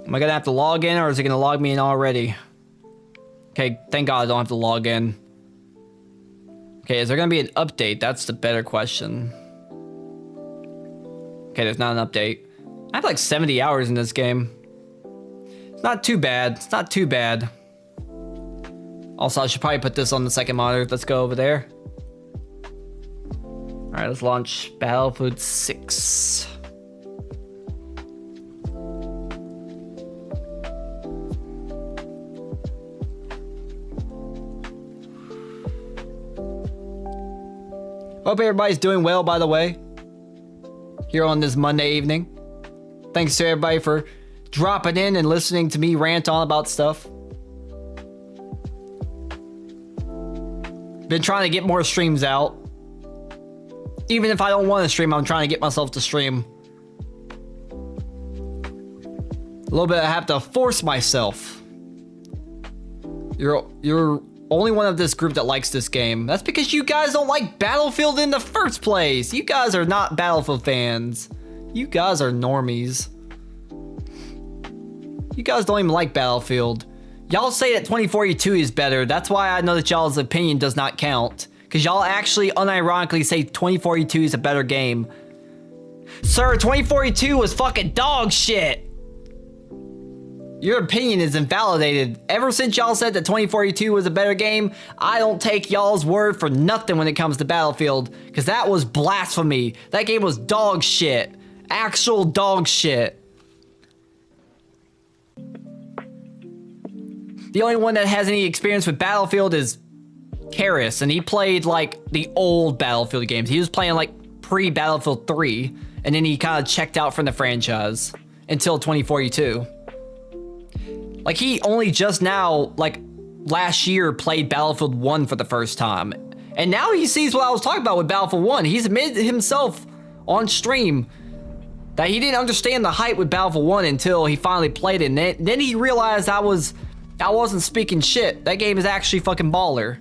Speaker 1: Am I gonna have to log in, or is it gonna log me in already? Okay, thank God I don't have to log in. Okay, is there gonna be an update? That's the better question. Okay, there's not an update. I have like 70 hours in this game. It's not too bad. It's not too bad. Also, I should probably put this on the second monitor. Let's go over there. Alright, let's launch Battlefield 6. Hope everybody's doing well, by the way, here on this Monday evening. Thanks to everybody for dropping in and listening to me rant on about stuff. Been trying to get more streams out. Even if I don't want to stream, I'm trying to get myself to stream. A little bit I have to force myself. You're only one of this group that likes this game. That's because you guys don't like Battlefield in the first place. You guys are not Battlefield fans. You guys are normies. You guys don't even like Battlefield. Y'all say that 2042 is better. That's why I know that y'all's opinion does not count. Because y'all actually unironically say 2042 is a better game. Sir, 2042 was fucking dog shit. Your opinion is invalidated. Ever since y'all said that 2042 was a better game, I don't take y'all's word for nothing when it comes to Battlefield, because that was blasphemy. That game was dog shit. Actual dog shit. The only one that has any experience with Battlefield is Karis, and he played like the old Battlefield games. He was playing like pre-Battlefield 3, and then he kind of checked out from the franchise until 2042. Like, he only just now, like, last year played Battlefield 1 for the first time. And now he sees what I was talking about with Battlefield 1. He's admitted himself on stream that he didn't understand the hype with Battlefield 1 until he finally played it. And then he realized I wasn't speaking shit. That game is actually fucking baller.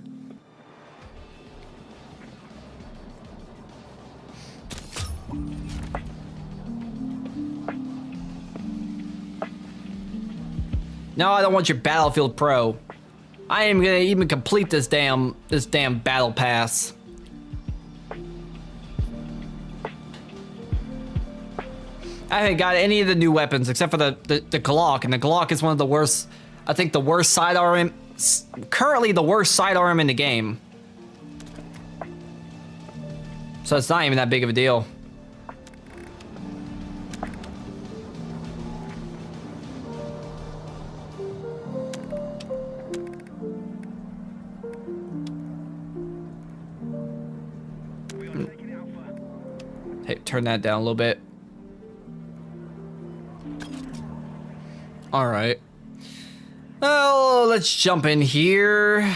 Speaker 1: No, I don't want your Battlefield Pro. I ain't gonna even complete this damn battle pass. I haven't got any of the new weapons except for the Glock, and the Glock is one of the worst. I think the worst sidearm, currently the worst sidearm in the game. So it's not even that big of a deal. Hey, turn that down a little bit. All right. Oh, let's jump in here.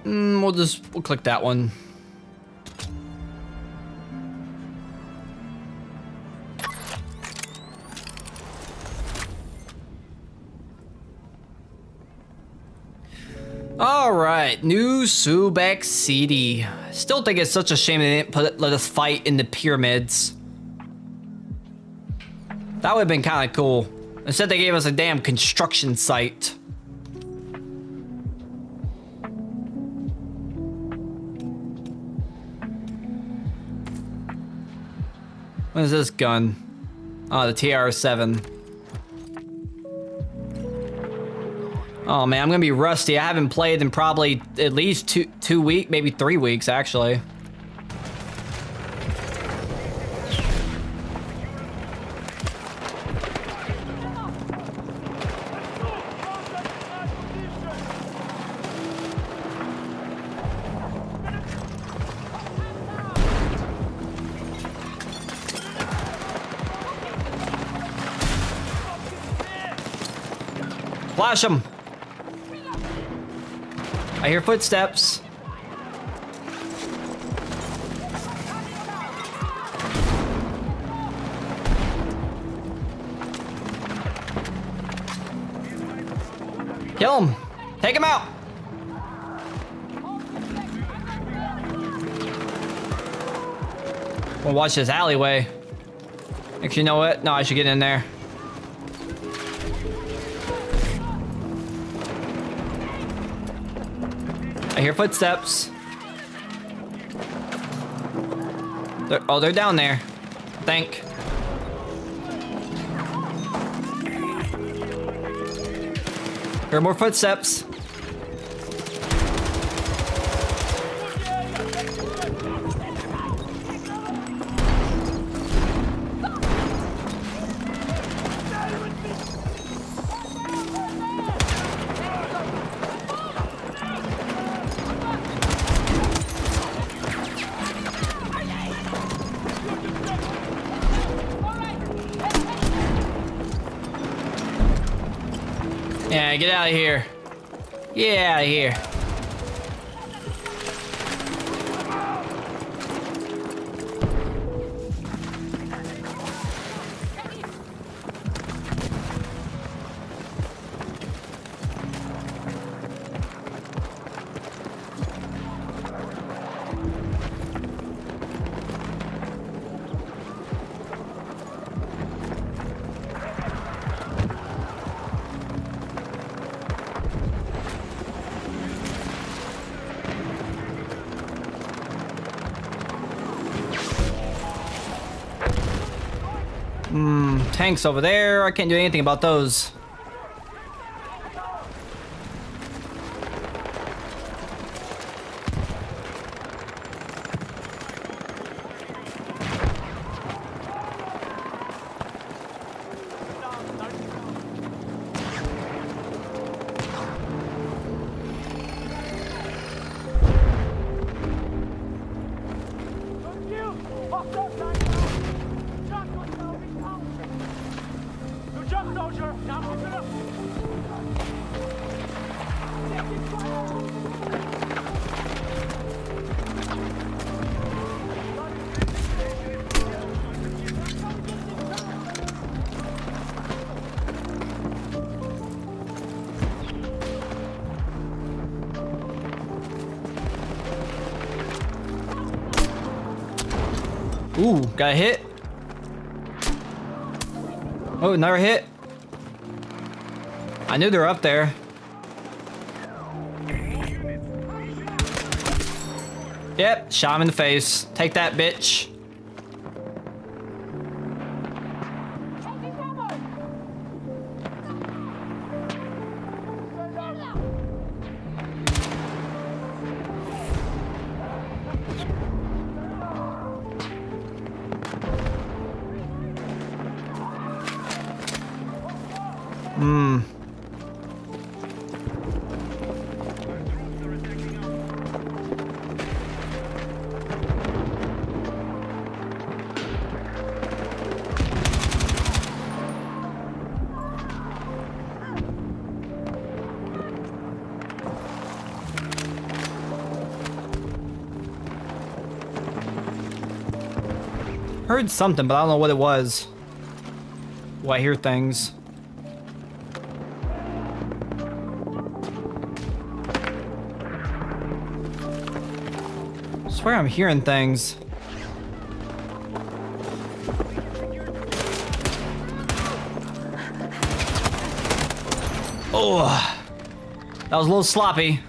Speaker 1: We'll click that one. All right, new Subic City. Still think it's such a shame they didn't let us fight in the pyramids. That would have been kind of cool. Instead, they gave us a damn construction site. What is this gun? Oh, the TR7. Oh man, I'm gonna be rusty. I haven't played in probably at least two weeks, maybe 3 weeks actually. Flash him. I hear footsteps. Kill him. Take him out. We'll watch this alleyway. Actually, you know what? No, I should get in there. I hear footsteps. They're down there. I think. Hear more footsteps. Yeah, get out of here. Get out of here. Tanks over there. I can't do anything about those. Ooh, got a hit. Oh, another hit. I knew they were up there. Yep, shot him in the face. Take that, bitch. Heard something, but I don't know what it was. Oh, I hear things. I swear I'm hearing things. Oh, that was a little sloppy.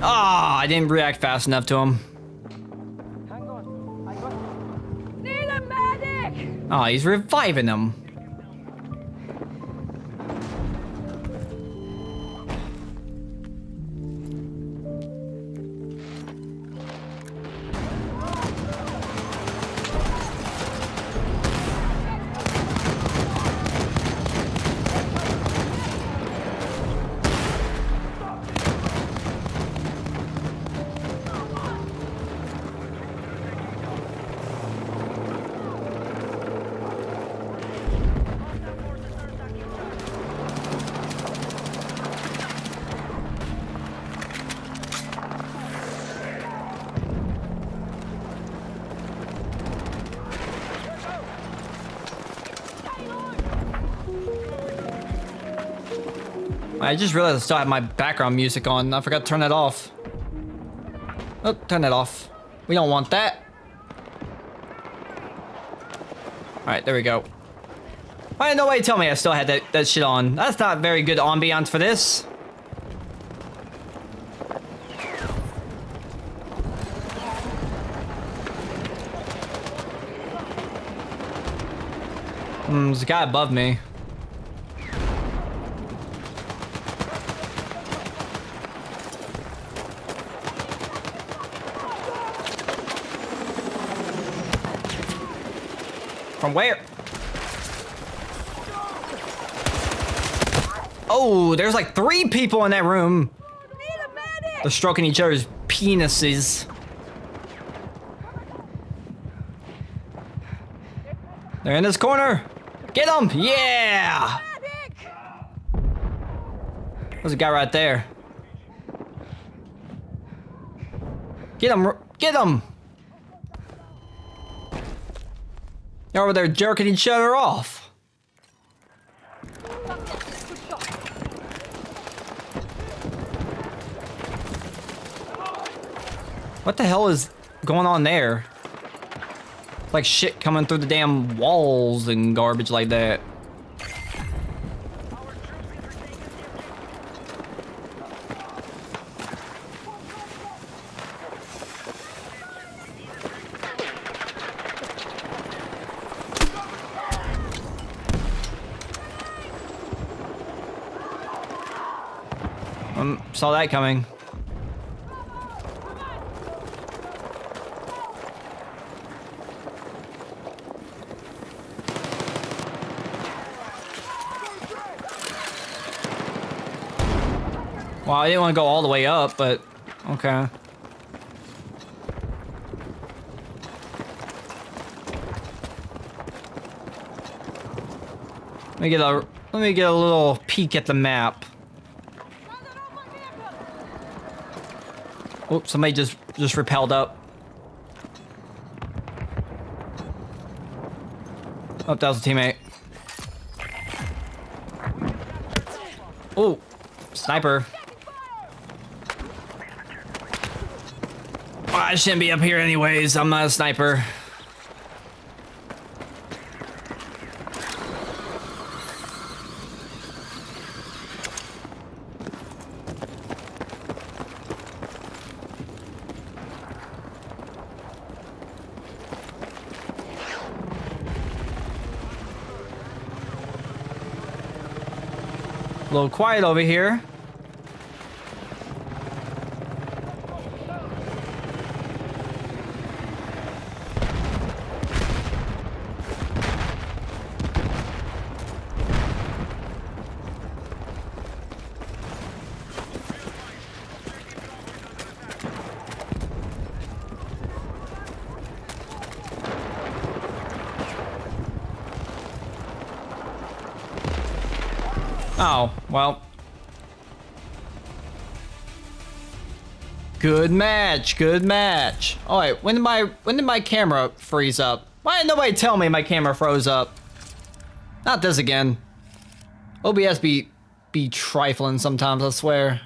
Speaker 1: Ah, I didn't react fast enough to him. Oh, he's reviving them. I just realized I still have my background music on. I forgot to turn that off. Oh, turn that off. We don't want that. Alright, there we go. Why did nobody tell me I still had that shit on? That's not very good ambiance for this. There's a guy above me. From where? Oh, there's like 3 people in that room. They're stroking each other's penises. They're in this corner. Get them! Yeah! There's a guy right there. Get him! Get him! They're over there jerking each other off. What the hell is going on there? It's like shit coming through the damn walls and garbage like that. Saw that coming. Well, I didn't want to go all the way up, but okay. Let me get a little peek at the map. Oh, somebody just rappelled up. Oh, that was a teammate. Oh, sniper. Oh, I shouldn't be up here anyways. I'm not a sniper. A little quiet over here. Oh, well. Good match, good match. Oh wait, when did my camera freeze up? Why didn't nobody tell me my camera froze up? Not this again. OBS be trifling sometimes, I swear.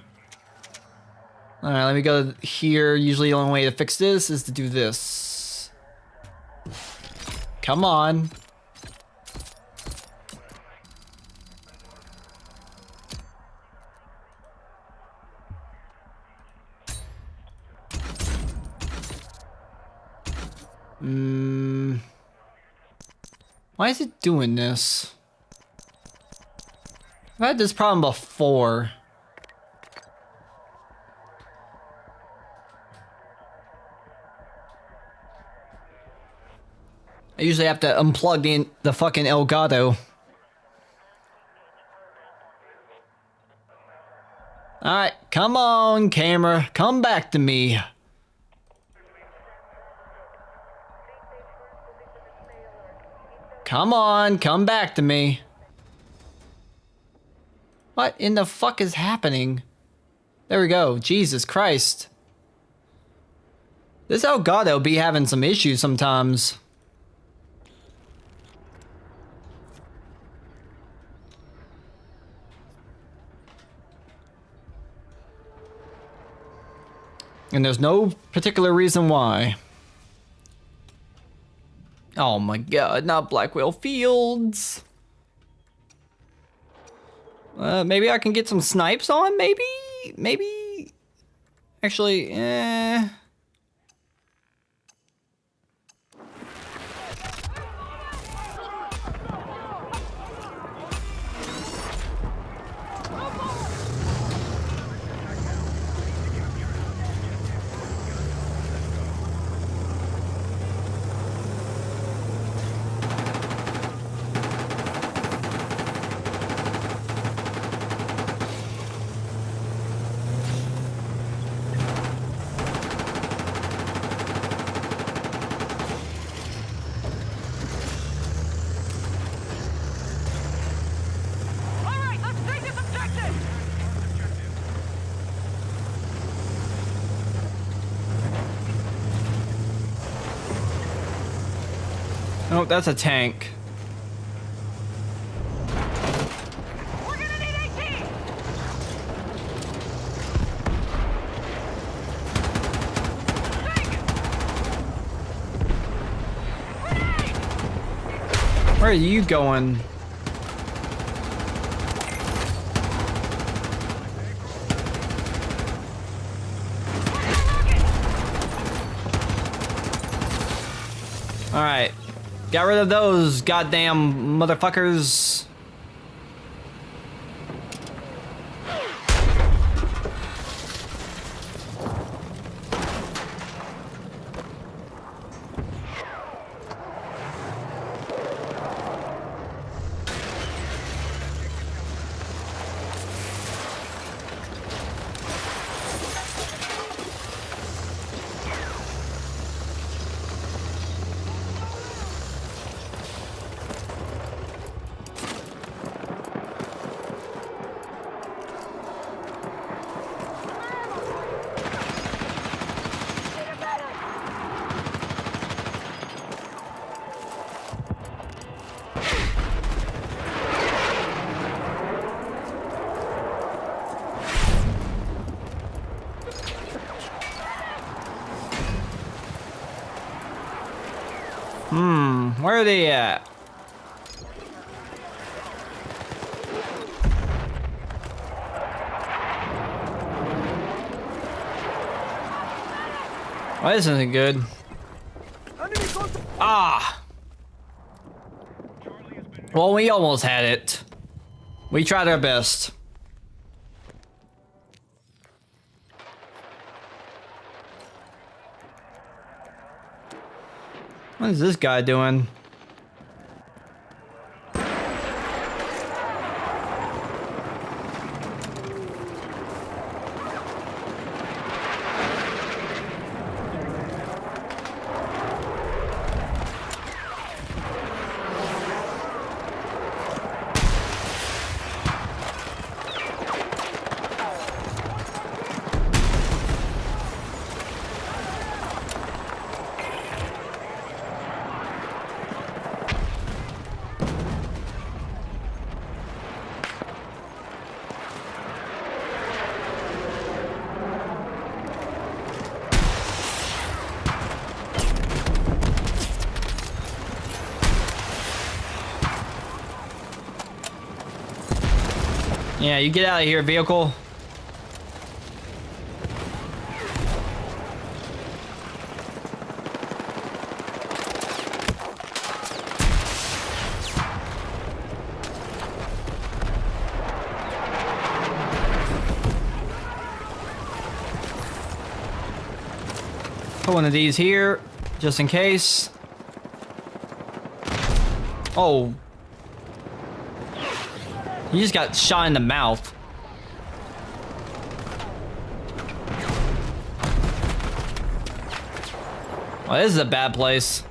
Speaker 1: Alright, let me go here. Usually the only way to fix this is to do this. Come on. Why is it doing this? I've had this problem before. I usually have to unplug the fucking Elgato. Alright, come on, camera. Come back to me. Come on, come back to me. What in the fuck is happening? There we go. Jesus Christ. This Elgato be having some issues sometimes. And there's no particular reason why. Oh my god, not Blackwell Fields. Maybe I can get some snipes on, maybe? Maybe? Actually, oh, that's a tank.
Speaker 4: We're gonna need AT!
Speaker 1: Where are you going? Alright. Got rid of those goddamn motherfuckers. Where are they at? Why isn't good? Ah! Well, we almost had it. We tried our best. What is this guy doing? Yeah, you get out of here, vehicle. Put one of these here, just in case. Oh. You just got shot in the mouth. Oh, this is a bad place.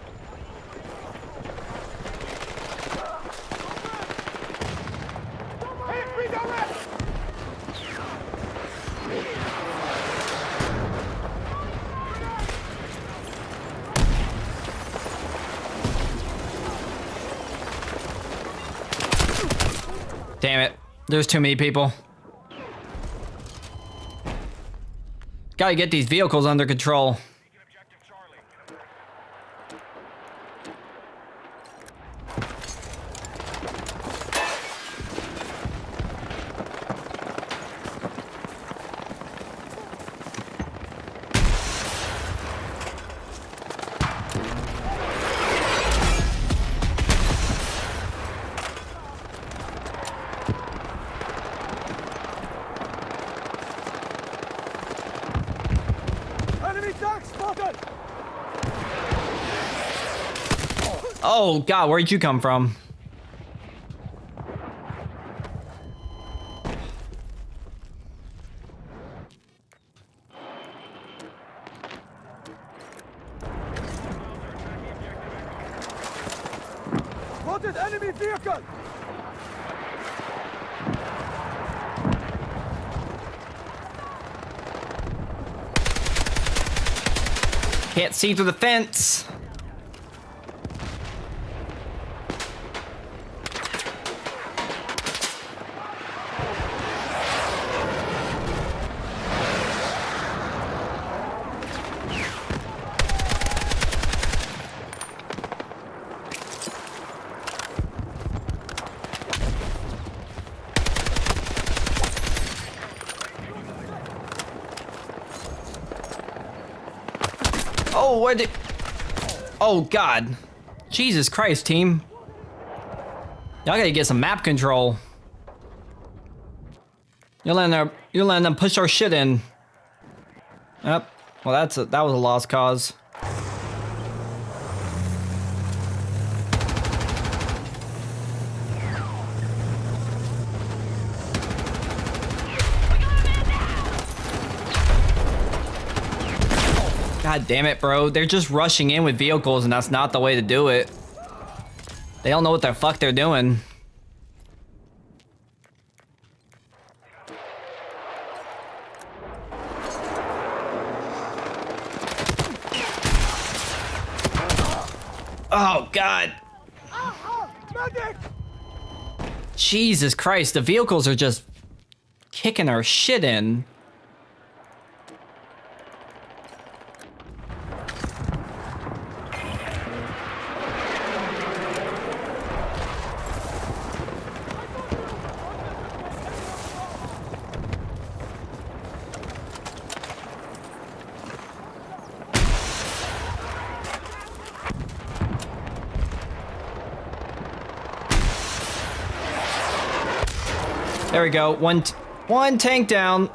Speaker 1: Damn it. There's too many people. Gotta get these vehicles under control. Oh God, where'd you come from?
Speaker 2: Spotted enemy vehicle!
Speaker 1: Can't see through the fence. Oh, what did... Oh, God. Jesus Christ, team. Y'all gotta get some map control. You're letting them push our shit in. Yep. Well, that was a lost cause. God damn it, bro. They're just rushing in with vehicles, and that's not the way to do it. They don't know what the fuck they're doing. Oh, God. Jesus Christ, the vehicles are just kicking our shit in. There we go. One tank down.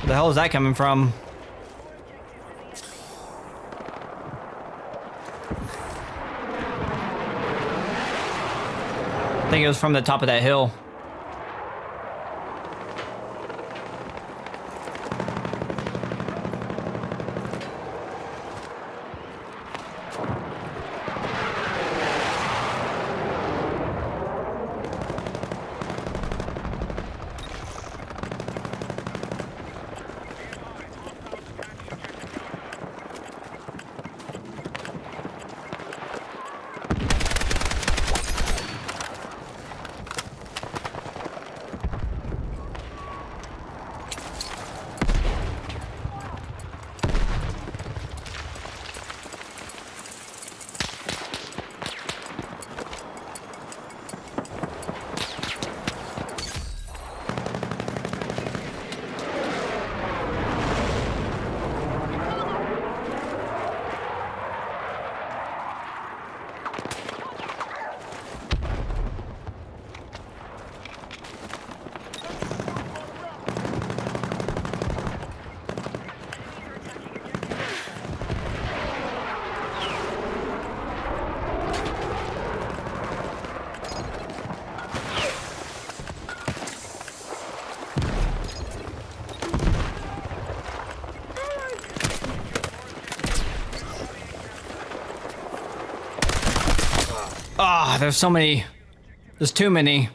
Speaker 1: Where the hell is that coming from? think it was from the top of that hill. Ah, there's so many. There's too many.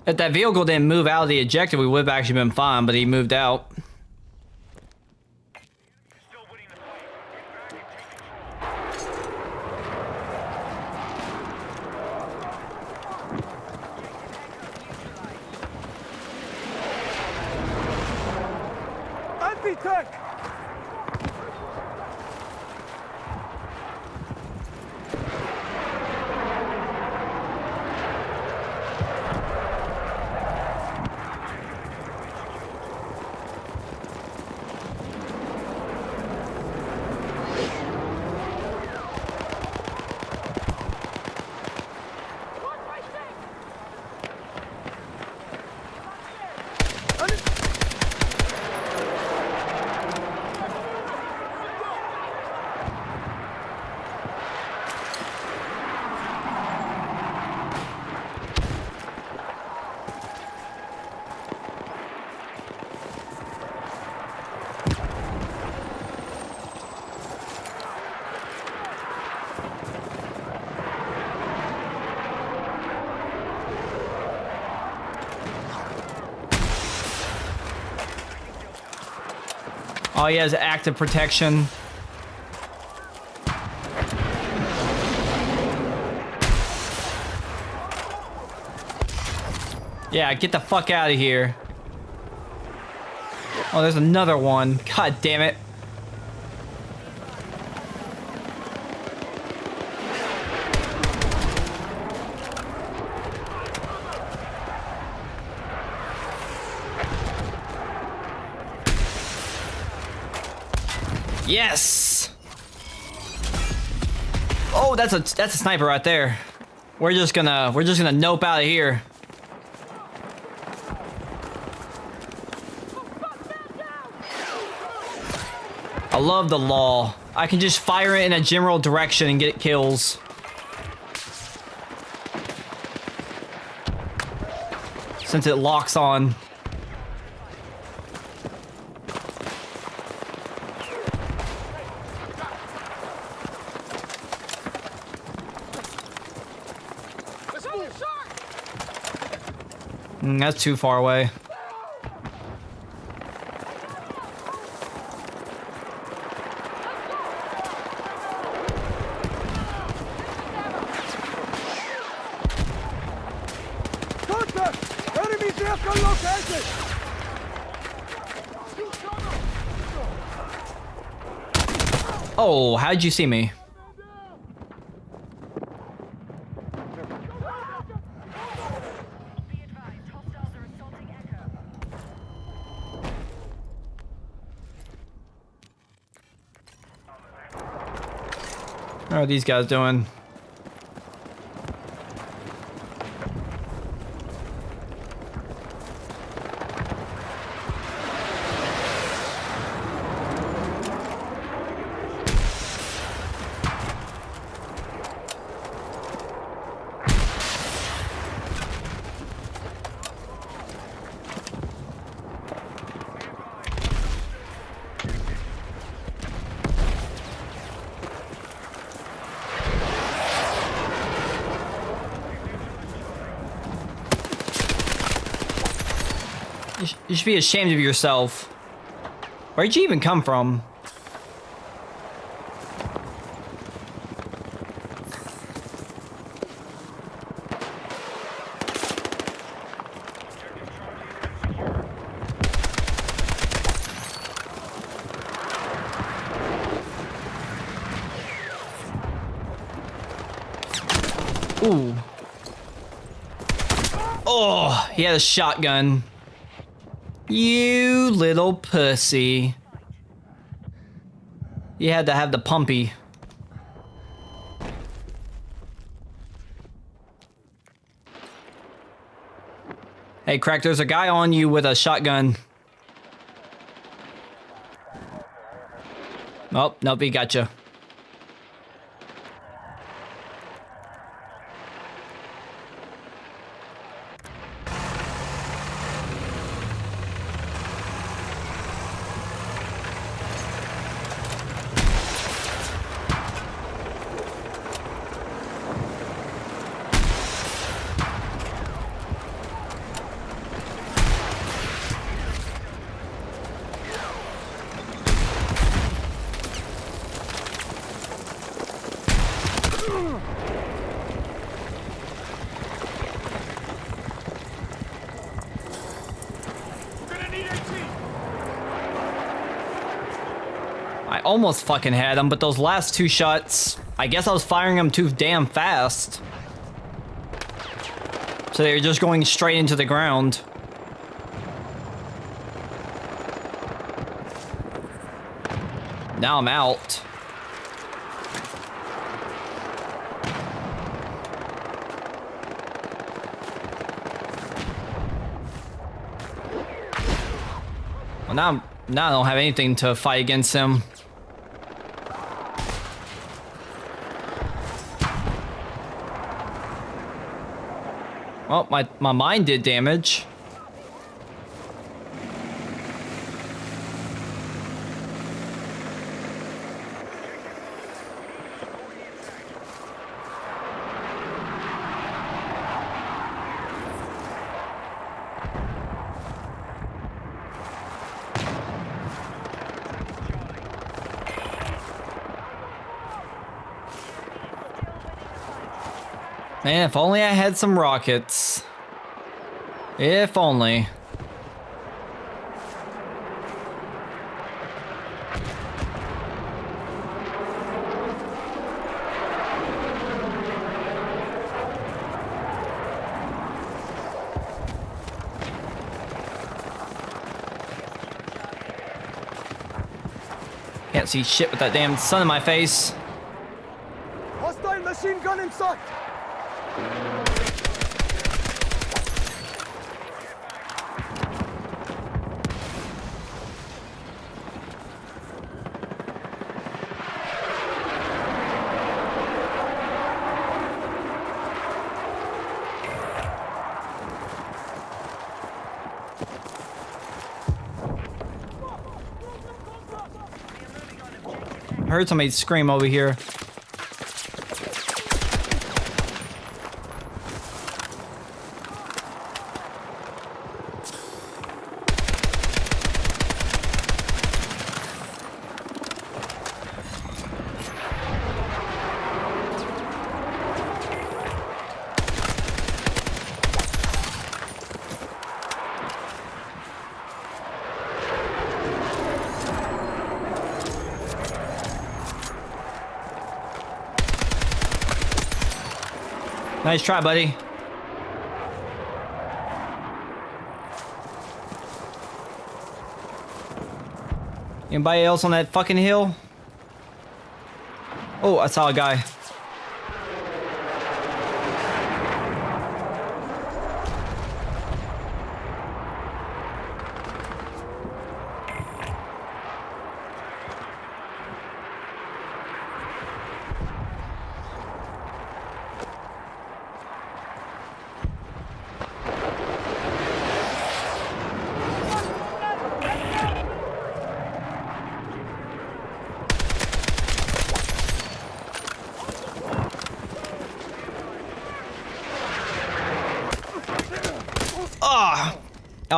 Speaker 1: If that vehicle didn't move out of the objective, we would have actually been fine, but he moved out.
Speaker 2: Anti-tank!
Speaker 1: Oh, he has active protection. Yeah, get the fuck out of here. Oh, there's another one. God damn it. Yes. Oh, that's a sniper right there. We're just gonna nope out of here. I love the law. I can just fire it in a general direction and get kills. Since it locks on. That's too far away.
Speaker 2: Contact! Enemy vehicle located!
Speaker 1: Oh, how'd you see me? How are these guys doing? You should be ashamed of yourself. Where'd you even come from? Ooh. Oh, he had a shotgun. You little pussy. You had to have the pumpy. Hey, Crack, there's a guy on you with a shotgun. Oh, nope, he got you. I almost fucking had him, but those last two shots, I guess I was firing them too damn fast. So they were just going straight into the ground. Now I'm out. Well, now I don't have anything to fight against him. Well, my mine did damage. Man, if only I had some rockets. If only. Can't see shit with that damn sun in my face.
Speaker 2: Hostile machine gun in sight!
Speaker 1: I heard somebody scream over here. Nice try, buddy. Anybody else on that fucking hill? Oh, I saw a guy.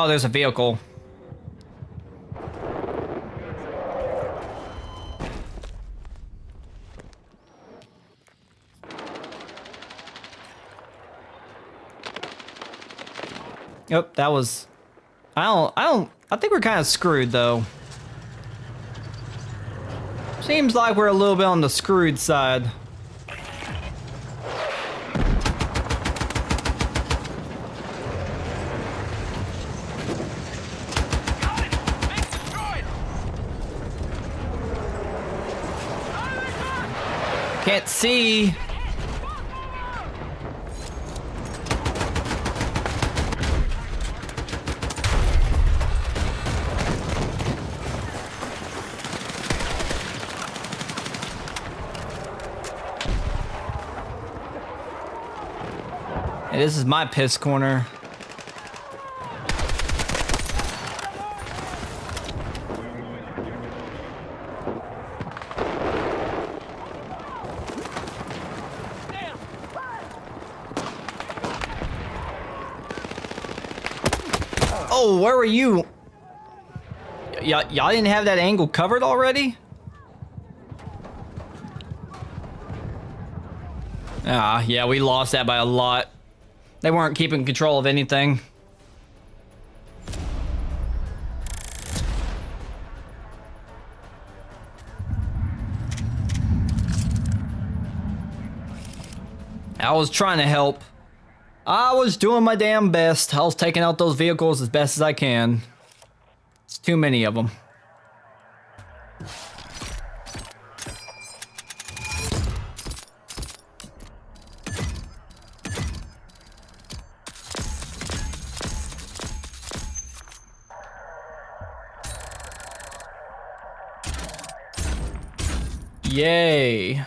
Speaker 1: there's a vehicle. Yep, that was... I think we're kind of screwed, though. Seems like we're a little bit on the screwed side. Can't see. Hey, this is my piss corner. Oh, where were you? Y'all didn't have that angle covered already? Ah, yeah, we lost that by a lot. They weren't keeping control of anything. I was trying to help. I was doing my damn best. I was taking out those vehicles as best as I can. It's too many of them. Yay.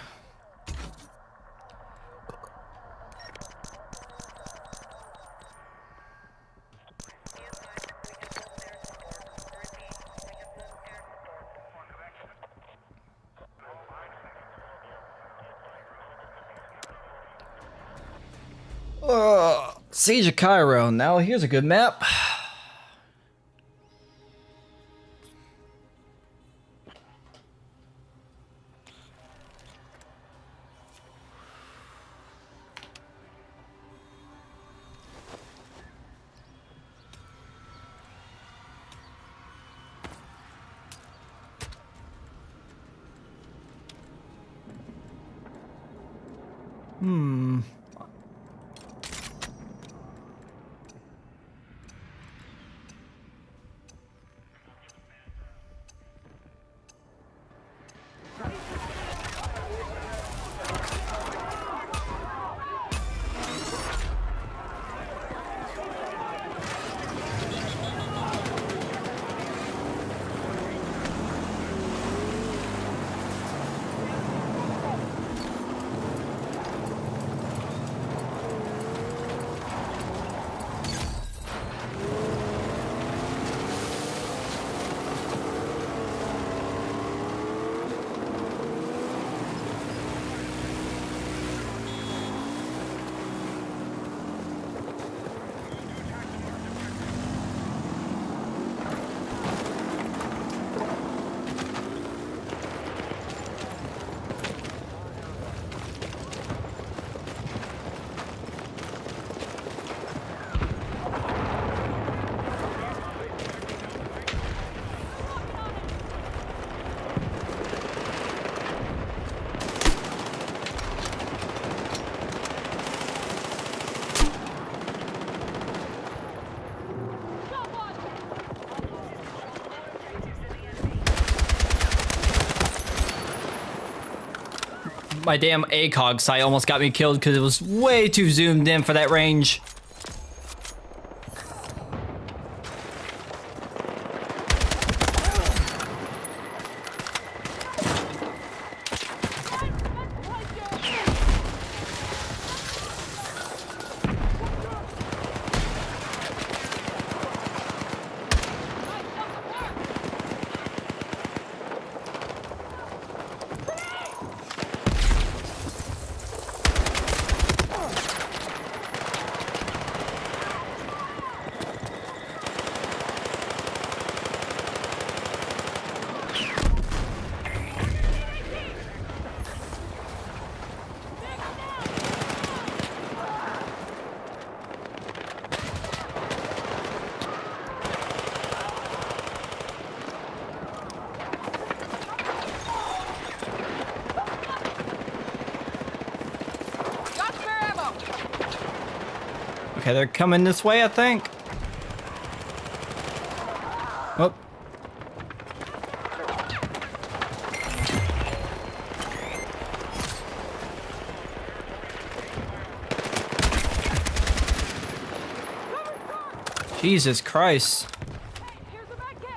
Speaker 1: Siege of Cairo. Now here's a good map. My damn ACOG sight almost got me killed because it was way too zoomed in for that range. Okay, they're coming this way, I think. Oh. Jesus Christ.
Speaker 4: Here's the med kit.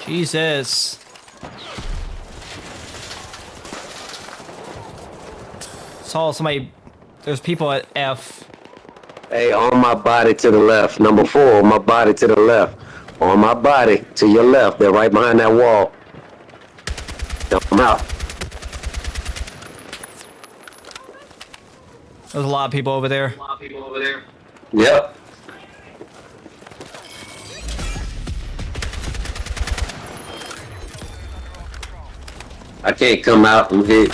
Speaker 1: Jesus. Saw somebody. There's people at F.
Speaker 5: Hey, on my body to the left. Number 4, on my body to the left. On my body to your left. They're right behind that wall. Come out.
Speaker 1: There's a lot of people over there.
Speaker 5: Yep. I can't come out and hit.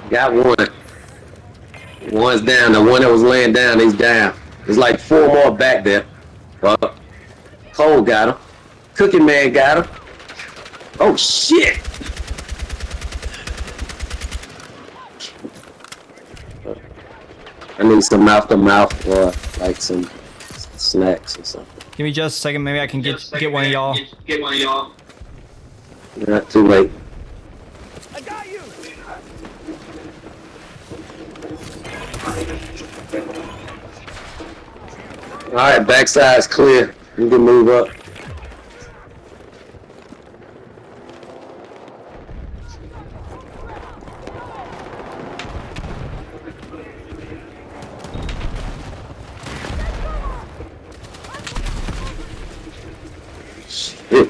Speaker 5: Got one. One's down. The one that was laying down, he's down. There's like 4 more back there. Cole got him. Cookie Man got him. Oh shit! I need some mouth-to-mouth or like some snacks or something.
Speaker 1: Give me just a second. Maybe I can get one of y'all.
Speaker 5: Not too late.
Speaker 2: I got you!
Speaker 5: Alright, backside's clear. You can move up. Shit.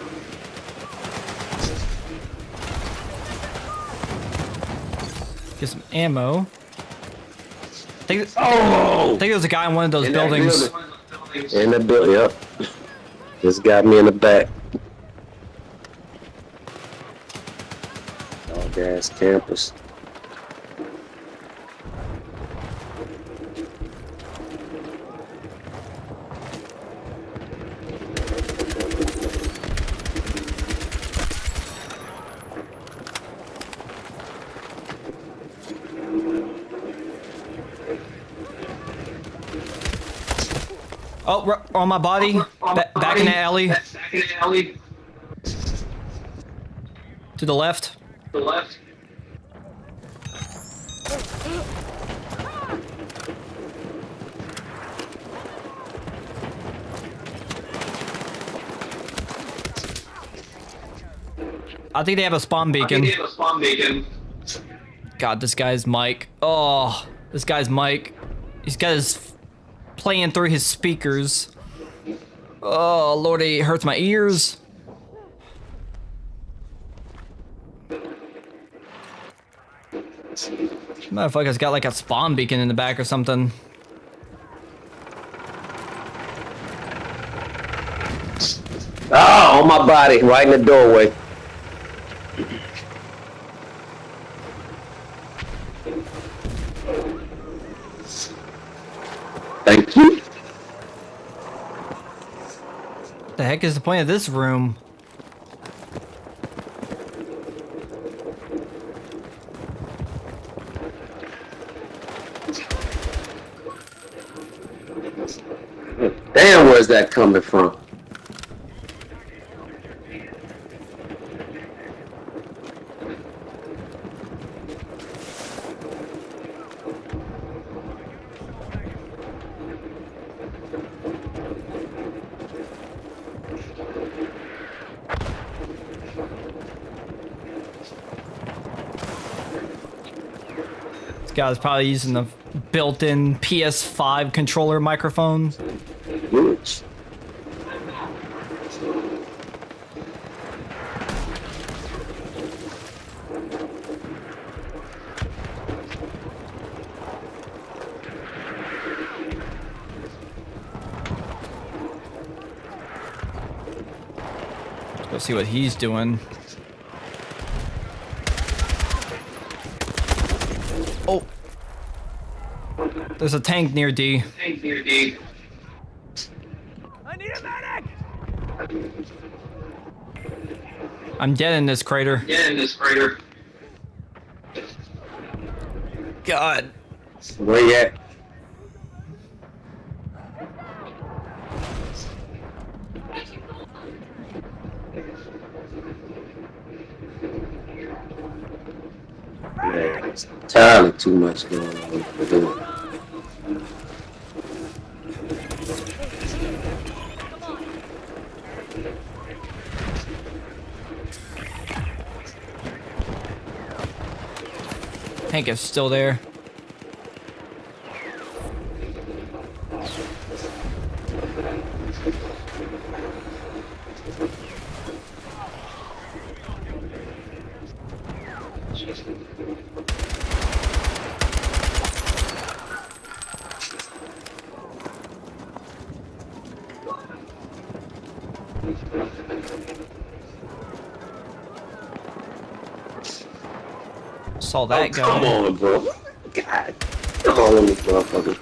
Speaker 1: Get some ammo. I think
Speaker 5: Oh!
Speaker 1: there's a guy in one of those
Speaker 5: In that
Speaker 1: buildings.
Speaker 5: building. In the building, yep. Just got me in the back. All gas campus.
Speaker 1: Oh, on my body. Back in the alley. To the left. I think they have a spawn beacon. God, this guy's mic. Oh, this guy's mic. He's got his playing through his speakers. Oh, Lord, it hurts my ears. Motherfucker's got like a spawn beacon in the back or something.
Speaker 5: Oh, on my body, right in the doorway. Thank you.
Speaker 1: The heck is the point of this room?
Speaker 5: Damn, where's that coming from?
Speaker 1: Guy's probably using the built-in PS5 controller microphone.
Speaker 5: Which?
Speaker 1: Go see what he's doing. Oh. There's a tank near D.
Speaker 2: I need a medic!
Speaker 1: I'm dead in this crater. God.
Speaker 5: Where you at? Man, it's entirely too much going on for doing.
Speaker 1: Tank is still there. Saw that guy.
Speaker 5: Come on, bro. God. Come on, this motherfucker.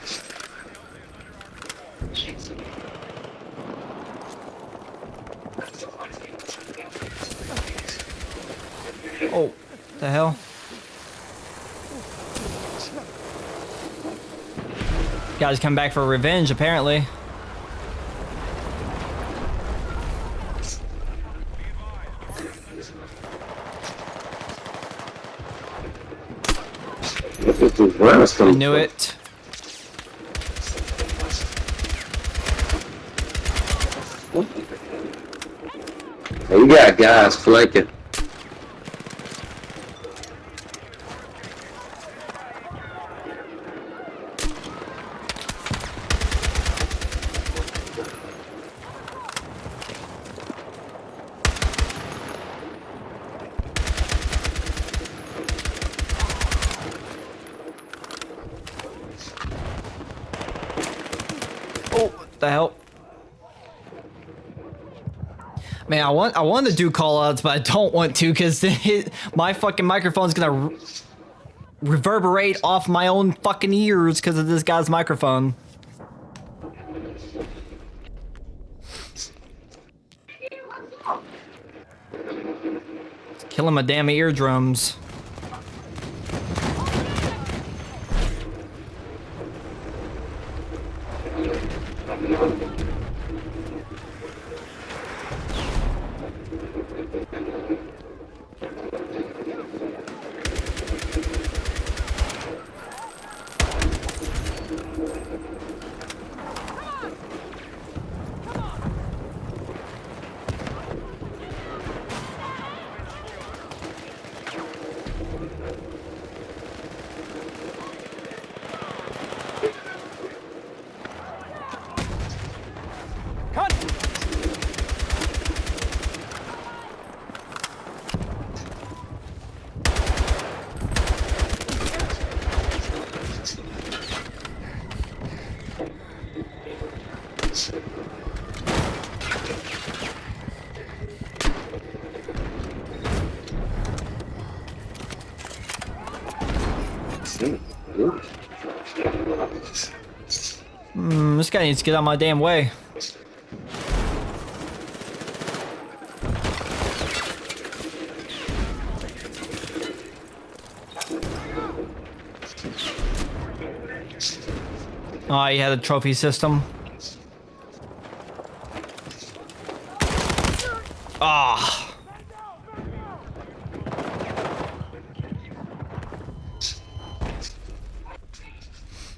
Speaker 1: Oh, the hell? Guys come back for revenge, apparently. I knew it.
Speaker 5: Hey, you got guys flanking.
Speaker 1: Oh, what the hell? Man, I want to do call outs, but I don't want to because my fucking microphone's gonna reverberate off my own fucking ears because of this guy's microphone. It's killing my damn eardrums. This guy needs to get out of my damn way. Oh, he had a trophy system. Ah.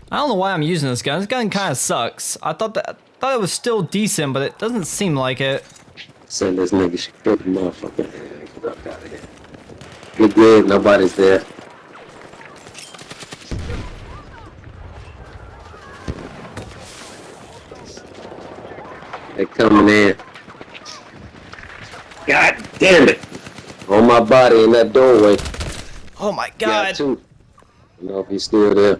Speaker 1: I don't know why I'm using this gun. This gun kind of sucks. I thought it was still decent, but it doesn't seem like it.
Speaker 5: Send this nigga straight to motherfucker. Get out of here. Get good. Nobody's there. my body in that doorway.
Speaker 1: Oh my
Speaker 5: Yeah,
Speaker 1: god.
Speaker 5: too. I don't know if he's still there.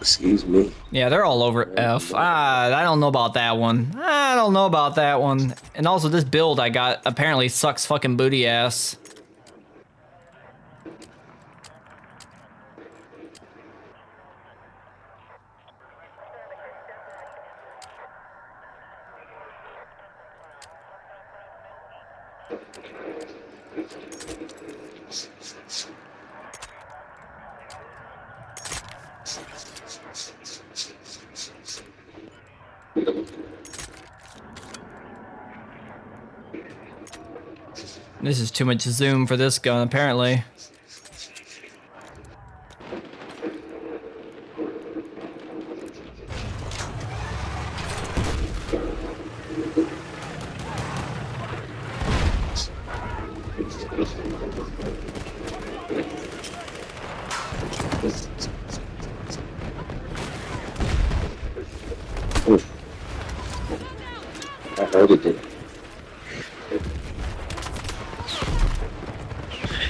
Speaker 5: Excuse me.
Speaker 1: Yeah, they're all over F. I don't know about that one. I don't know about that one. And also, this build I got apparently sucks fucking booty ass. This is too much zoom for this gun, apparently.
Speaker 5: Oof. I heard it did.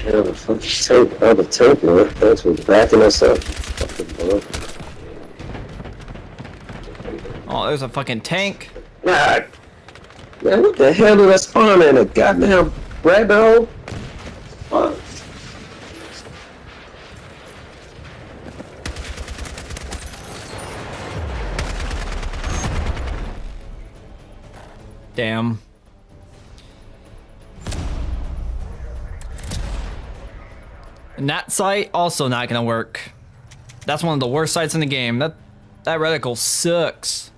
Speaker 5: Yeah, the fucking tape. Oh, the tape, man. That's what's backing us up. Fucking bug.
Speaker 1: Oh, there's a fucking tank.
Speaker 5: God. Man, what the hell did that spawn in a goddamn rabbit hole? Fuck.
Speaker 1: Damn. And that sight also not gonna work. That's one of the worst sights in the game. That reticle sucks.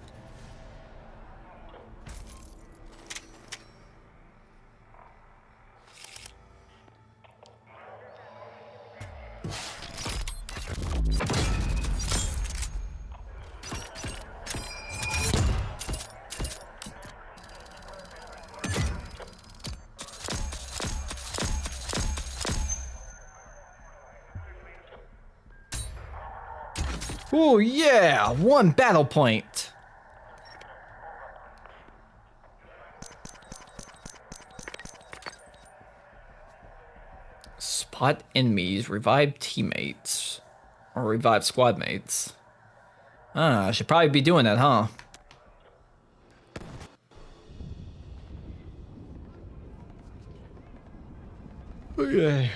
Speaker 1: Oh yeah, 1 battle point. Spot enemies, revive teammates, or revive squad mates. I should probably be doing that, huh? Okay.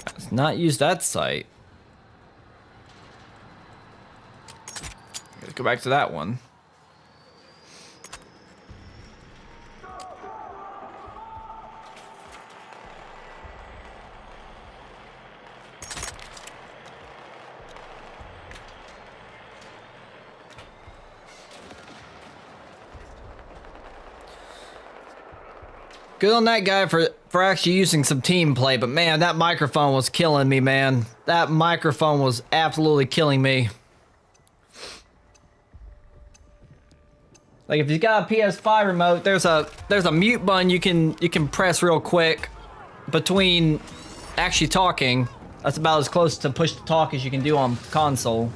Speaker 1: Let's not use that site. Let's go back to that one. Good on that guy for actually using some team play, but man, that microphone was killing me, man. That microphone was absolutely killing me. Like if you got a PS5 remote, there's a mute button you can press real quick between actually talking. That's about as close to push to talk as you can do on console.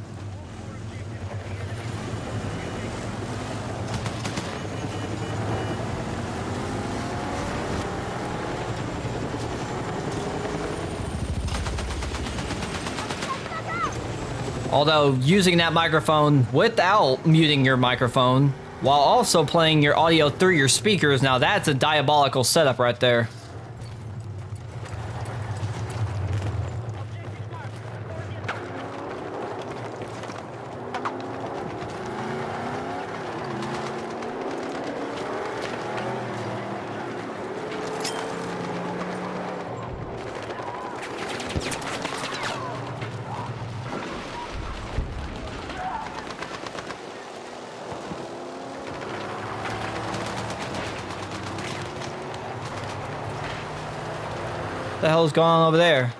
Speaker 1: Although using that microphone without muting your microphone while also playing your audio through your speakers, now that's a diabolical setup right there. What the hell's going on over there?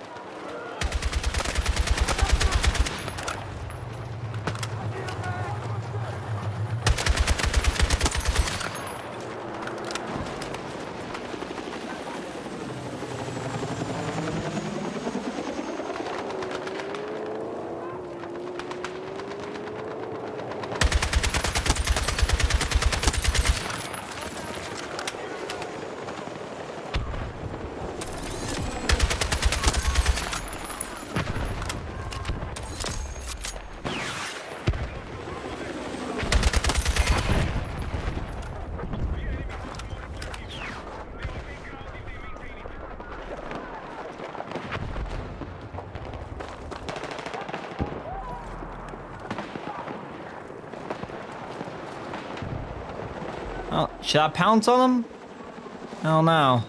Speaker 1: Oh, should I pounce on him? I don't know.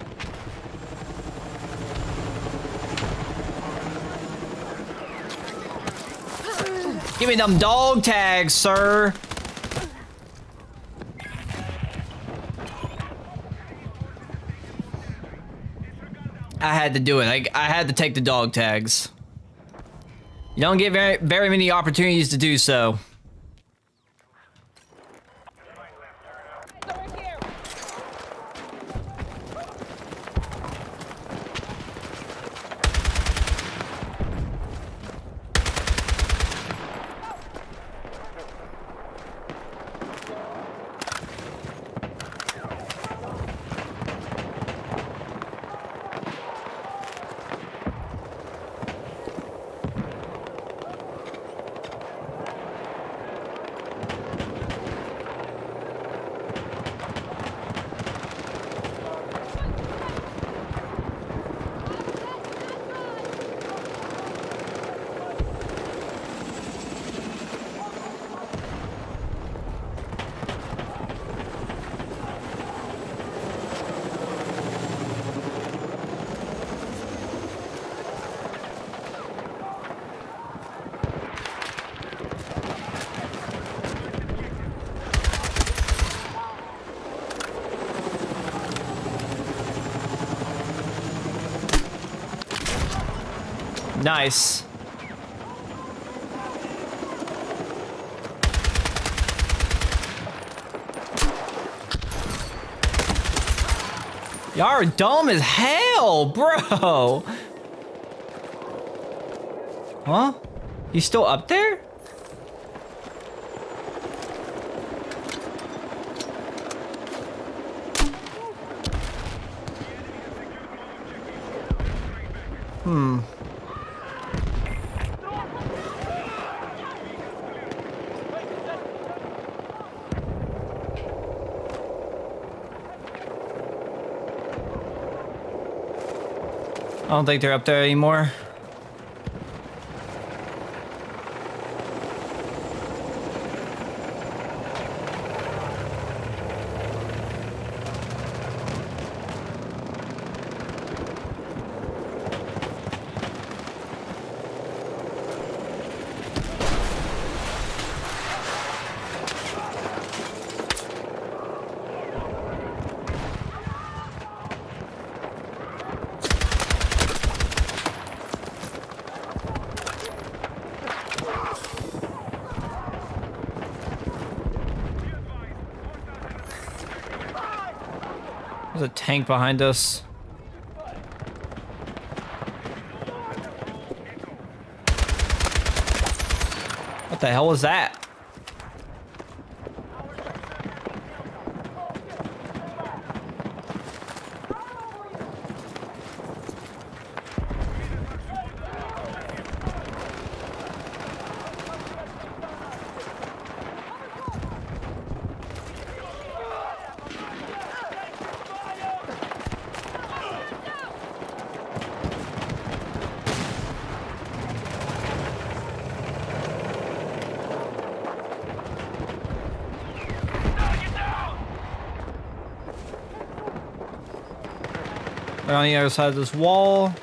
Speaker 1: Give me them dog tags, sir. I had to do it. I had to take the dog tags. You don't get very many opportunities to do so. Nice. Y'all are dumb as hell, bro. Huh? You still up there? Hmm. I don't think they're up there anymore. There's a tank behind us. What the hell was that? They're on the other side of this wall.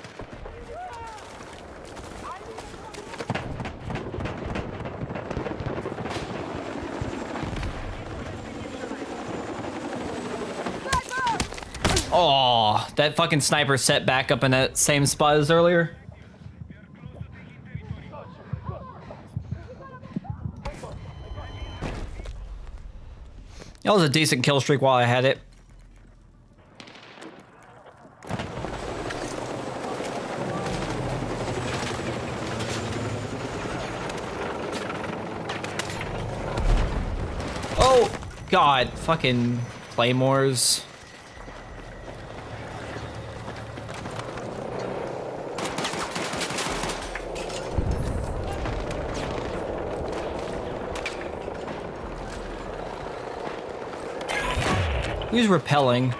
Speaker 1: Oh, that fucking sniper set back up in that same spot as earlier. That was a decent kill streak while I had it. Oh, God, fucking claymores. Who's repelling?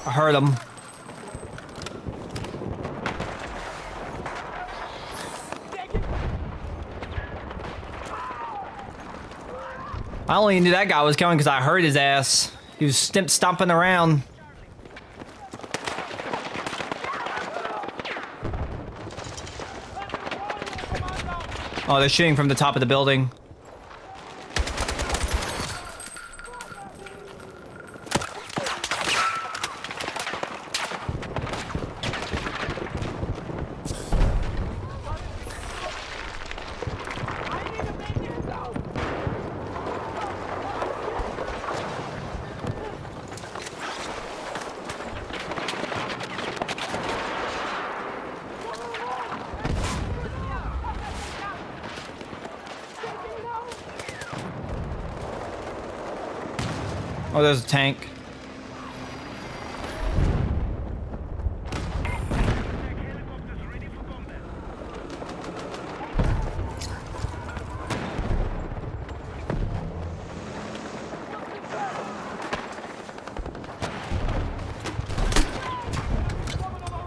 Speaker 1: I heard him. I only knew that guy was coming because I heard his ass. He was stomping around. Oh, they're shooting from the top of the building. Oh, there's a tank.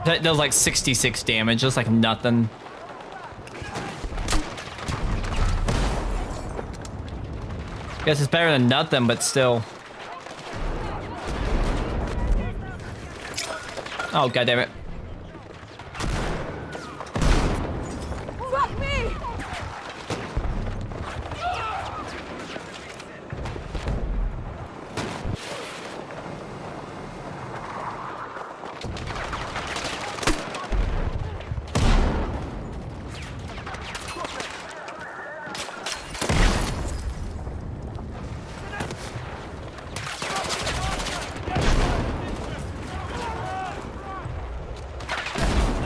Speaker 1: That does like 66 damage, just like nothing. Guess it's better than nothing, but still. Oh, god damn it.
Speaker 4: Fuck me!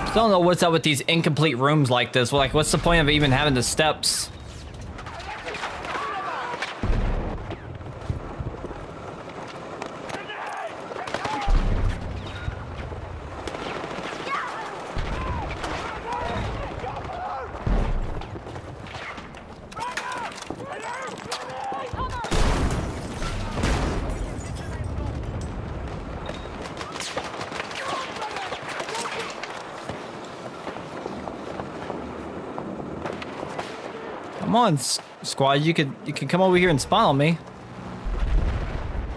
Speaker 1: I don't know what's up with these incomplete rooms like this. Like, what's the point of even having the steps? Come on, squad. You can come over here and spawn on me.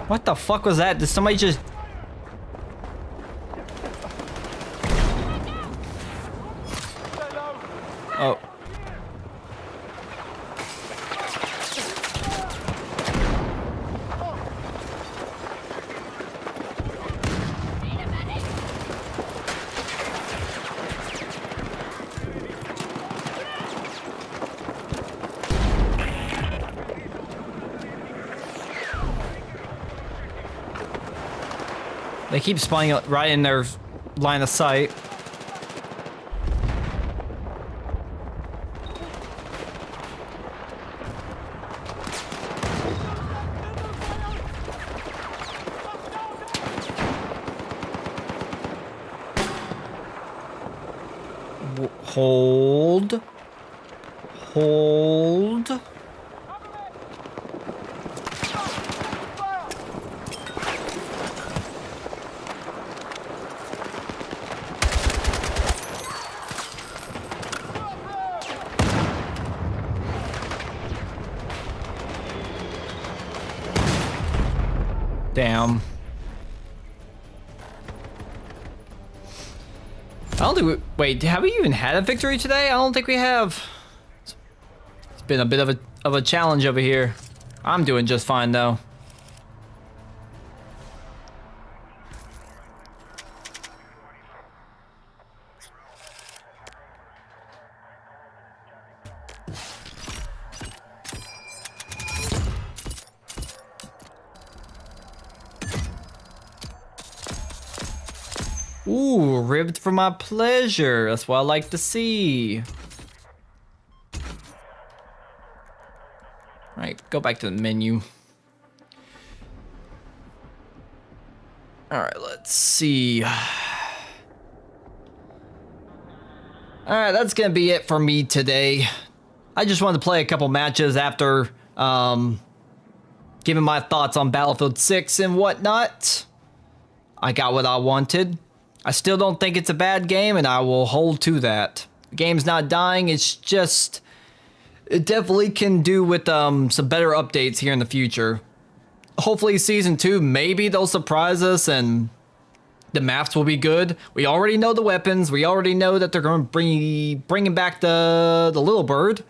Speaker 1: What the fuck was that? Did somebody just... Oh. They keep spawning right in their line of sight. Hold. Hold. Damn. I don't think we... Wait, have we even had a victory today? I don't think we have. It's been a bit of a challenge over here. I'm doing just fine, though. Ooh, ribbed for my pleasure. That's what I like to see. Alright, go back to the menu. Alright, let's see. Alright, that's gonna be it for me today. I just wanted to play a couple matches after giving my thoughts on Battlefield 6 and whatnot. I got what I wanted. I still don't think it's a bad game, and I will hold to that. The game's not dying, it's just... It definitely can do with some better updates here in the future. Hopefully Season 2, maybe they'll surprise us and the maps will be good. We already know the weapons. We already know that they're going to bringing back the little bird.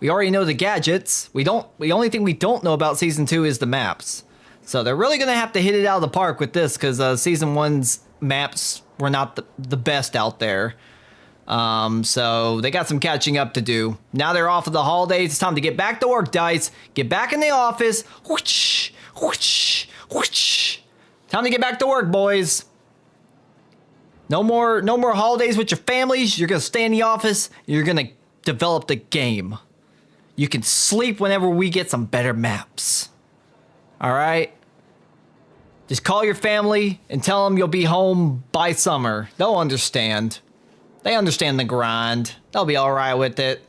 Speaker 1: We already know the gadgets. The only thing we don't know about Season 2 is the maps. So they're really going to have to hit it out of the park with this because Season 1's maps were not the best out there. So they got some catching up to do. Now they're off of the holidays. It's time to get back to work, Dice. Get back in the office. Whoosh, whoosh, whoosh. Time to get back to work, boys. No more holidays with your families. You're gonna stay in the office. You're gonna develop the game. You can sleep whenever we get some better maps. All right? Just call your family and tell them you'll be home by summer. They'll understand. They understand the grind. They'll be all right with it.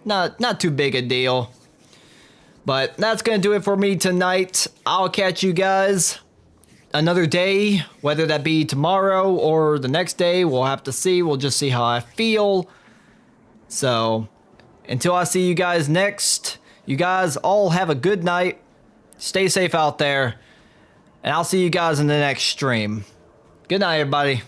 Speaker 1: Not too big a deal. But that's going to do it for me tonight. I'll catch you guys another day, whether that be tomorrow or the next day. We'll have to see. We'll just see how I feel. So, until I see you guys next, you guys all have a good night. Stay safe out there. And I'll see you guys in the next stream. Good night, everybody.